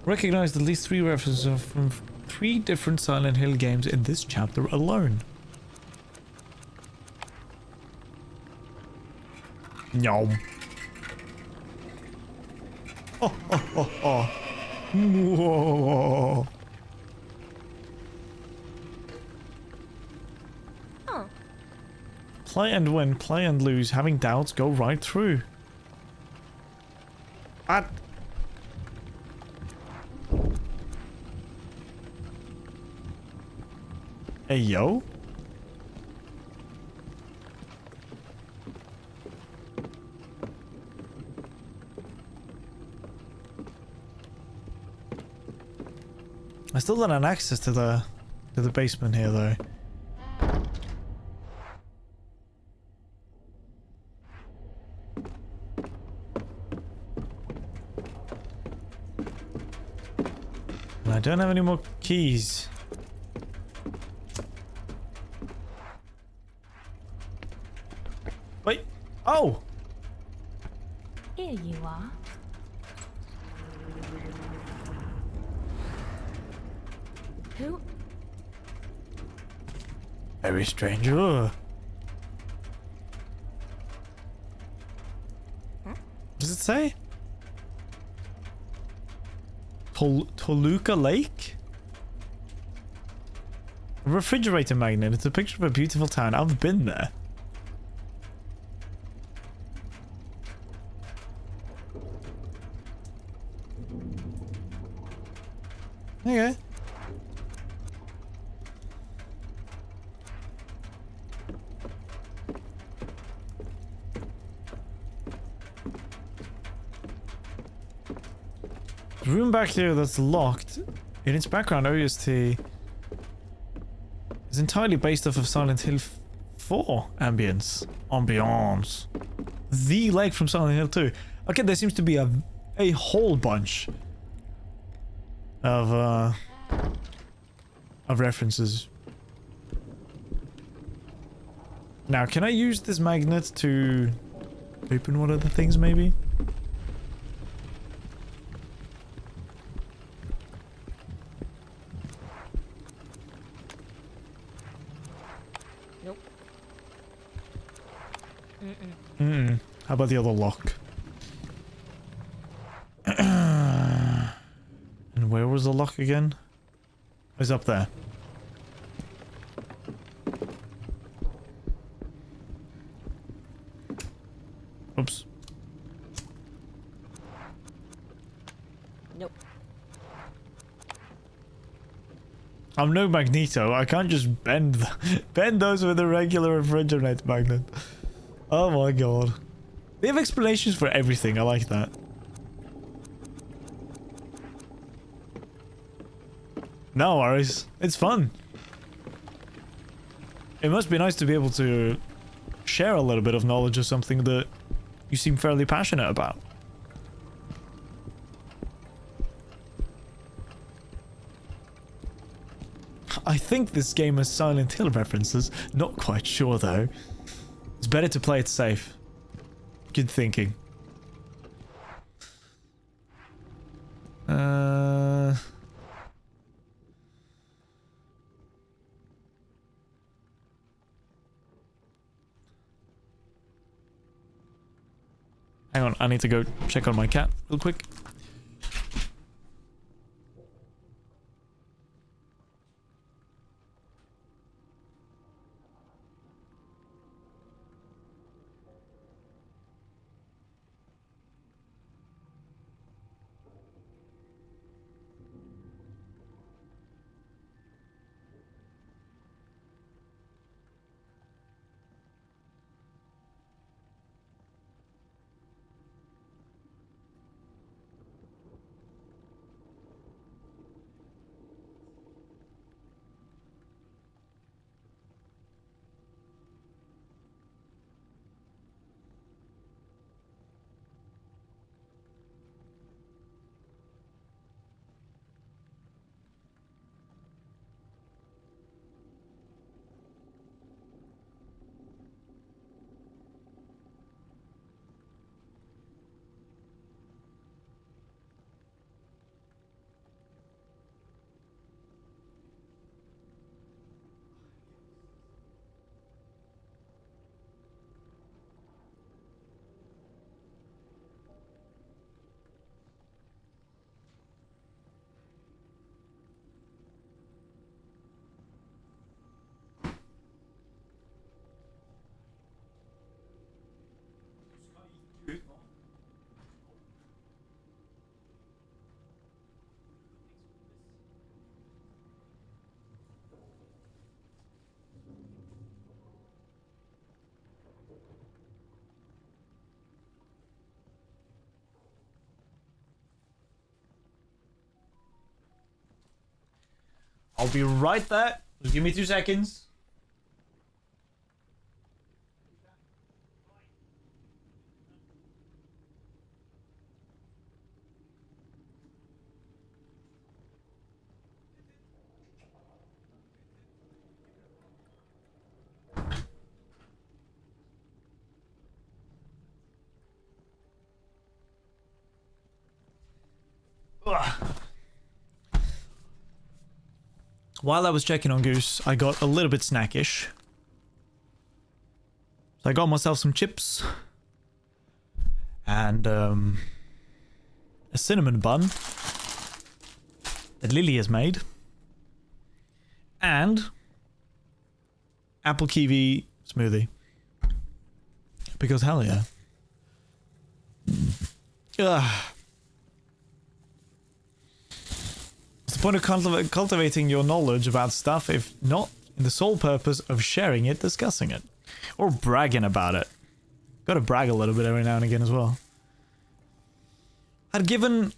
Recognized at least 3 references from 3 different Silent Hill games in this chapter alone. Nom. Oh, oh, oh, oh. Whoa. Play and win, play and lose. Having doubts, go right through. What? Hey, yo? I still don't have access to the basement here, though. And I don't have any more keys. Wait. Oh! Here you are. Who? Very strange. Ugh. Does it say? Toluca Lake? A refrigerator magnet. It's a picture of a beautiful town. I've been there. Okay. The room back here that's locked, in its background OST, is entirely based off of Silent Hill 4 ambience. The lake from Silent Hill 2. Okay, there seems to be a whole bunch of references. Now, can I use this magnet to open one of the things, maybe? Nope. How about the other lock? And where was the lock again? It was up there. Oops. Nope. I'm no Magneto. I can't just bend those with a regular refrigerator magnet. Oh my god. They have explanations for everything. I like that. No worries. It's fun. It must be nice to be able to share a little bit of knowledge of something that you seem fairly passionate about. I think this game has Silent Hill references. Not quite sure though. It's better to play it safe. Good thinking. Hang on, I need to go check on my cat real quick. I'll be right there. Just give me 2 seconds. While I was checking on Goose, I got a little bit snackish. So I got myself some chips. And a cinnamon bun that Lily has made. And apple kiwi smoothie. Because hell yeah. Ugh. What's the point of cultivating your knowledge about stuff if not in the sole purpose of sharing it, discussing it, or bragging about it? Gotta brag a little bit every now and again as well. I'd given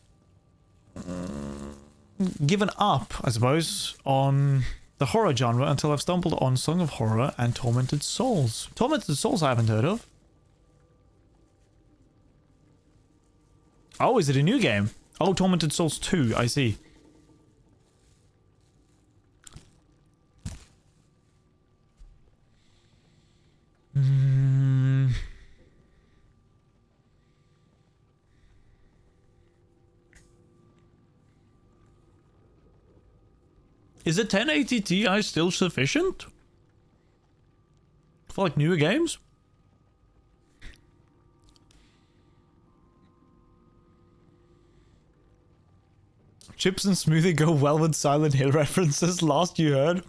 up, I suppose, on the horror genre until I've stumbled on Song of Horror and Tormented Souls. Tormented Souls I haven't heard of. Oh, is it a new game? Oh, Tormented Souls 2, I see. Is a 1080 Ti still sufficient? For like newer games? Chips and smoothie go well with Silent Hill references, last you heard?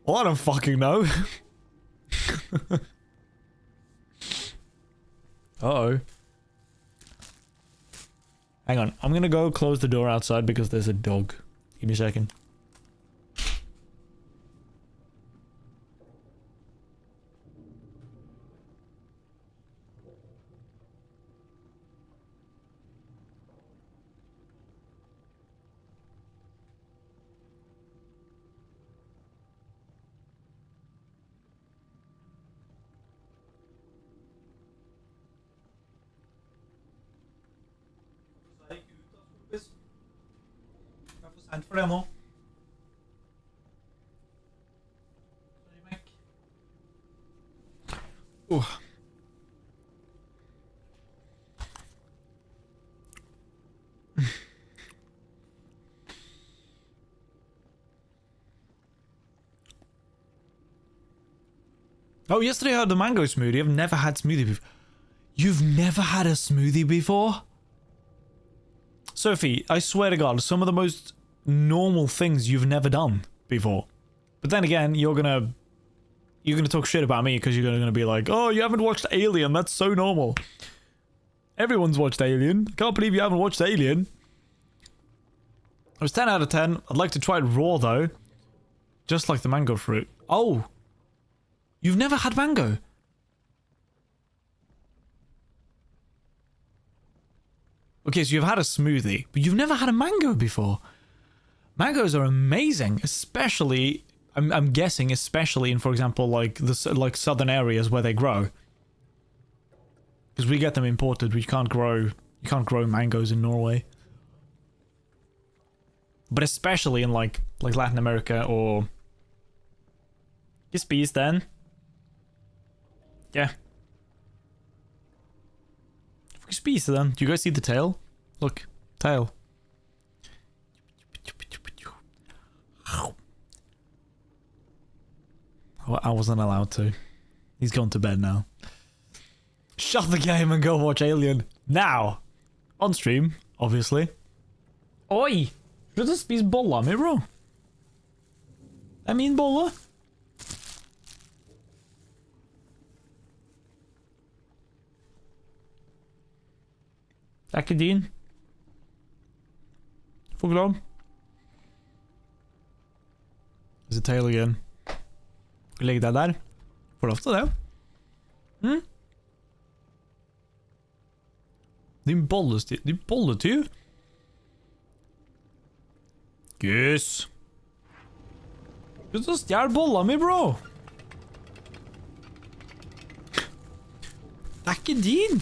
Well, I don't fucking know. Uh-oh. Hang on, I'm gonna go close the door outside because there's a dog. Give me a second. For det nå. Oh, yesterday I had the mango smoothie. I've never had smoothie before. You've never had a smoothie before? Sophie, I swear to God, some of the most normal things you've never done before. But then again, you're gonna talk shit about me because you're gonna be like, oh, you haven't watched Alien, that's so normal. Everyone's watched Alien. Can't believe you haven't watched Alien. It was 10 out of 10. I'd like to try it raw though. Just like the mango fruit. Oh! You've never had mango? Okay, so you've had a smoothie, but you've never had a mango before. Mangoes are amazing, especially, I'm guessing, especially in, for example, like the southern areas where they grow. Because we get them imported. You can't grow mangoes in Norway. But especially in like Latin America or just bees then. Yeah. Species then. Do you guys see the tail? Look, tail. Oh, I wasn't allowed to. He's gone to bed now. Shut the game and go watch Alien now. On stream, obviously. Oi! Slutt å spise boller mi, bro. Det er min bolle. Det er ikke din. Forklar. There's a tail again. Legg deg der. Får lov til det. Din bolletyv. Gus. Du så stjal bolla mi, bro. Det er ikke din.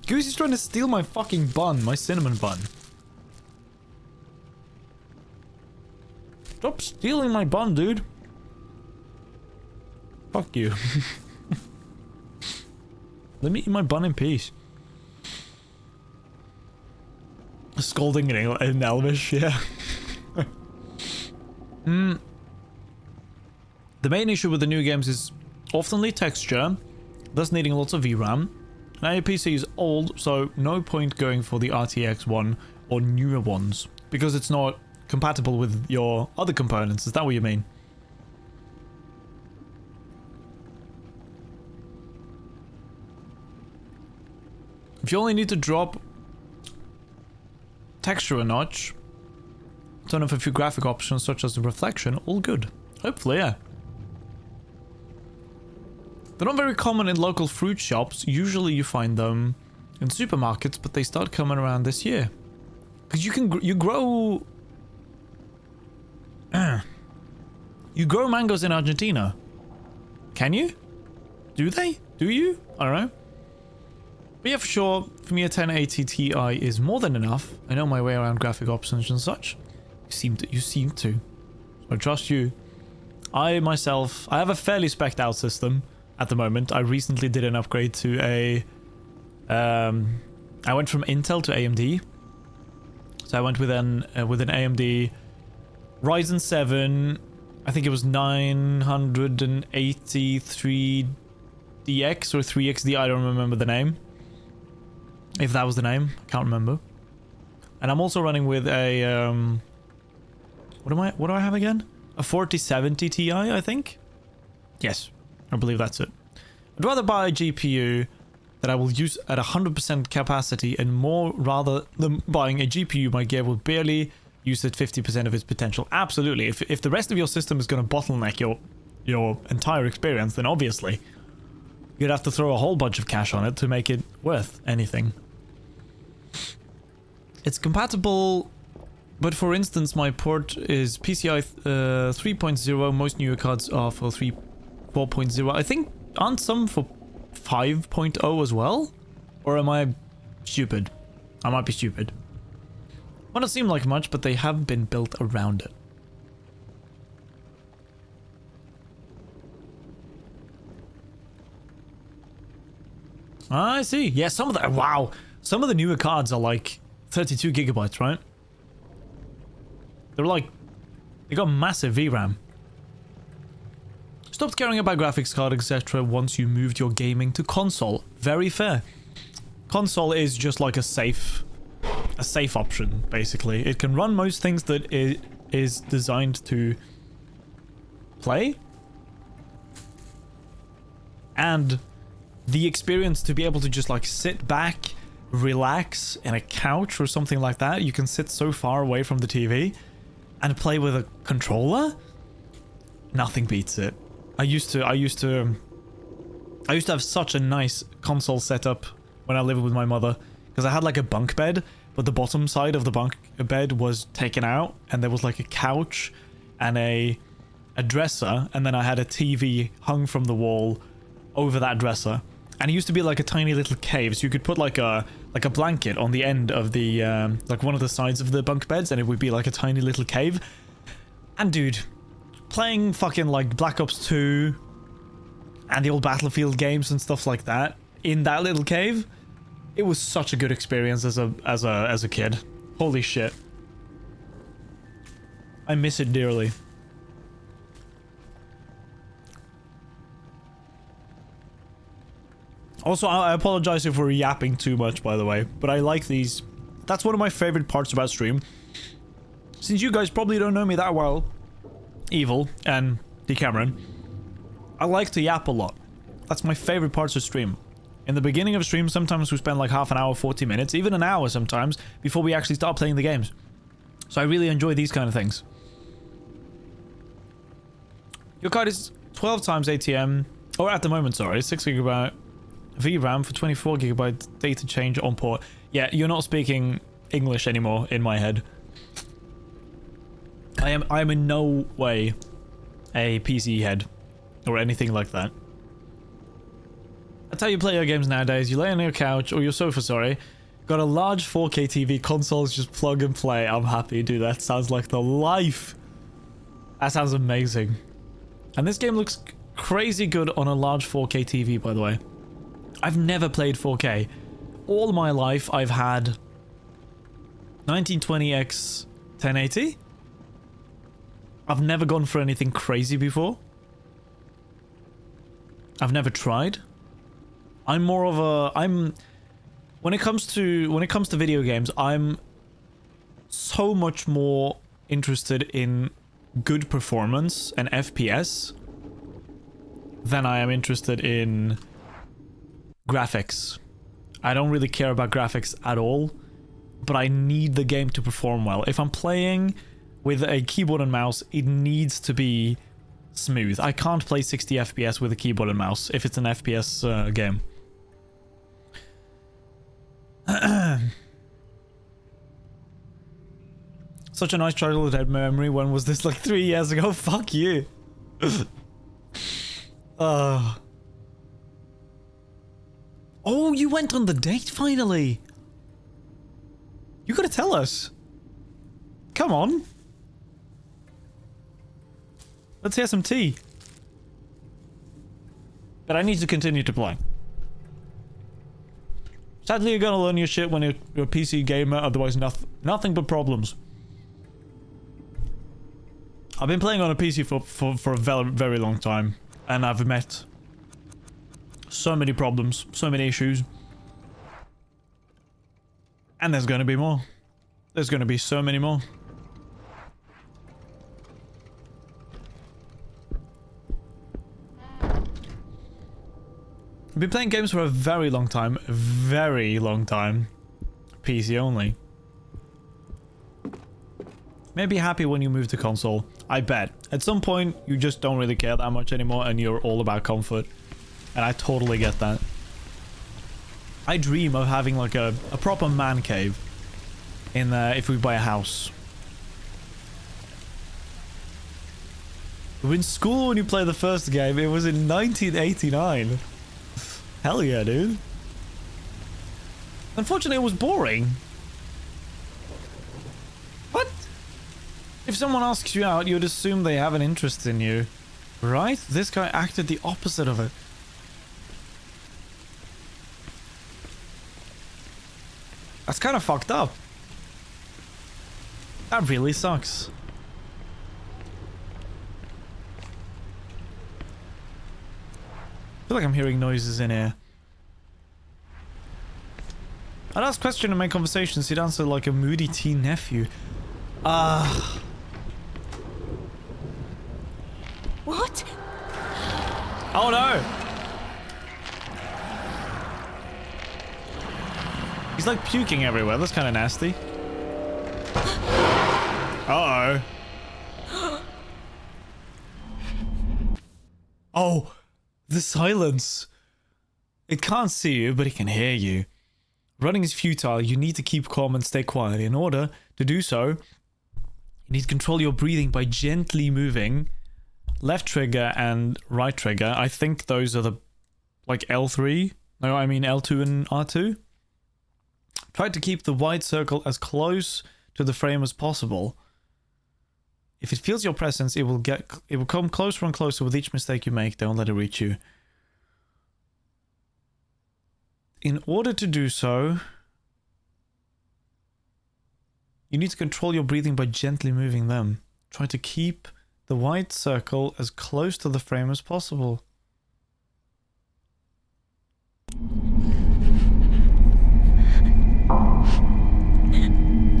Goosey's trying to steal my fucking bun, my cinnamon bun. Stop stealing my bun, dude. Fuck you. Let me eat my bun in peace. Scolding in Elvish, yeah. The main issue with the new games is oftenly texture, thus needing lots of VRAM. Now your PC is old, so no point going for the RTX one or newer ones, because it's not compatible with your other components. Is that what you mean? If you only need to drop texture a notch, turn off a few graphic options such as the reflection, all good. Hopefully, yeah. They're not very common in local fruit shops. Usually you find them in supermarkets, but they start coming around this year. Because you grow mangoes in Argentina. Can you? Do they? Do you? I don't know. But yeah, for sure, for me a 1080 Ti is more than enough. I know my way around graphic options and such. You seem to. So I trust you. I myself, I have a fairly spec'd out system at the moment. I recently did an upgrade to a... I went from Intel to AMD. So I went with an AMD Ryzen 7, I think it was 983DX or 3XD, I don't remember the name. If that was the name, I can't remember. And I'm also running with a what do I have again? A 4070 Ti, I think? Yes, I believe that's it. I'd rather buy a GPU that I will use at 100% capacity and more rather than buying a GPU my gear will barely use at 50% of its potential. Absolutely. If the rest of your system is going to bottleneck your entire experience, then obviously you'd have to throw a whole bunch of cash on it to make it worth anything. It's compatible, but for instance, my port is PCI 3.0. Most newer cards are for 4.0. I think, aren't some for 5.0 as well? Or am I stupid? I might be stupid. Might not seem like much, but they have been built around it. I see. Yeah, some of the... Wow. Some of the newer cards are like 32 gigabytes, right? They're like... They got massive VRAM. Stopped caring about graphics card, etc. once you moved your gaming to console. Very fair. Console is just like a safe option, basically. It can run most things that it is designed to play. And the experience to be able to just like sit back, relax in a couch or something like that. You can sit so far away from the TV and play with a controller. Nothing beats it. I used to have such a nice console setup when I lived with my mother, because I had like a bunk bed, but the bottom side of the bunk bed was taken out and there was like a couch and a dresser, and then I had a TV hung from the wall over that dresser. And it used to be like a tiny little cave, so you could put like a blanket on the end of the like one of the sides of the bunk beds, and it would be like a tiny little cave. And dude, playing fucking like Black Ops 2 and the old Battlefield games and stuff like that in that little cave, it was such a good experience as a kid. Holy shit. I miss it dearly. Also, I apologize if we're yapping too much, by the way, but I like these. That's one of my favorite parts about stream. Since you guys probably don't know me that well, Evil and Decameron, I like to yap a lot. That's my favorite parts of stream. In the beginning of stream, sometimes we spend like half an hour, 40 minutes, even an hour sometimes, before we actually start playing the games. So I really enjoy these kind of things. Your card is 12 times ATM, or at the moment, sorry, 6 GB VRAM for 24 GB data change on port. Yeah, you're not speaking English anymore in my head. I am in no way a PC head or anything like that. That's how you play your games nowadays. You lay on your couch or your sofa, sorry. Got a large 4K TV, consoles, just plug and play. I'm happy, dude. That sounds like the life. That sounds amazing. And this game looks crazy good on a large 4K TV, by the way. I've never played 4K. All my life, I've had 1920x 1080. I've never gone for anything crazy before. I've never tried. I'm more of a... When it comes to video games, I'm so much more interested in good performance and FPS than I am interested in graphics. I don't really care about graphics at all, but I need the game to perform well. If I'm playing with a keyboard and mouse, it needs to be smooth. I can't play 60 FPS with a keyboard and mouse if it's an FPS game. Such a nice childhood memory. When was this? Like 3 years ago? Fuck you. Oh, you went on the date finally. You gotta tell us. Come on. Let's hear some tea. But I need to continue to play. Sadly, you're gonna learn your shit when you're a PC gamer, otherwise nothing but problems. I've been playing on a PC for a very, very long time, and I've met so many problems, so many issues. And there's gonna be more. There's gonna be so many more. I've been playing games for a very long time. Very long time. PC only. Maybe happy when you move to console. I bet. At some point, you just don't really care that much anymore and you're all about comfort. And I totally get that. I dream of having like a proper man cave in if we buy a house. In school when you play the first game, it was in 1989. Hell yeah, dude. Unfortunately, it was boring. What? If someone asks you out, you'd assume they have an interest in you. Right? This guy acted the opposite of it. That's kind of fucked up. That really sucks. I feel like I'm hearing noises in here. I'd ask questions in my conversations, he'd answer like a moody teen nephew. What? Oh no! He's like puking everywhere, that's kind of nasty. Uh-oh. Oh! The silence. It can't see you, but it can hear you. Running is futile. You need to keep calm and stay quiet. In order to do so, you need to control your breathing by gently moving left trigger and right trigger. I think those are the, like L3. No, I mean L2 and R2. Try to keep the white circle as close to the frame as possible. If it feels your presence, it will come closer and closer with each mistake you make. Don't let it reach you. In order to do so, you need to control your breathing by gently moving them. Try to keep the white circle as close to the frame as possible.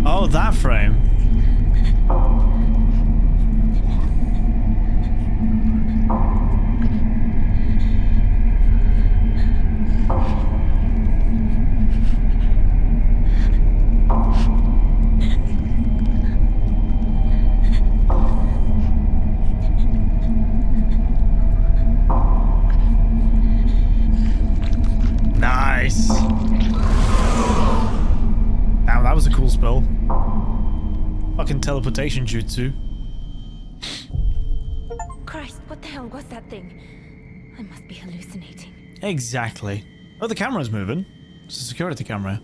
Oh, that frame. Nice. Damn, that was a cool spell. Fucking teleportation jutsu. Christ, what the hell was that thing? I must be hallucinating. Exactly. Oh, the camera's moving. It's a security camera.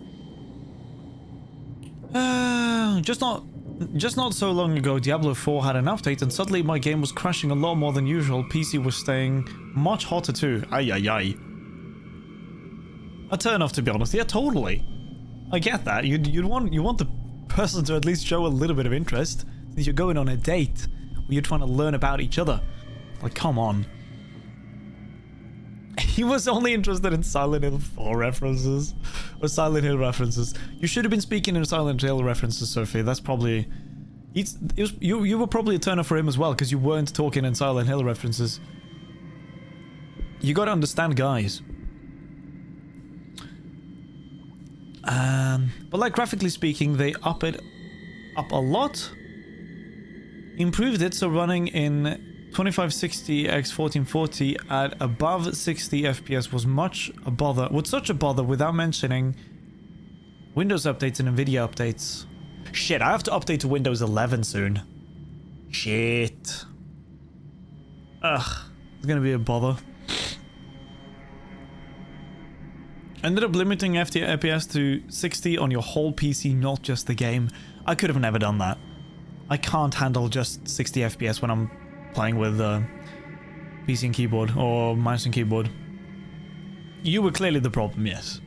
Just not so long ago, Diablo 4 had an update, and suddenly my game was crashing a lot more than usual. PC was staying much hotter too. Ay ay ay. A turn off, to be honest. Yeah, totally. I get that. You want the person to at least show a little bit of interest. You're going on a date where you're trying to learn about each other. Like, come on. He was only interested in Silent Hill 4 references. Or Silent Hill references. You should have been speaking in Silent Hill references, Sophie. That's probably... You were probably a turner for him as well, because you weren't talking in Silent Hill references. You gotta understand, guys. But like, graphically speaking, they up it up a lot. Improved it, so running in 2560 x 1440 at above 60 FPS was such a bother without mentioning Windows updates and Nvidia updates. Shit, I have to update to Windows 11 soon. Shit. Ugh, it's gonna be a bother. Ended up limiting FPS to 60 on your whole PC, not just the game. I could have never done that. I can't handle just 60 FPS when I'm playing with PC and keyboard, or mouse and keyboard. You were clearly the problem, yes.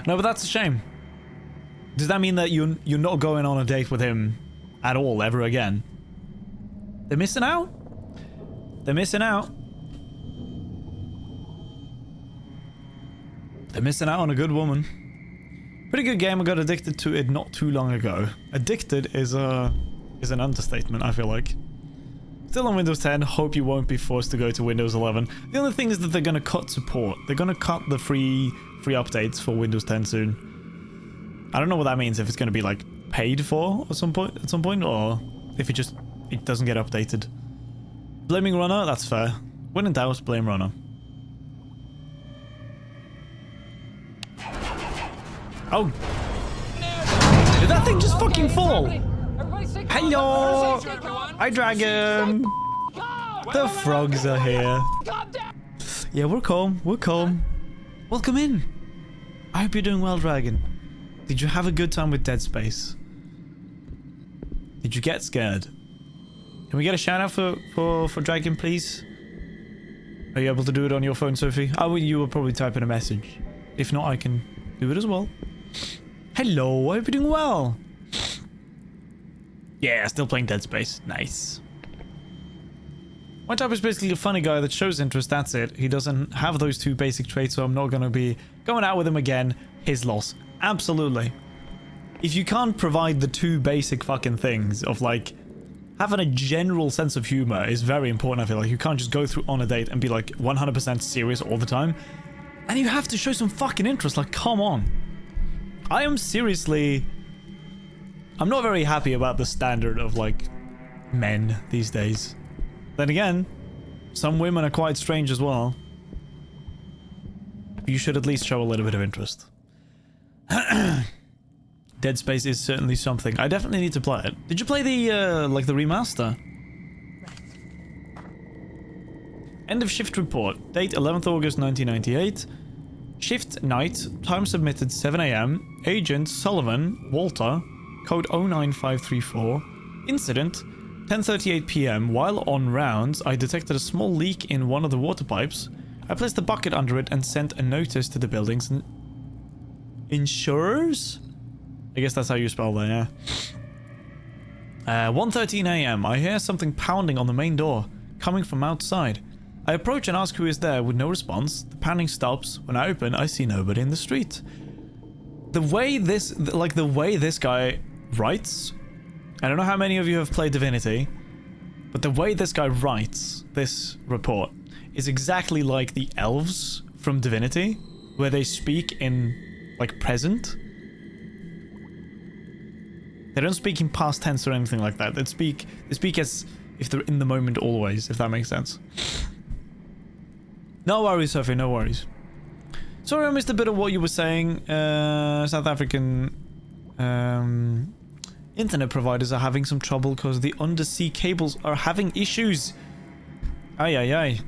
No, but that's a shame. Does that mean that you're not going on a date with him at all, ever again? They're missing out. They're missing out. They're missing out on a good woman. Pretty good game. I got addicted to it not too long ago. Addicted is an understatement, I feel like. Still on Windows 10. Hope you won't be forced to go to Windows 11. The only thing is that they're going to cut support. They're going to cut the free updates for Windows 10 soon. I don't know what that means, if it's going to be like paid for at some point, or if it doesn't get updated. Blaming Runner, that's fair. When in doubt, blame Runner. Oh. Did that thing just fucking fall? Hello! Hi, Dragon! The frogs are here. Yeah, we're calm. We're calm. Welcome in. I hope you're doing well, Dragon. Did you have a good time with Dead Space? Did you get scared? Can we get a shout out for Dragon, please? Are you able to do it on your phone, Sophie? Oh, you will probably type in a message. If not, I can do it as well. Hello, I hope you're doing well. Yeah, still playing Dead Space. Nice. My type is basically a funny guy that shows interest, that's it. He doesn't have those two basic traits, so I'm not going to be going out with him again. His loss. Absolutely. If you can't provide the two basic fucking things of, like, having a general sense of humor is very important, I feel like. You can't just go through on a date and be, like, 100% serious all the time. And you have to show some fucking interest, like, come on. I am seriously... I'm not very happy about the standard of, like, men these days. Then again, some women are quite strange as well. You should at least show a little bit of interest. Dead Space is certainly something. I definitely need to play it. Did you play the, like, the remaster? End of shift report. Date 11th August 1998. Shift night. Time submitted 7 AM. Agent Sullivan, Walter. Code 09534. Incident 10:38 PM. While on rounds, I detected a small leak in one of the water pipes. I placed a bucket under it and sent a notice to the building's insurers? I guess that's how you spell that, yeah. 1:13 AM. I hear something pounding on the main door, coming from outside. I approach and ask who is there with no response. The pounding stops. When I open, I see nobody in the street. The way this guy writes, I don't know how many of you have played Divinity, but the way this guy writes this report is exactly like the elves from Divinity, where they speak in, like, present. They don't speak in past tense or anything like that. They speak as if they're in the moment always, if that makes sense. No worries, Sophie, no worries. Sorry I missed a bit of what you were saying. South African Internet providers are having some trouble because the undersea cables are having issues. Aye, aye, aye.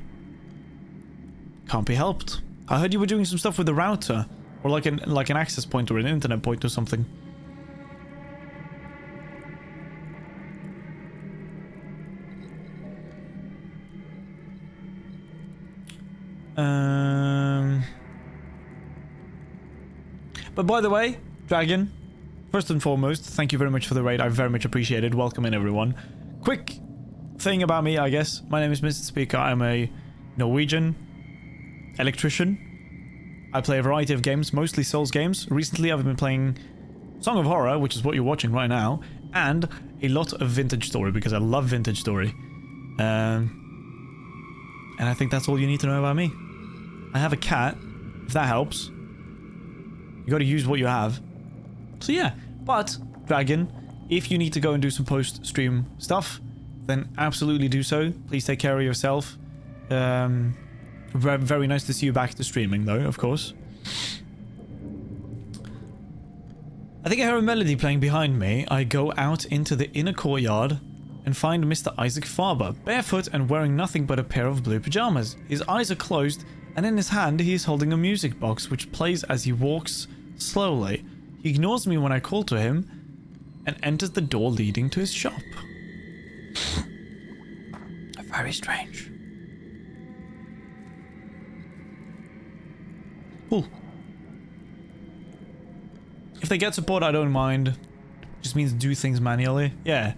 Can't be helped. I heard you were doing some stuff with the router. Or like an access point or an internet point or something. But by the way, Dragon, first and foremost, thank you very much for the raid. I very much appreciate it. Welcome in, everyone. Quick thing about me, I guess. My name is Mr. Speaker. I'm a Norwegian electrician. I play a variety of games, mostly Souls games. Recently, I've been playing Song of Horror, which is what you're watching right now, and a lot of Vintage Story, because I love Vintage Story. And I think that's all you need to know about me. I have a cat, if that helps. You gotta use what you have. So yeah, but, Dragon, if you need to go and do some post-stream stuff, then absolutely do so. Please take care of yourself. Very nice to see you back to streaming, though, of course. I think I hear a melody playing behind me. I go out into the inner courtyard and find Mr. Isaac Faber, barefoot and wearing nothing but a pair of blue pajamas. His eyes are closed, and in his hand he is holding a music box which plays as he walks slowly. He ignores me when I call to him and enters the door leading to his shop. Very strange. Cool. If they get support, I don't mind. Just means do things manually. Yeah.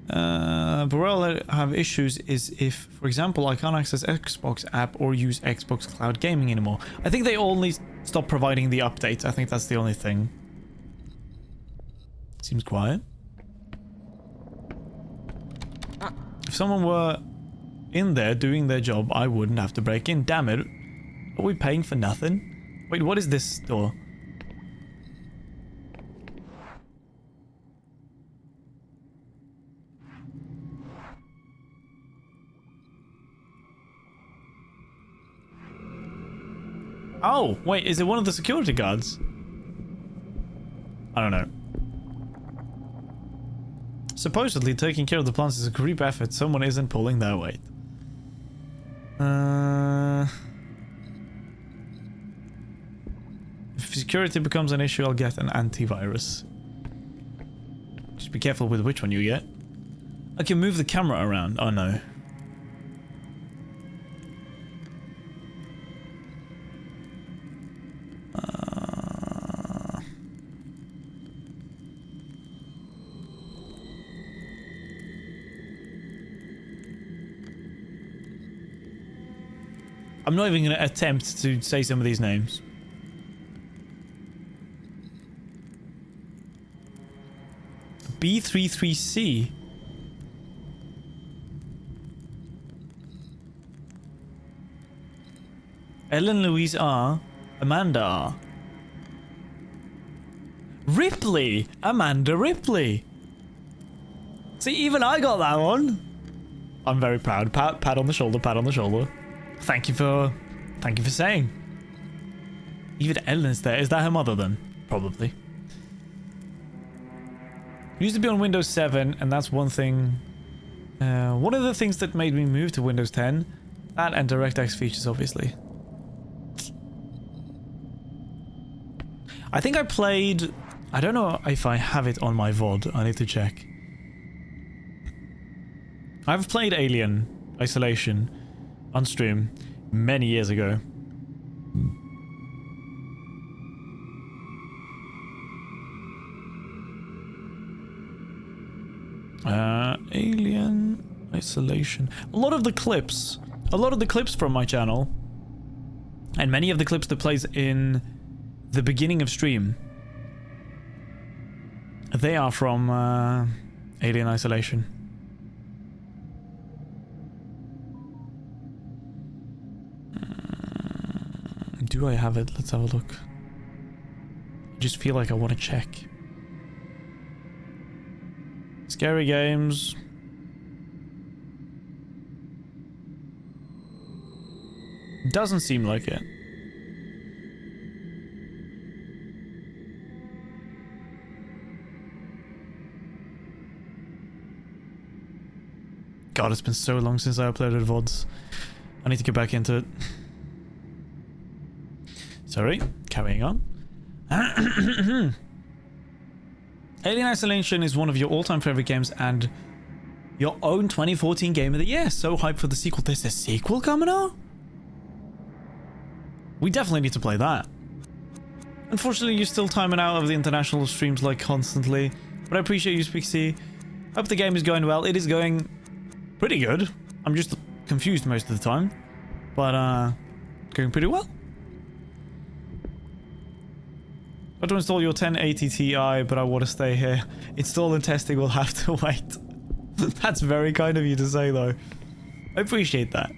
But where I'll have issues is if, for example, I can't access Xbox app or use Xbox Cloud Gaming anymore. I think they only stop providing the updates. I think that's the only thing. Seems quiet. If someone were in there doing their job, I wouldn't have to break in. Damn it. Are we paying for nothing? Wait, what is this door? Oh, wait, is it one of the security guards? I don't know. Supposedly, taking care of the plants is a group effort. Someone isn't pulling their weight. If security becomes an issue, I'll get an antivirus. Just be careful with which one you get. I can move the camera around. Oh no. I'm not even going to attempt to say some of these names. B33C. Ellen Louise R. Amanda R. Ripley! Amanda Ripley! See, even I got that one! I'm very proud. Pat on the shoulder, pat on the shoulder. Thank you for saying. Even Ellen's there. Is that her mother then? Probably. Used to be on Windows 7, and that's one thing. One of the things that made me move to Windows 10, that and DirectX features, obviously. I think I played. I don't know if I have it on my VOD. I need to check. I've played Alien Isolation on stream many years ago. Alien Isolation. A lot of the clips from my channel, and many of the clips that plays in the beginning of stream, they are from Alien Isolation. Do I have it? Let's have a look. I just feel like I want to check. Scary games. Doesn't seem like it. God, it's been so long since I uploaded VODs. I need to get back into it. Sorry, carrying on. Alien Isolation is one of your all-time favorite games and your own 2014 Game of the Year. So hyped for the sequel. There's a sequel coming out? We definitely need to play that. Unfortunately, you're still timing out of the international streams like constantly. But I appreciate you, Spixie. Hope the game is going well. It is going pretty good. I'm just confused most of the time. But, going pretty well. Got to install your 1080 Ti, but I want to stay here. Install and testing will have to wait. That's very kind of you to say, though. I appreciate that.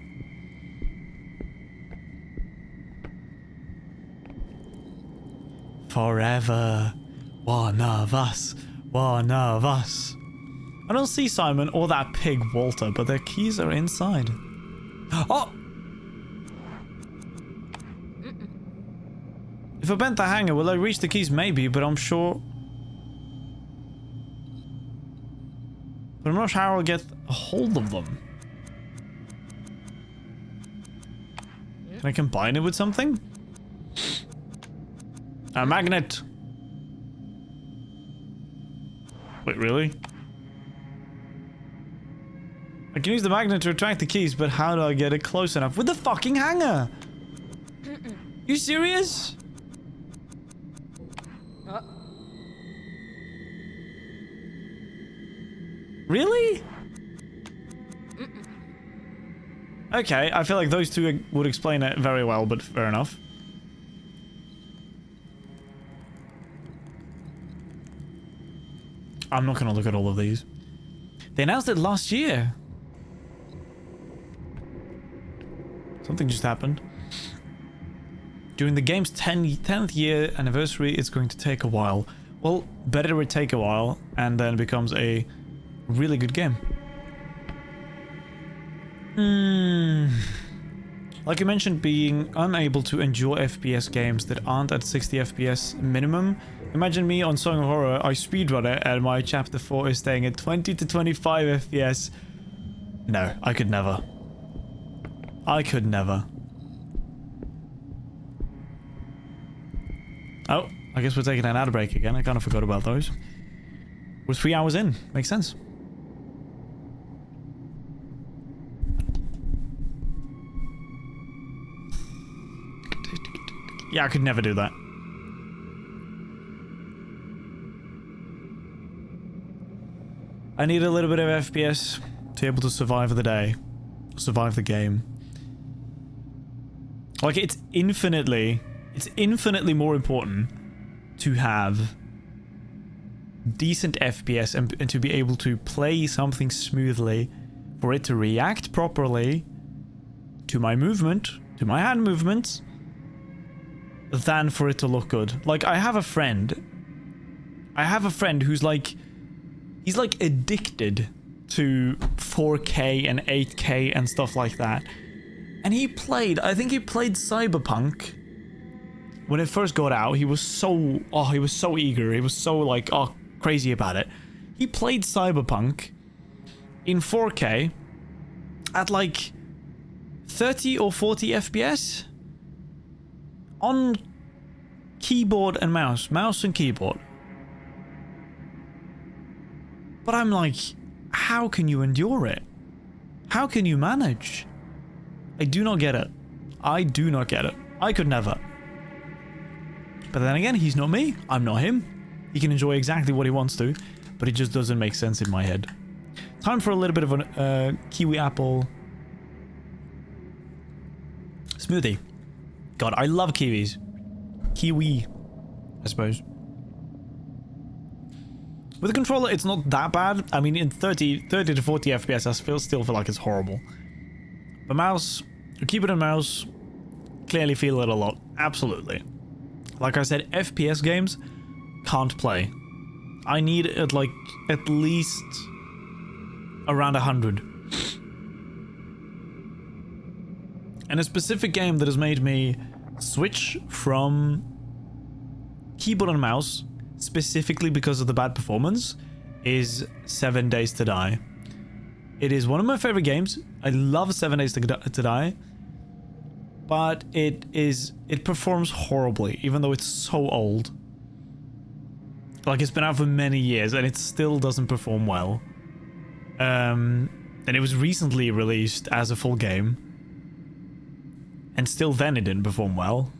Forever. One of us. One of us. I don't see Simon or that pig Walter, but their keys are inside. Oh! If I bent the hanger, will I reach the keys? Maybe, but I'm sure... But I'm not sure how I'll get a hold of them. Can I combine it with something? A magnet! Wait, really? I can use the magnet to attract the keys, but how do I get it close enough? With the fucking hanger! You serious? Really? Okay, I feel like those two would explain it very well, but fair enough. I'm not gonna look at all of these. They announced it last year. Something just happened. During the game's 10th year anniversary, it's going to take a while. Well, better it take a while, and then it becomes a really good game. Like I mentioned, being unable to enjoy FPS games that aren't at 60 FPS minimum. Imagine me on Song of Horror, I speedrun it, and my chapter 4 is staying at 20 to 25 FPS. No, I could never. I could never. Oh, I guess we're taking an ad break again. I kind of forgot about those. We're 3 hours in. Makes sense. Yeah, I could never do that. I need a little bit of FPS to be able to survive the day. Survive the game. Like, it's infinitely more important to have decent FPS and to be able to play something smoothly, for it to react properly to my movement, to my hand movements, than for it to look good. Like, I have a friend who's like, he's like addicted to 4K and 8K and stuff like that. And I think he played Cyberpunk when it first got out. He was so eager. He was so like, crazy about it. He played Cyberpunk in 4K at like 30 or 40 FPS on keyboard and mouse and keyboard. But I'm like, how can you endure it? How can you manage? I do not get it. I do not get it. I could never. But then again, he's not me. I'm not him. He can enjoy exactly what he wants to, but it just doesn't make sense in my head. Time for a little bit of a kiwi apple smoothie. God, I love kiwis. Kiwi, I suppose. With the controller, it's not that bad. I mean, in 30 to 40 FPS, I still feel like it's horrible. The mouse, the keyboard and mouse, clearly feel it a lot. Absolutely. Like I said, FPS games can't play. I need it like at least around 100. And a specific game that has made me switch from keyboard and mouse specifically because of the bad performance is 7 Days to Die. It is one of my favorite games. I love 7 Days to Die. But it performs horribly, even though it's so old. Like, it's been out for many years and it still doesn't perform well. And it was recently released as a full game. And still then it didn't perform well.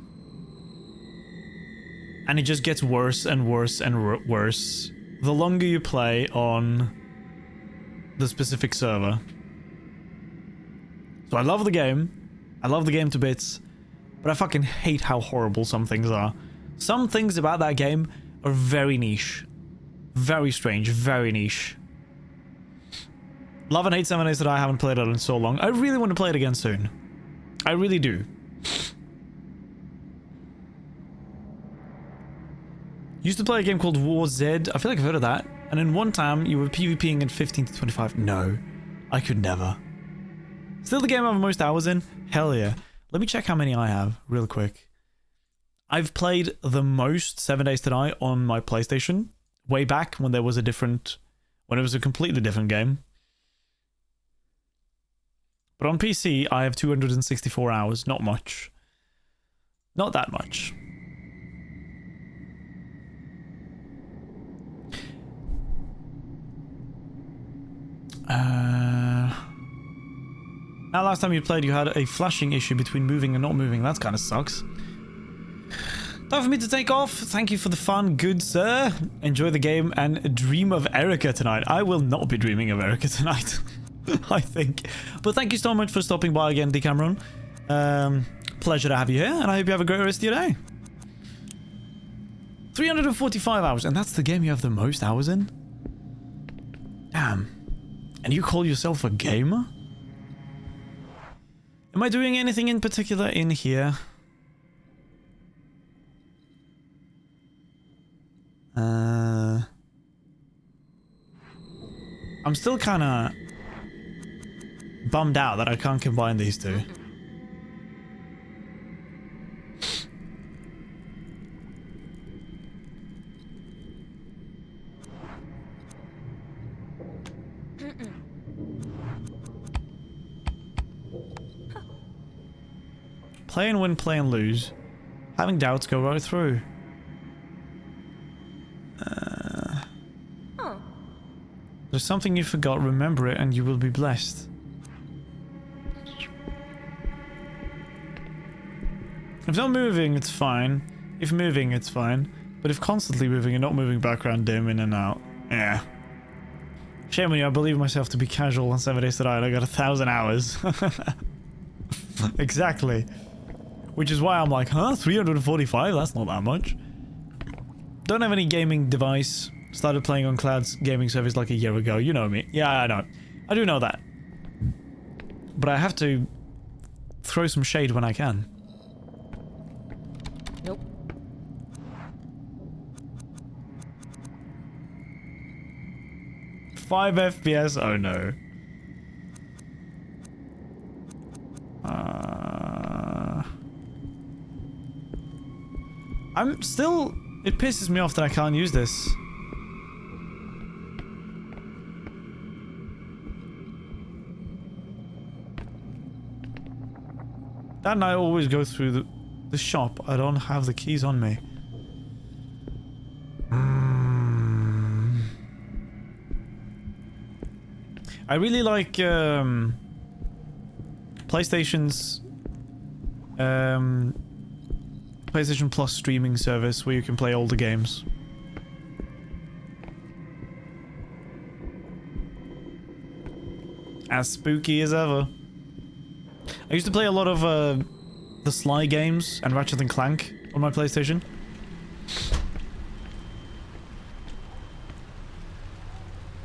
And it just gets worse and worse and worse the longer you play on the specific server. So I love the game. I love the game to bits. But I fucking hate how horrible some things are. Some things about that game are very niche. Very strange, very niche. Love and hate 7 Days that I haven't played it in so long. I really want to play it again soon. I really do. Used to play a game called War Z. I feel like I've heard of that. And in one time, you were PvPing in 15 to 25. No, I could never. Still the game I have most hours in? Hell yeah. Let me check how many I have real quick. I've played the most 7 Days to Die on my PlayStation. Way back when there was a different... when it was a completely different game. But on PC, I have 264 hours. Not much. Not that much. Now, last time you played, you had a flashing issue between moving and not moving. That kind of sucks. Time for me to take off. Thank you for the fun, good sir. Enjoy the game and dream of Erica tonight. I will not be dreaming of Erica tonight, I think. But thank you so much for stopping by again, Decameron. Pleasure to have you here, and I hope you have a great rest of your day. 345 hours, and that's the game you have the most hours in? Damn. And you call yourself a gamer? Am I doing anything in particular in here? I'm still kind of bummed out that I can't combine these two. Play and win, play and lose. Having doubts, go right through. There's something you forgot, remember it and you will be blessed. If not moving, it's fine. If moving, it's fine. But if constantly moving and not moving background dim in and out, yeah. Shame on you, I believe myself to be casual on 7 Days to Die and I got 1,000 hours. Exactly. Which is why I'm like, huh? 345? That's not that much. Don't have any gaming device. Started playing on Cloud's gaming service like a year ago. You know me. Yeah, I know. I do know that. But I have to throw some shade when I can. Nope. Five FPS? Oh no. I'm still... It pisses me off that I can't use this. Dad and I always go through the shop. I don't have the keys on me. I really like PlayStation's PlayStation Plus streaming service where you can play older games. As spooky as ever. I used to play a lot of the Sly games and Ratchet & Clank on my PlayStation.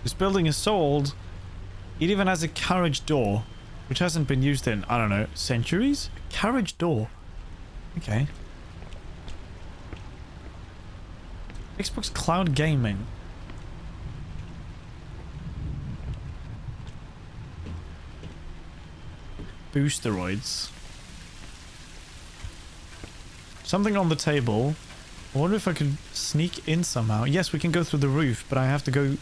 This building is so old, it even has a carriage door, which hasn't been used in, I don't know, centuries? A carriage door. Okay. Xbox Cloud Gaming. Boosteroids. Something on the table. I wonder if I could sneak in somehow. Yes, we can go through the roof, but I have to go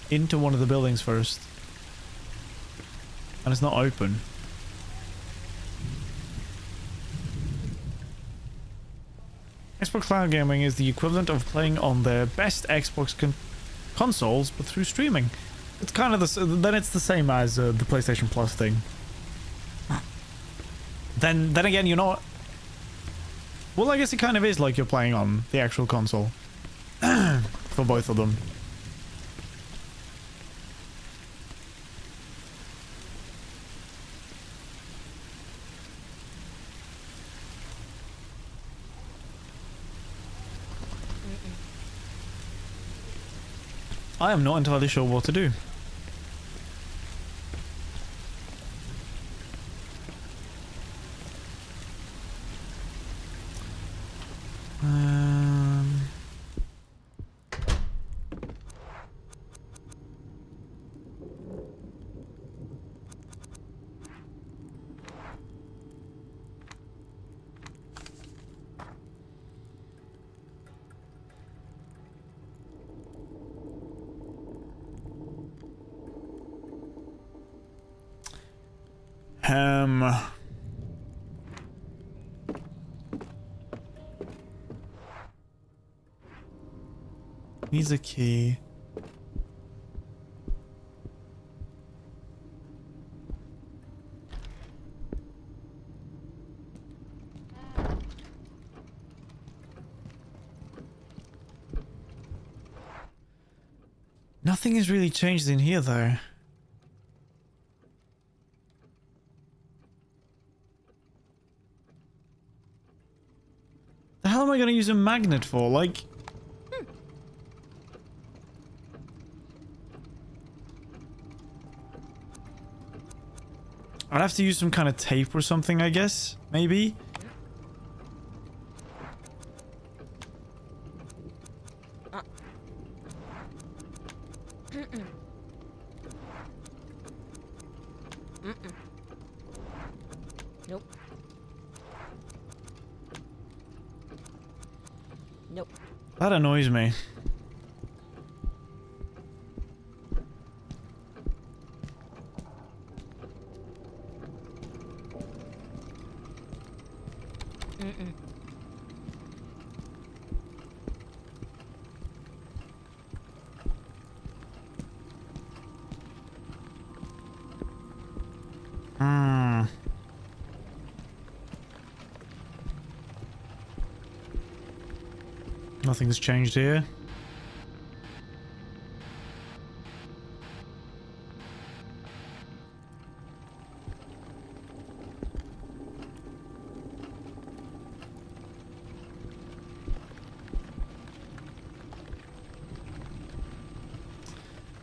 into one of the buildings first. And it's not open. Xbox Cloud Gaming is the equivalent of playing on their best Xbox consoles, but through streaming. It's kind of then it's the same as the PlayStation Plus thing. Then again, you know what? Well, I guess it kind of is like you're playing on the actual console for both of them. I am not entirely sure what to do. Needs a key. Nothing has really changed in here though. The hell am I going to use a magnet for? Like... I'd have to use some kind of tape or something, I guess. Maybe. Nope. Nope. That annoys me. Nothing's changed here.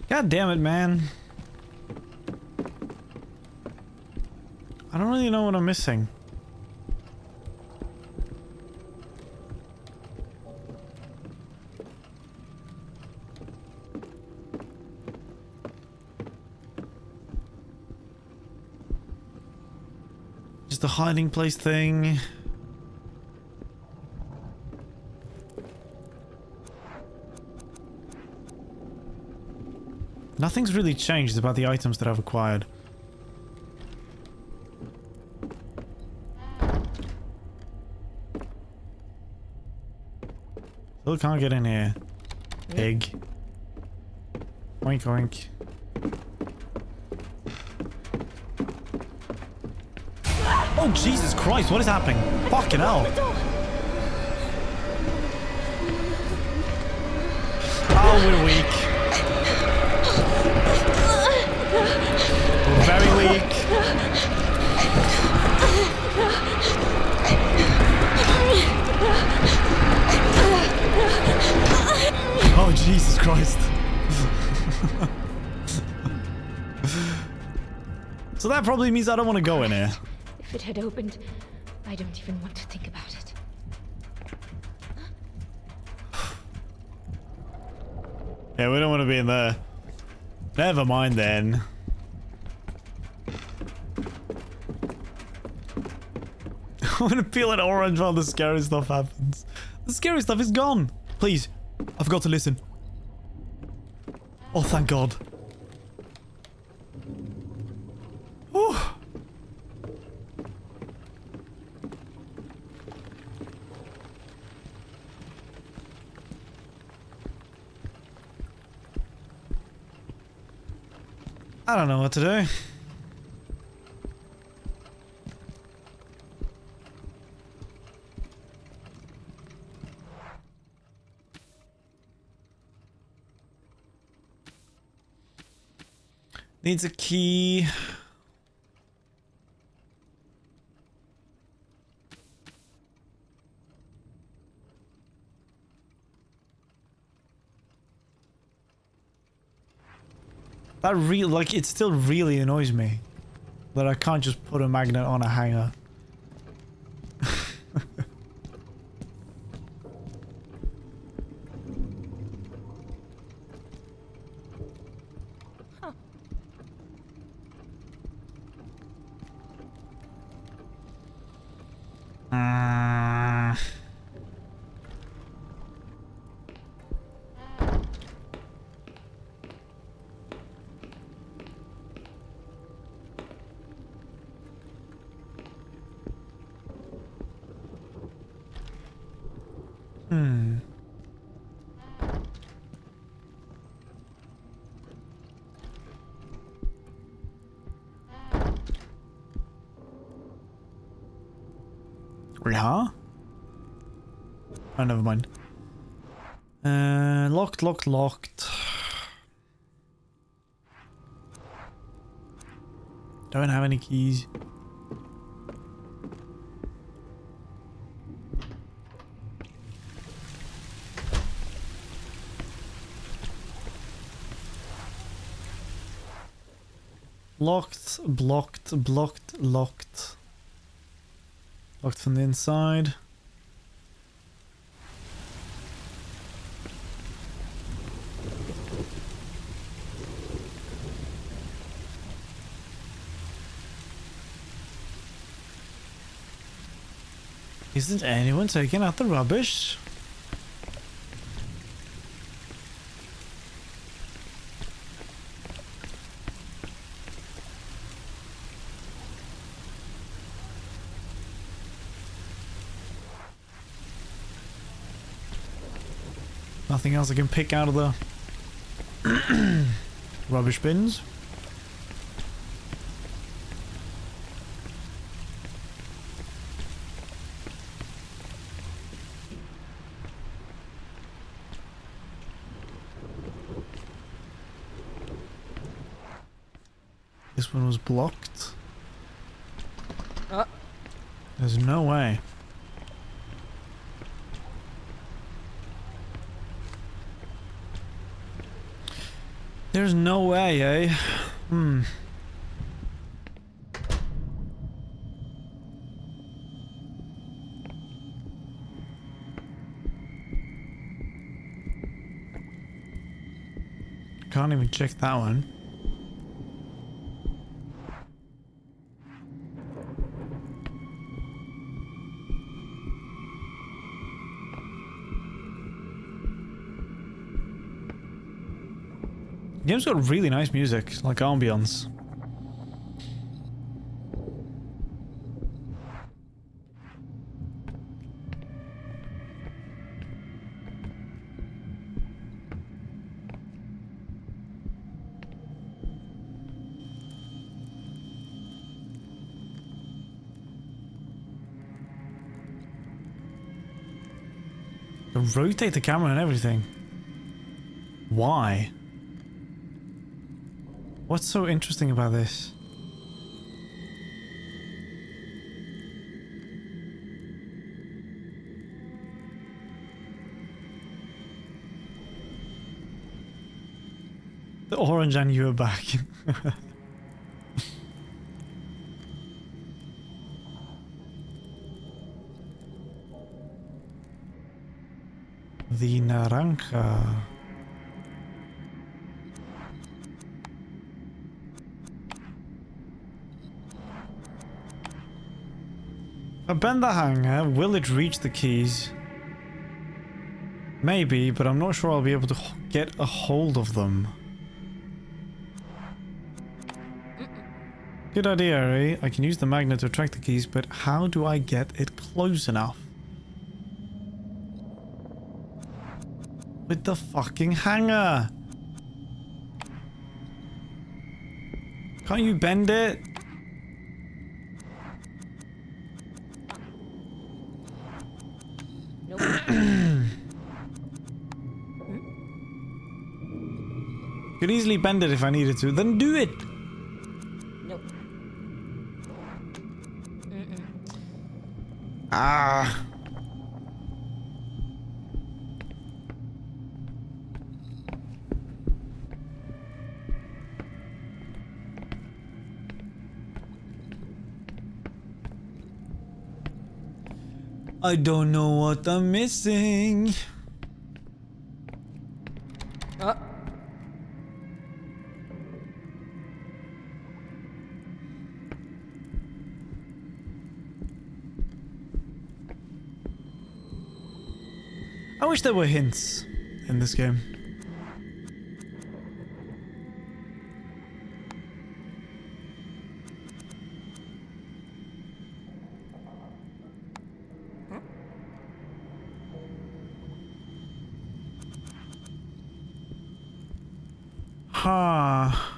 God damn it, man. I don't really know what I'm missing. Just the hiding place thing. Nothing's really changed about the items that I've acquired. Still can't get in here. Pig. Oink oink. Oh Jesus Christ, what is happening? Fucking hell. Oh, we're weak. We're very weak. Oh Jesus Christ. So that probably means I don't want to go in here. If it had opened, I don't even want to think about it. Yeah, we don't want to be in there. Never mind then. I'm gonna peel it orange while the scary stuff happens. The scary stuff is gone. Please, I've got to listen. Oh, thank God. I don't know what to do. Needs a key. That like, it still really annoys me that I can't just put a magnet on a hanger. Huh? Oh, never mind. Locked, locked, locked. Don't have any keys. Locked, blocked, blocked, locked. Locked from the inside. Isn't anyone taking out the rubbish? Nothing else I can pick out of the rubbish bins. This one was blocked. There's no way. There's no way, eh? Can't even check that one. The game's got really nice music, like ambience. Rotate the camera and everything. Why? What's so interesting about this? The orange and you are back. The naranja. If I bend the hanger, will it reach the keys? Maybe, but I'm not sure I'll be able to get a hold of them. Good idea, eh? I can use the magnet to attract the keys, but how do I get it close enough? With the fucking hanger! Can't you bend it? Nope. Could easily bend it if I needed to. Then do it. Nope. Ah. I don't know what I'm missing. I wish there were hints in this game. Ha.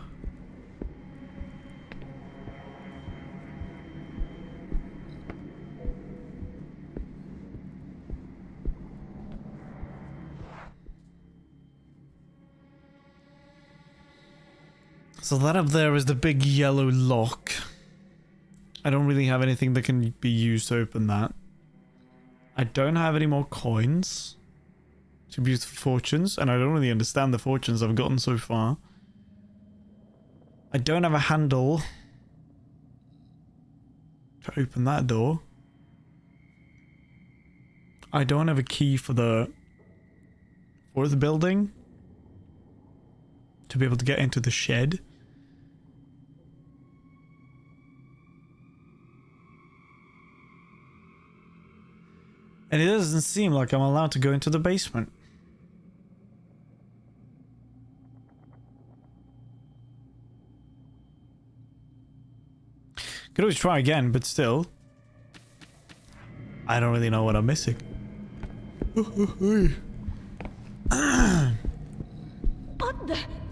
So that up there is the big yellow lock. I don't really have anything that can be used to open that. I don't have any more coins to be used for fortunes, and I don't really understand the fortunes I've gotten so far. I don't have a handle to open that door. I don't have a key for the fourth building to be able to get into the shed. And it doesn't seem like I'm allowed to go into the basement. Could always try again, but still. I don't really know what I'm missing.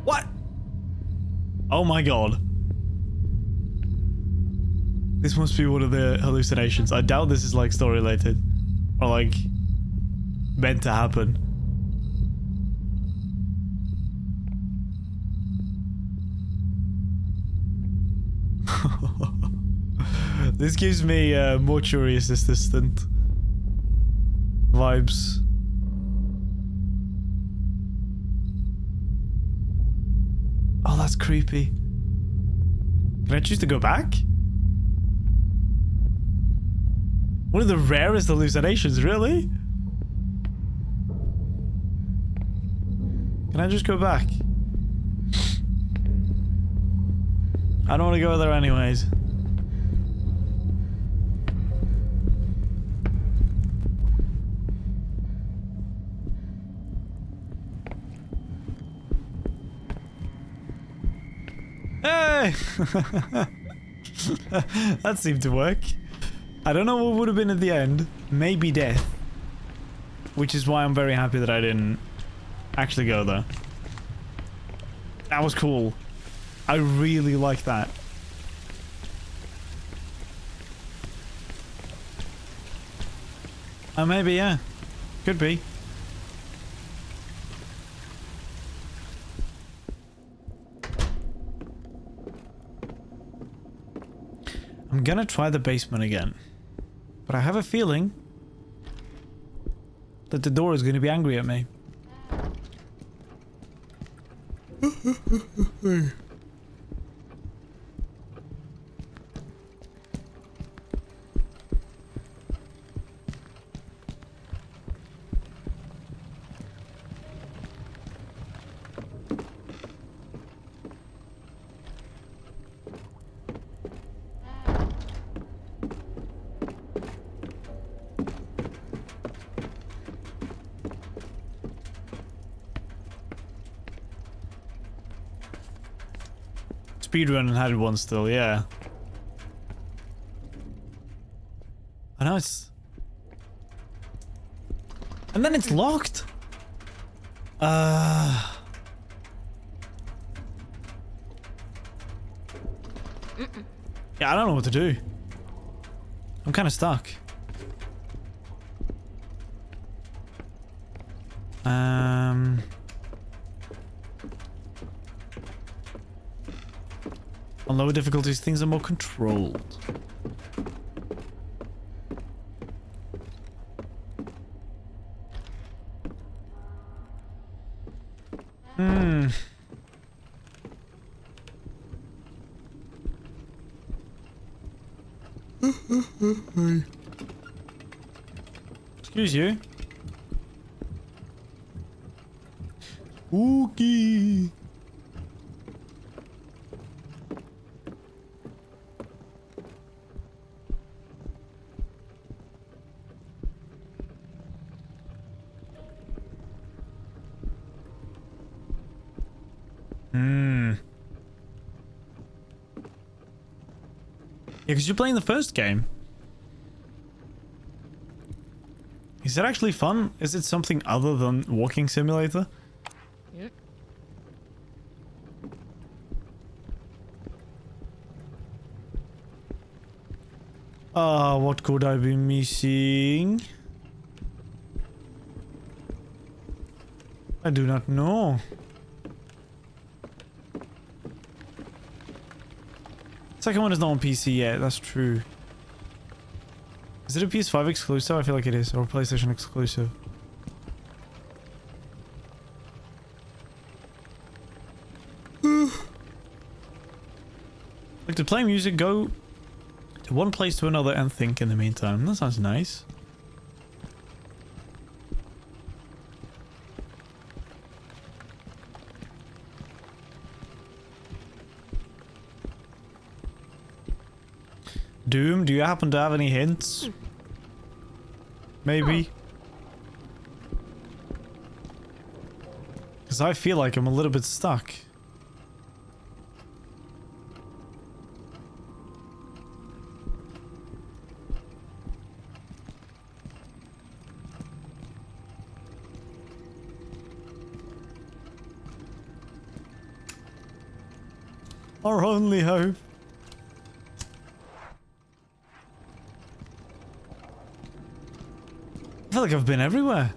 What? Oh my god. This must be one of the hallucinations. I doubt this is like story related. Or like meant to happen. This gives me Mortuarius Assistant vibes. Oh, that's creepy. Can I choose to go back? One of the rarest hallucinations, really? Can I just go back? I don't want to go there anyways. Hey! That seemed to work. I don't know what would have been at the end. Maybe death. Which is why I'm very happy that I didn't actually go there. That was cool. I really like that. Maybe, yeah. Could be. I'm gonna try the basement again. But I have a feeling that the door is going to be angry at me. Speedrun had one still, yeah. I know it's... And then it's locked? Yeah, I don't know what to do. I'm kind of stuck. On lower difficulties, things are more controlled. Excuse you. Oogie. Yeah, because you're playing the first game. Is it actually fun? Is it something other than walking simulator? Yep. Ah, what could I be missing? I do not know. Second one is not on PC yet, that's true. Is it a PS5 exclusive? I feel like it is, or PlayStation exclusive. Like to play music, go to one place to another and think in the meantime. That sounds nice. Doom, do you happen to have any hints? Maybe? Because I feel like I'm a little bit stuck. Our only hope. I feel like I've been everywhere.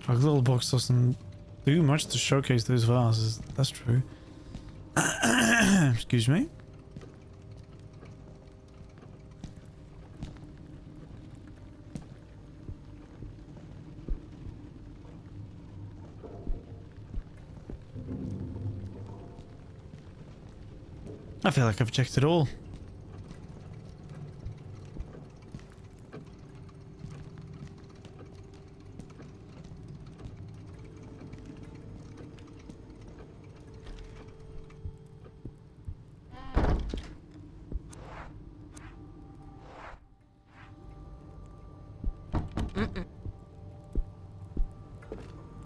Our little box doesn't do much to showcase those vases. That's true. Excuse me. I feel like I've checked it all.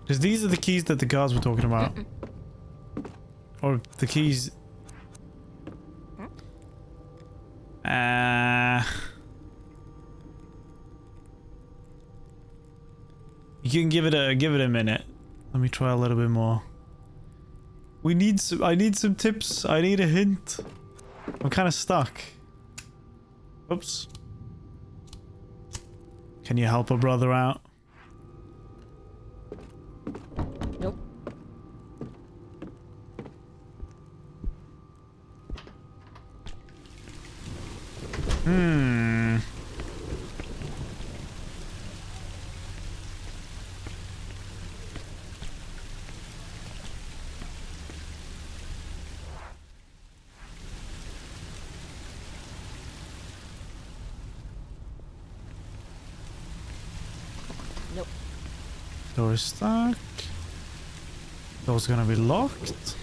Because these are the keys that the guards were talking about. Or the keys... You can give it a minute. Let me try a little bit more. I need some tips. I need a hint. I'm kind of stuck. Oops. Can you help a brother out? Nope. Nope. Door is stuck. Door's gonna be locked.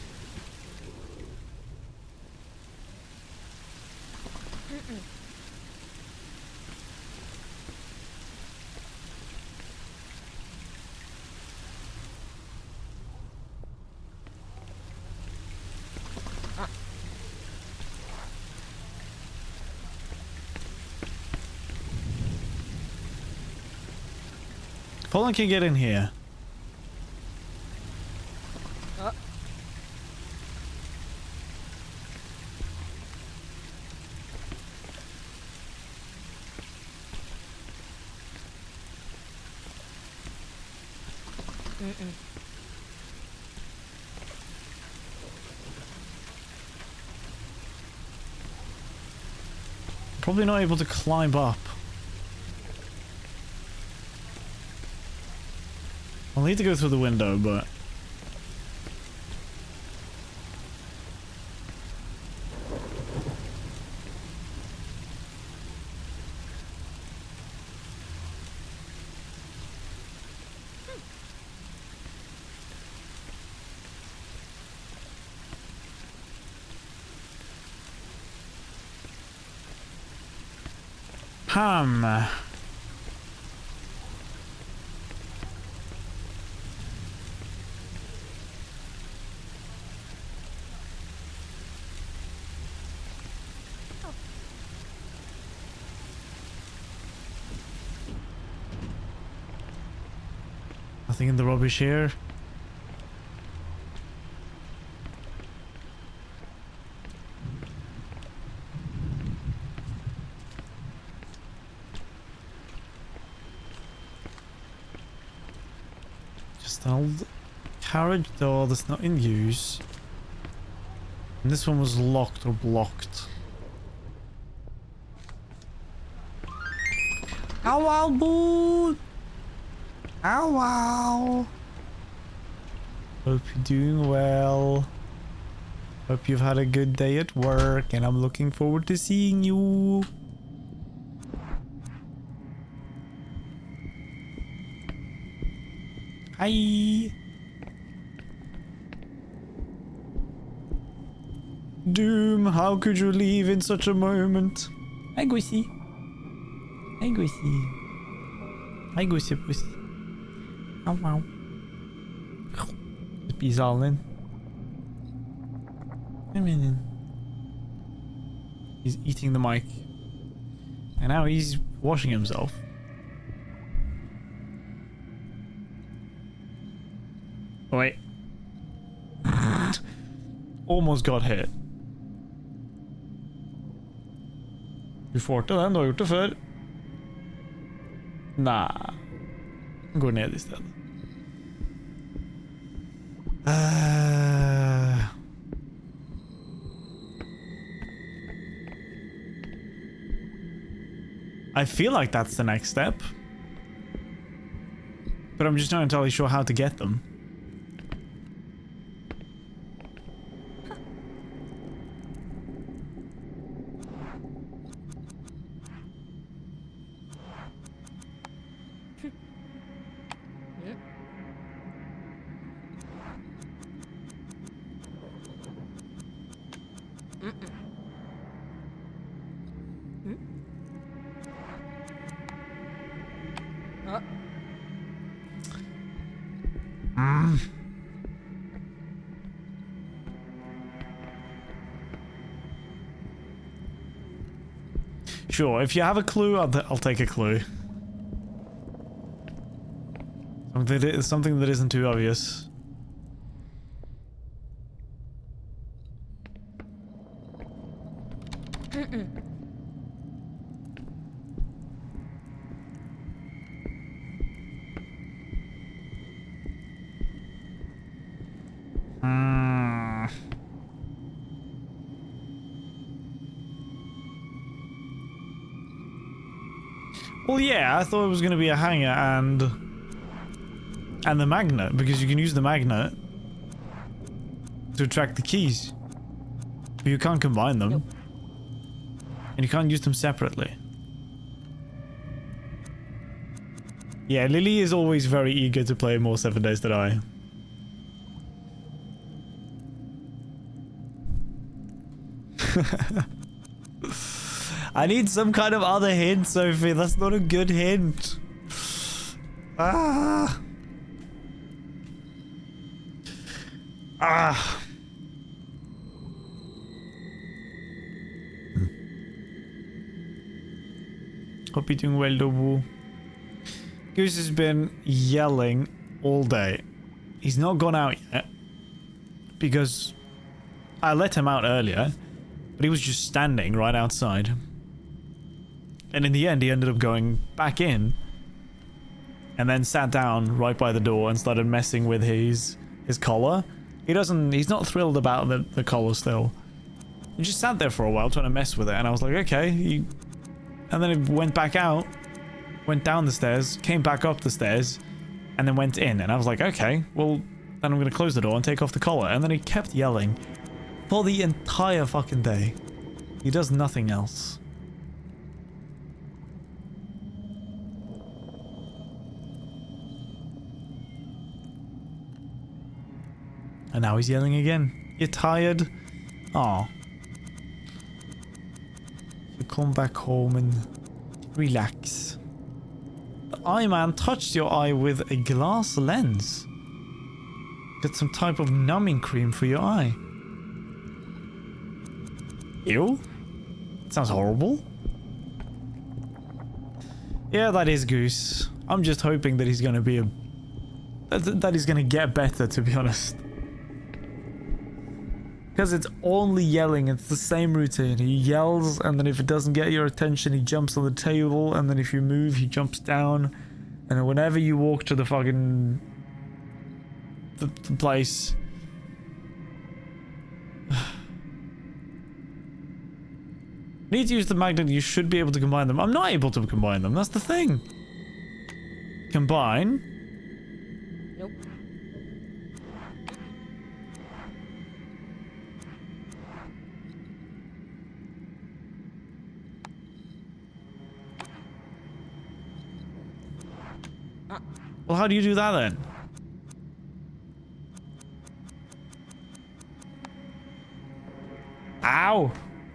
Fallen can get in here. Probably not able to climb up. I'll need to go through the window, but... Nothing in the rubbish here. Just an old carriage door that's not in use. And this one was locked or blocked. Ow, ow, boo! Ow, ow! Hope you're doing well. Hope you've had a good day at work, and I'm looking forward to seeing you. Hi! Doom, how could you leave in such a moment? Hi, Gwissy. Hi, Gwissy. Hi, Gwissy Pussy. Ow, ow. He's all in. Come in. He's eating the mic. And now he's washing himself. Oh, wait. Almost got hit. Du får til den, du har gjort det før. Nei. Går ned i stedet. I feel like that's the next step. But I'm just not entirely sure how to get them. Sure, if you have a clue, I'll take a clue. Something that isn't too obvious. Well, yeah, I thought it was going to be a hanger and the magnet, because you can use the magnet to attract the keys. But you can't combine them. Nope. And you can't use them separately. Yeah, Lily is always very eager to play more 7 Days to Die. I need some kind of other hint, Sophie. That's not a good hint. Ah. Ah. Hope you're doing well, Lobu. Goose has been yelling all day. He's not gone out yet because I let him out earlier, but he was just standing right outside. And in the end, he ended up going back in and then sat down right by the door and started messing with his collar. He's not thrilled about the collar still. He just sat there for a while trying to mess with it, and I was like, okay. And then he went back out, went down the stairs, came back up the stairs, and then went in. And I was like, okay, well, then I'm going to close the door and take off the collar. And then he kept yelling for the entire fucking day. He does nothing else. And now he's yelling again. You're tired? Aw. You come back home and relax. The eye man touched your eye with a glass lens. Get some type of numbing cream for your eye. Ew? Sounds horrible. Yeah, that is Goose. I'm just hoping that he's gonna be that he's gonna get better, to be honest. Because it's only yelling, it's the same routine. He yells, and then if it doesn't get your attention, he jumps on the table, and then if you move, he jumps down. And then whenever you walk to the fucking... the place... Need to use the magnet, you should be able to combine them. I'm not able to combine them, that's the thing. Combine? Nope. Well, how do you do that then? Ow!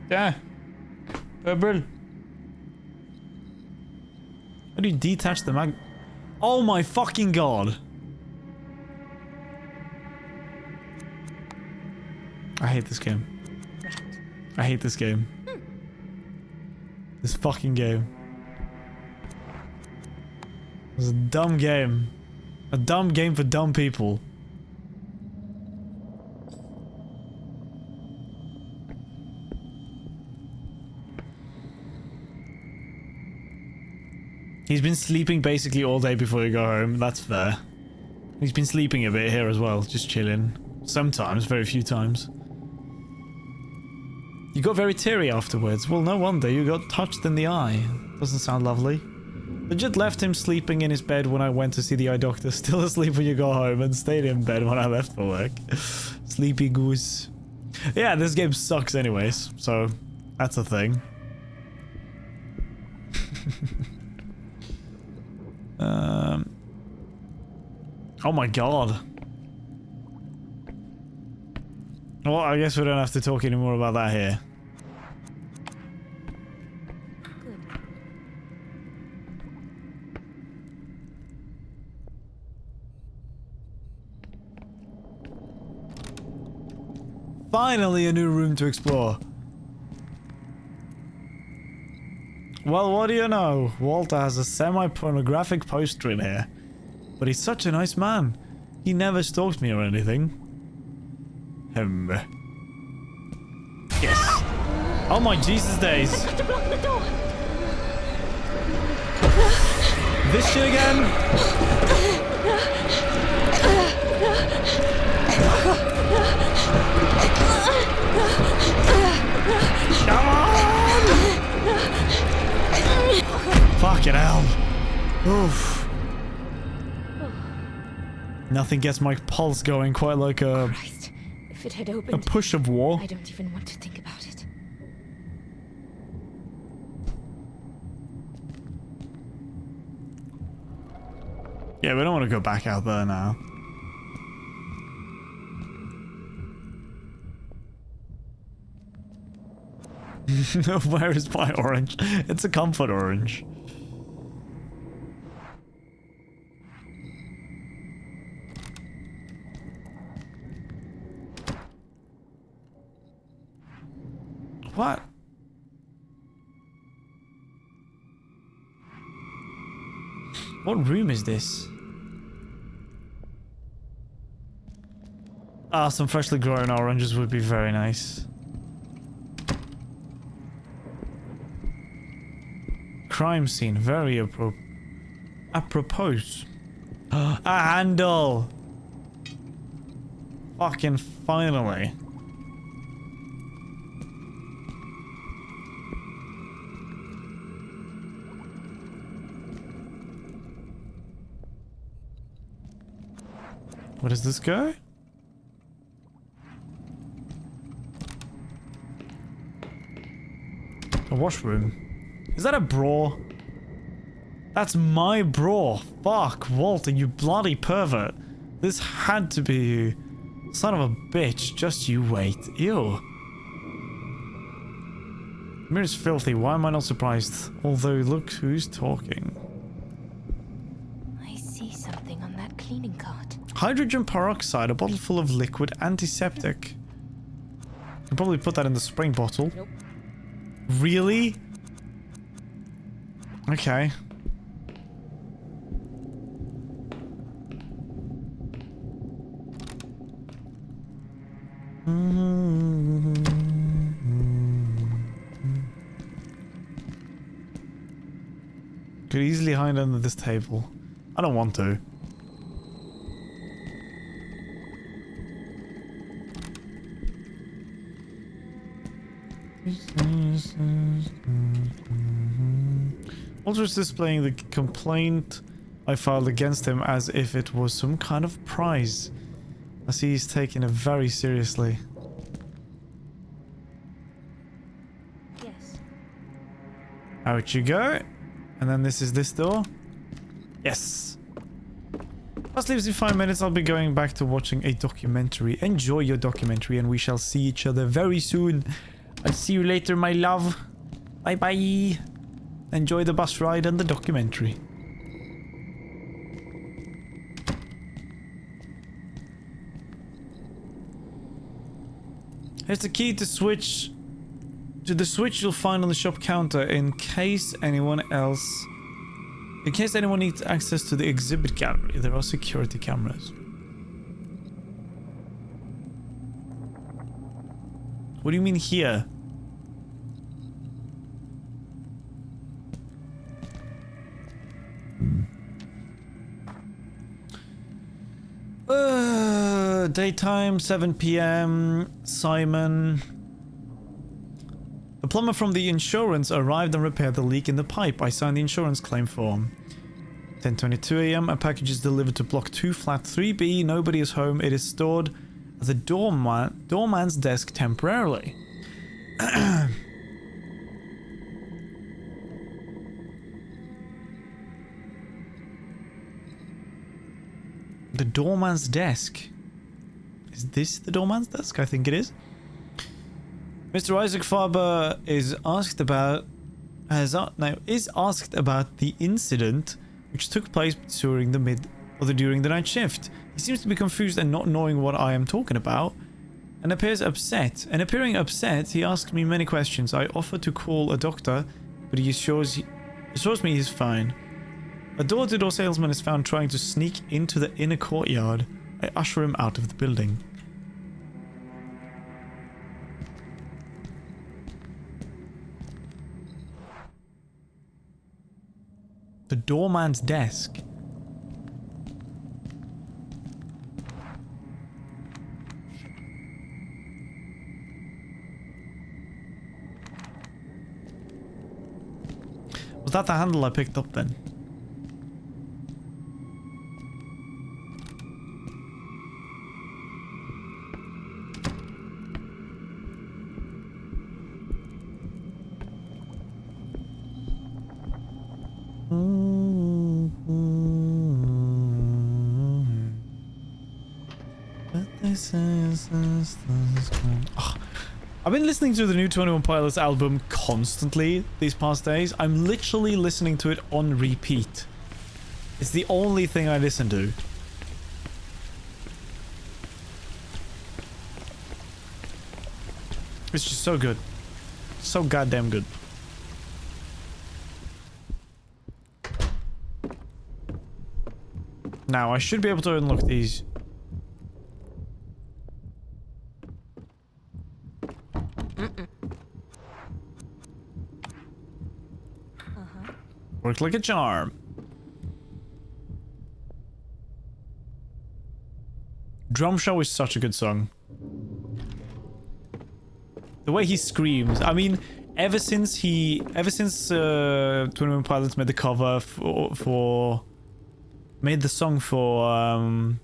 Yeah. Purple. How do you detach the mag... Oh my fucking god! I hate this game. I hate this game. This fucking game. It's a dumb game. A dumb game for dumb people. He's been sleeping basically all day before you go home. That's fair. He's been sleeping a bit here as well, just chilling. Sometimes, very few times. You got very teary afterwards. Well, no wonder. You got touched in the eye. Doesn't sound lovely. Legit left him sleeping in his bed when I went to see the eye doctor. Still asleep when you go home, and stayed in bed when I left for work. Sleepy goose. Yeah, this game sucks anyways, so that's a thing. Oh my god. Well, I guess we don't have to talk anymore about that here. Finally a new room to explore. Well, what do you know? Walter has a semi-pornographic poster in here. But he's such a nice man. He never stalks me or anything. Yes. Oh my Jesus days. I have to block the door. This shit again? Come on! Fucking hell. Oof. Nothing gets my pulse going quite like a... Christ, if it had opened, a push of war. I don't even want to think about it. Yeah, we don't want to go back out there now. Where is my orange? It's a comfort orange. What? What room is this? Ah, some freshly grown oranges would be very nice. Crime scene, very apropos. A handle! Fucking finally. What is this guy? A washroom. Is that a bra? That's my bra. Fuck, Walter, you bloody pervert. This had to be you. Son of a bitch, just you wait. Ew. Mirror's filthy, why am I not surprised? Although, look who's talking. I see something on that cleaning cart. Hydrogen peroxide, a bottle full of liquid antiseptic. You can probably put that in the spring bottle. Nope. Really? Okay. Could easily hide under this table. I don't want to. Walter is displaying the complaint I filed against him as if it was some kind of prize. I see he's taking it very seriously. Yes. Out you go. And then this is this door. Yes. That leaves you 5 minutes. I'll be going back to watching a documentary. Enjoy your documentary and we shall see each other very soon. I'll see you later, my love. Bye bye. Enjoy the bus ride and the documentary. Here's the key to switch to the switch you'll find on the shop counter in case anyone needs access to the exhibit gallery. There are security cameras. What do you mean here? Daytime, 7 p.m. Simon. The plumber from the insurance arrived and repaired the leak in the pipe. I signed the insurance claim form. 10:22 a.m. A package is delivered to block 2, flat 3B. Nobody is home. It is stored at the doorman's desk temporarily. The doorman's desk. Is this the doorman's desk? I think it is. Mr. Isaac Faber is asked about the incident which took place during the night shift. He seems to be confused and not knowing what I am talking about, and appears upset. And appearing upset, he asks me many questions. I offer to call a doctor, but he assures me he's fine. A door-to-door salesman is found trying to sneak into the inner courtyard. I usher him out of the building. The doorman's desk. Was that the handle I picked up then? I've been listening to the new 21 Pilots album constantly these past days. I'm literally listening to it on repeat. It's the only thing I listen to. It's just so good. So goddamn good. Now, I should be able to unlock these. Work like a charm. Drum Show is such a good song. The way he screams. I mean, ever since 21 Pilots made the cover made the song for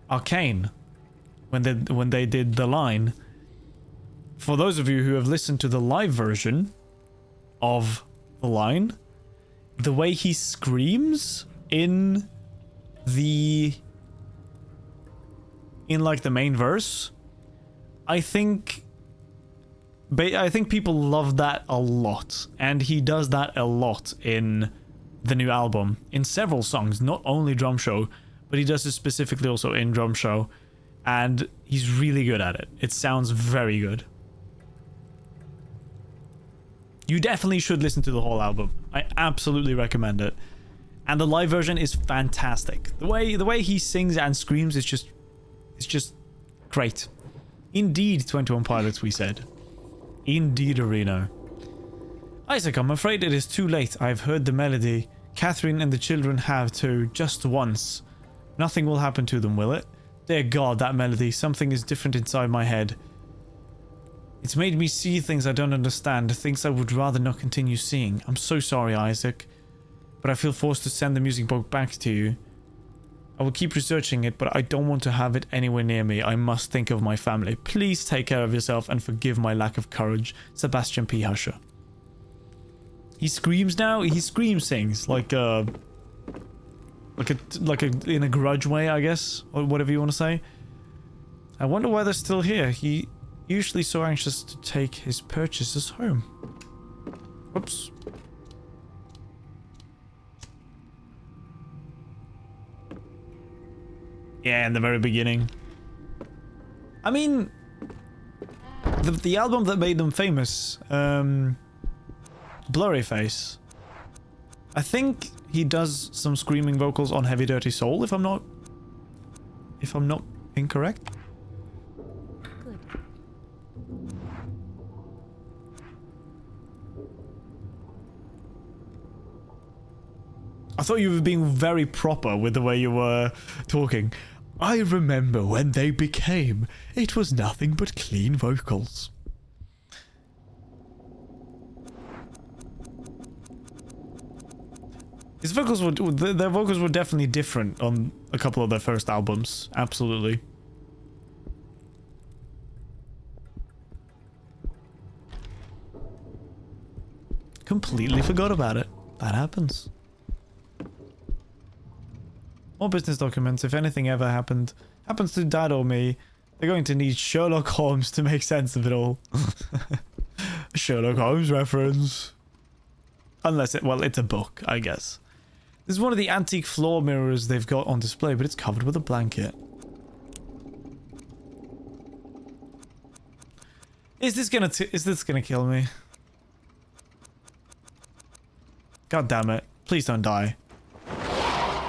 Arcane when they did The Line. For those of you who have listened to the live version of The Line, the way he screams in like the main verse, I think people love that a lot, and he does that a lot in the new album, in several songs, not only Drum Show, but he does it specifically also in Drum Show, and he's really good at it. It sounds very good. You definitely should listen to the whole album. I absolutely recommend it. And the live version is fantastic. The way he sings and screams is just great. Indeed, 21 Pilots, we said. Indeed, Reno. Isaac, I'm afraid it is too late. I've heard the melody. Catherine and the children have too, just once. Nothing will happen to them, will it? Dear God, that melody. Something is different inside my head. It's made me see things I don't understand, things I would rather not continue seeing. I'm so sorry, Isaac, but I feel forced to send the music book back to you. I will keep researching it, but I don't want to have it anywhere near me. I must think of my family. Please take care of yourself and forgive my lack of courage. Sebastian P. Husher. He screams now? He sings like in a grudge way, I guess, or whatever you want to say. I wonder why they're still here. He usually so anxious to take his purchases home. Whoops. Yeah, in the very beginning. I mean, the album that made them famous, Blurry Face. I think he does some screaming vocals on Heavy Dirty Soul, if I'm not incorrect. Good. I thought you were being very proper with the way you were talking. I remember when they became. It was nothing but clean vocals. His vocals were, their vocals were definitely different on a couple of their first albums. Absolutely. Completely forgot about it. That happens. More business documents. If anything ever happens to Dad or me, they're going to need Sherlock Holmes to make sense of it all. Sherlock Holmes reference. Unless it's a book, I guess. This is one of the antique floor mirrors they've got on display, but it's covered with a blanket. Is this gonna kill me? God damn it. Please don't die.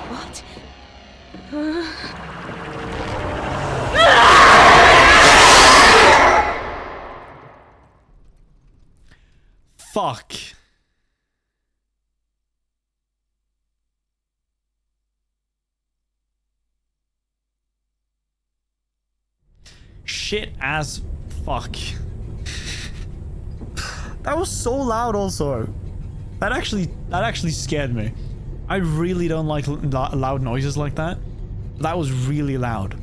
What? Fuck. Shit as fuck. That was so loud also. That actually scared me. I really don't like loud noises like that. That was really loud.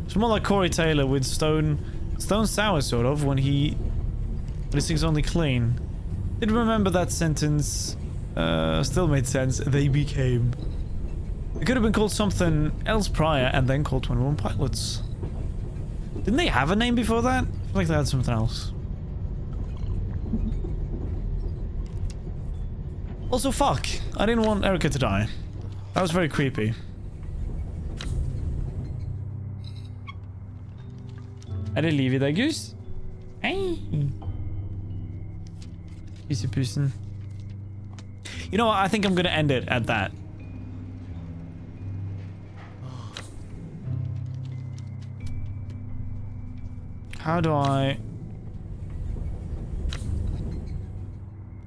It's more like Corey Taylor with Stone Sour, sort of, when he sings Only Clean. Didn't remember that sentence. Still made sense. They became. It could have been called something else prior and then called 21 Pilots. Didn't they have a name before that? I feel like they had something else. Also, fuck. I didn't want Erica to die. That was very creepy. Er det liv I deg, Gus? Hei. Pussen. You know what? I think I'm gonna end it at that. How do I...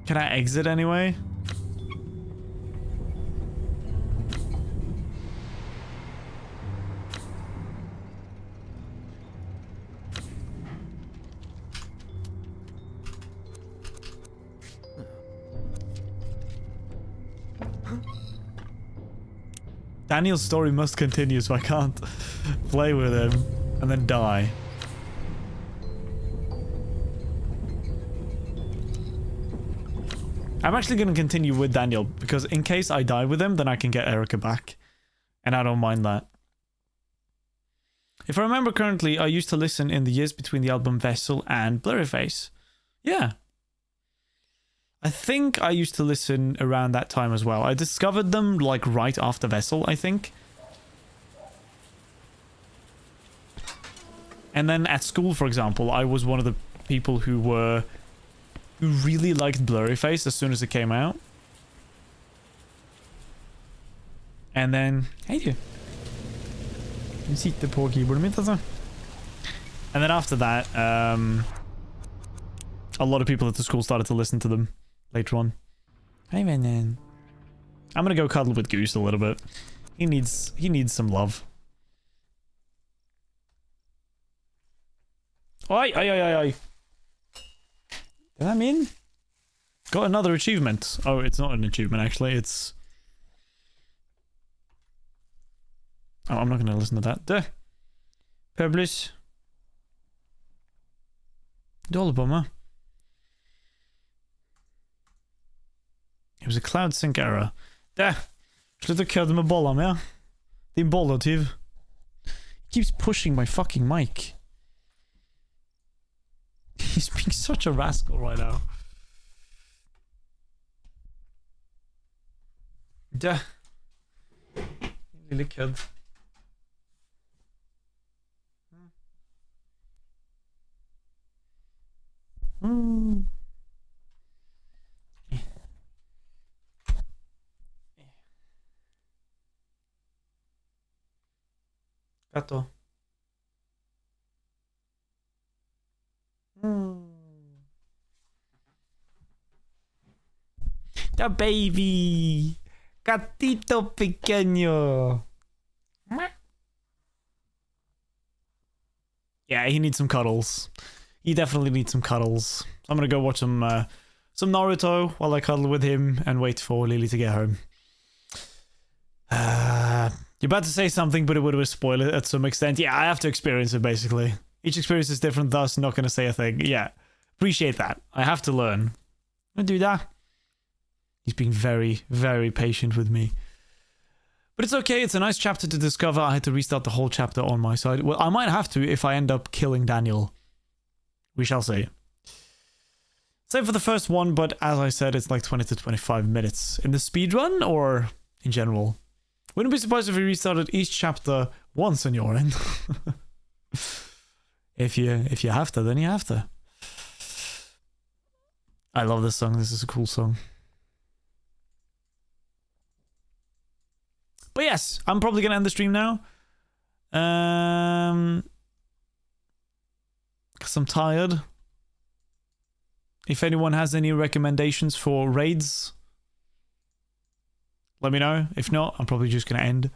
Can I exit anyway? Daniel's story must continue, so I can't play with him and then die. I'm actually going to continue with Daniel, because in case I die with him, then I can get Erica back. And I don't mind that. If I remember currently, I used to listen in the years between the album Vessel and Blurryface. Yeah. I think I used to listen around that time as well. I discovered them like right after Vessel, I think. And then at school, for example, I was one of the people who really liked Blurryface as soon as it came out. And then... Hey du. Du sitter på keyboardet mitt, altså. And then after that, a lot of people at the school started to listen to them later on. Hey man. I'm gonna go cuddle with Goose a little bit. He needs some love. Oi, oi, oi, oi, oi. Did that mean? Got another achievement. Oh, it's not an achievement, actually. It's... Oh, I'm not going to listen to that. Duh. Publish. Du håller på med. It was a cloud sync error. Duh. Sluta ködda med bollar med. Din bollatyv. He keeps pushing my fucking mic. He's being such a rascal right now. Duh. Lille kødd. Gato. The baby. Gatito pequeño. Yeah, he needs some cuddles. He definitely needs some cuddles. I'm gonna go watch some Naruto while I cuddle with him and wait for Lily to get home. You're about to say something, but it would have spoiled it at some extent. Yeah, I have to experience it, basically. Each experience is different, thus not gonna say a thing. Yeah, appreciate that. I have to learn. I'll do that. He's being very, very patient with me. But it's okay, it's a nice chapter to discover. I had to restart the whole chapter on my side. Well, I might have to if I end up killing Daniel. We shall see. Same for the first one, but as I said, it's like 20 to 25 minutes. In the speedrun or in general? Wouldn't be surprised if we restarted each chapter once on your end. If you have to, then you have to. I love this song. This is a cool song. But yes, I'm probably gonna end the stream now. Because I'm tired. If anyone has any recommendations for raids, let me know. If not, I'm probably just gonna end.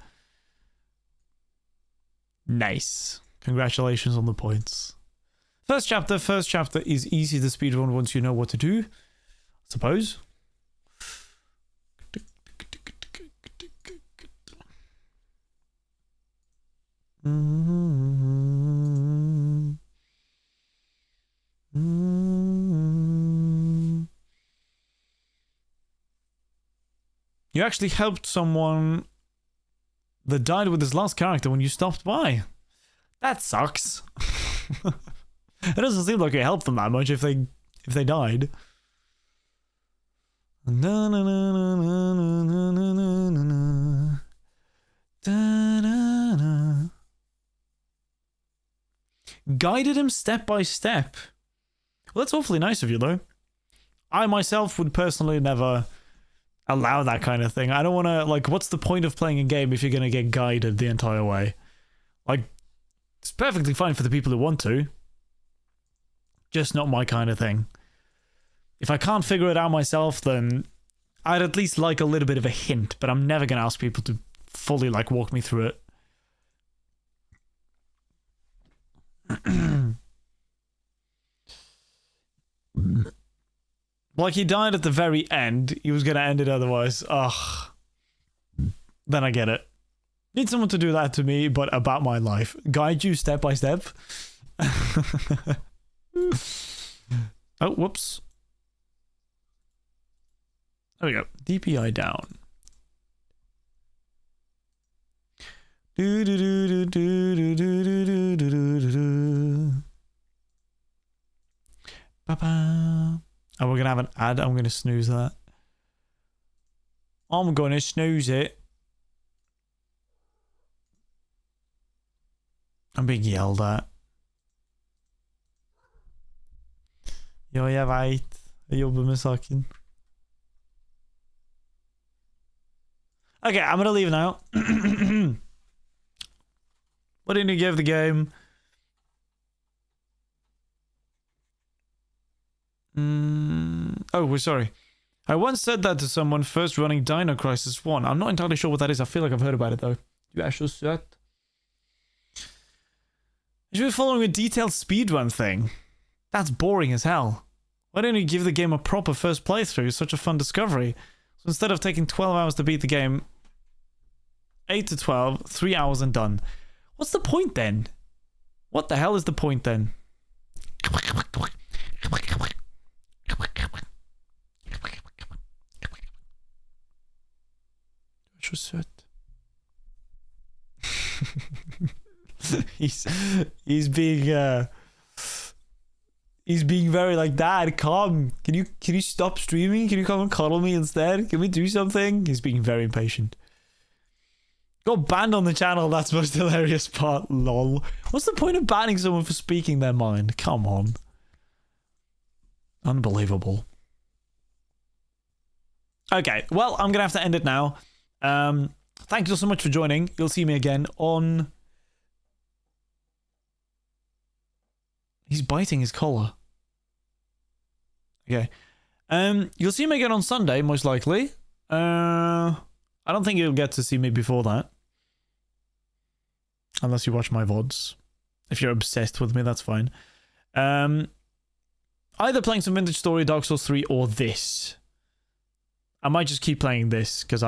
Nice. Congratulations on the points. First chapter is easy to speedrun once you know what to do, I suppose. You actually helped someone that died with his last character when you stopped by. That sucks. It doesn't seem like it helped them that much if they died. Guided him step by step. Well, that's awfully nice of you, though. I myself would personally never allow that kind of thing. I don't want to, like, what's the point of playing a game if you're going to get guided the entire way? Like, it's perfectly fine for the people who want to. Just not my kind of thing. If I can't figure it out myself, then I'd at least like a little bit of a hint, but I'm never going to ask people to fully, like, walk me through it. Like, he died at the very end. He was going to end it otherwise. Ugh. Then I get it. Need someone to do that to me, but about my life. Guide you step by step. Oh, whoops. There we go. DPI down. Ba-ba. Oh, we're gonna have an ad. I'm gonna snooze that. I'm gonna snooze it. I'm being yelled at. Ja, jag vet. Jag jobbar med saken. Okay, I'm gonna leave now. What did you give the game? Oh, we're sorry. I once said that to someone first running Dino Crisis 1. I'm not entirely sure what that is. I feel like I've heard about it though. Du är så söt. You should be following a detailed speedrun thing. That's boring as hell. Why don't you give the game a proper first playthrough? It's such a fun discovery. So instead of taking 12 hours to beat the game, 8 to 12, 3 hours and done. What's the point then? What the hell is the point then? Så söt. He's being very like, Dad, come. Can you stop streaming? Can you come and cuddle me instead? Can we do something? He's being very impatient. Got banned on the channel. That's the most hilarious part. Lol. What's the point of banning someone for speaking their mind? Come on. Unbelievable. Okay, well, I'm gonna have to end it now. Thank you so much for joining. You'll see me again on... He's biting his collar. Okay. You'll see me again on Sunday, most likely. I don't think you'll get to see me before that. Unless you watch my VODs. If you're obsessed with me, that's fine. Either playing some Vintage Story, Dark Souls 3, or this. I might just keep playing this, because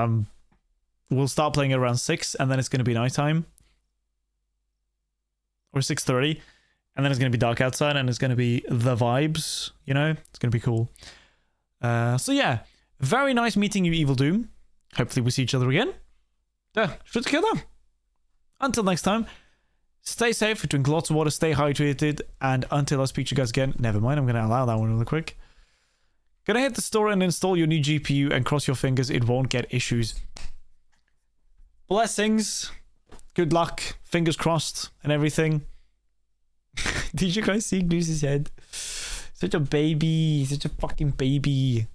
we'll start playing it around 6, and then it's going to be nighttime. Or 6:30. And then it's going to be dark outside, and it's going to be the vibes, you know? It's going to be cool. So yeah, very nice meeting you, Evil Doom. Hopefully we see each other again. Shit together. Until next time, stay safe, drink lots of water, stay hydrated, and until I speak to you guys again, never mind, I'm going to allow that one really quick. Gonna hit the store and install your new GPU and cross your fingers it won't get issues. Blessings. Good luck. Fingers crossed and everything. Did you guys see Goose's head? Such a baby. Such a fucking baby.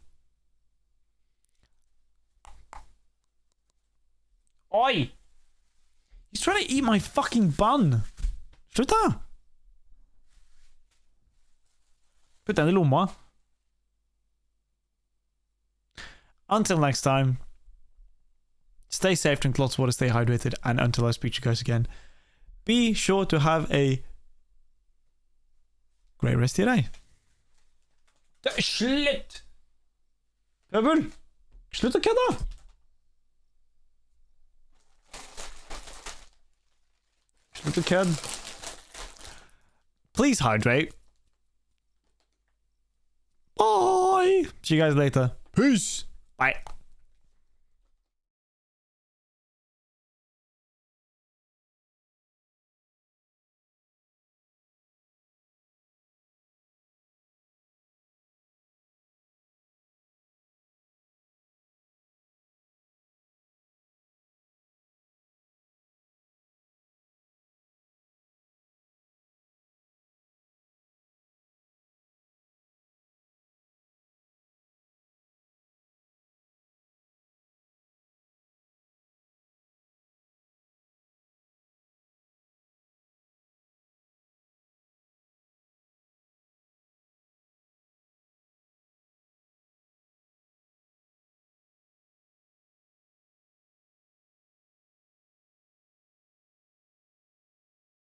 Oi! He's trying to eat my fucking bun. Sluta! Put den i lomma. Until next time, stay safe, drink lots of water, stay hydrated, and until I speak to you guys again, be sure to have a great rest of your day. Slutt! Pøbel! Slutt å kødde! Slutt å kødde. Please hydrate. Bye! See you guys later. Peace! Bye.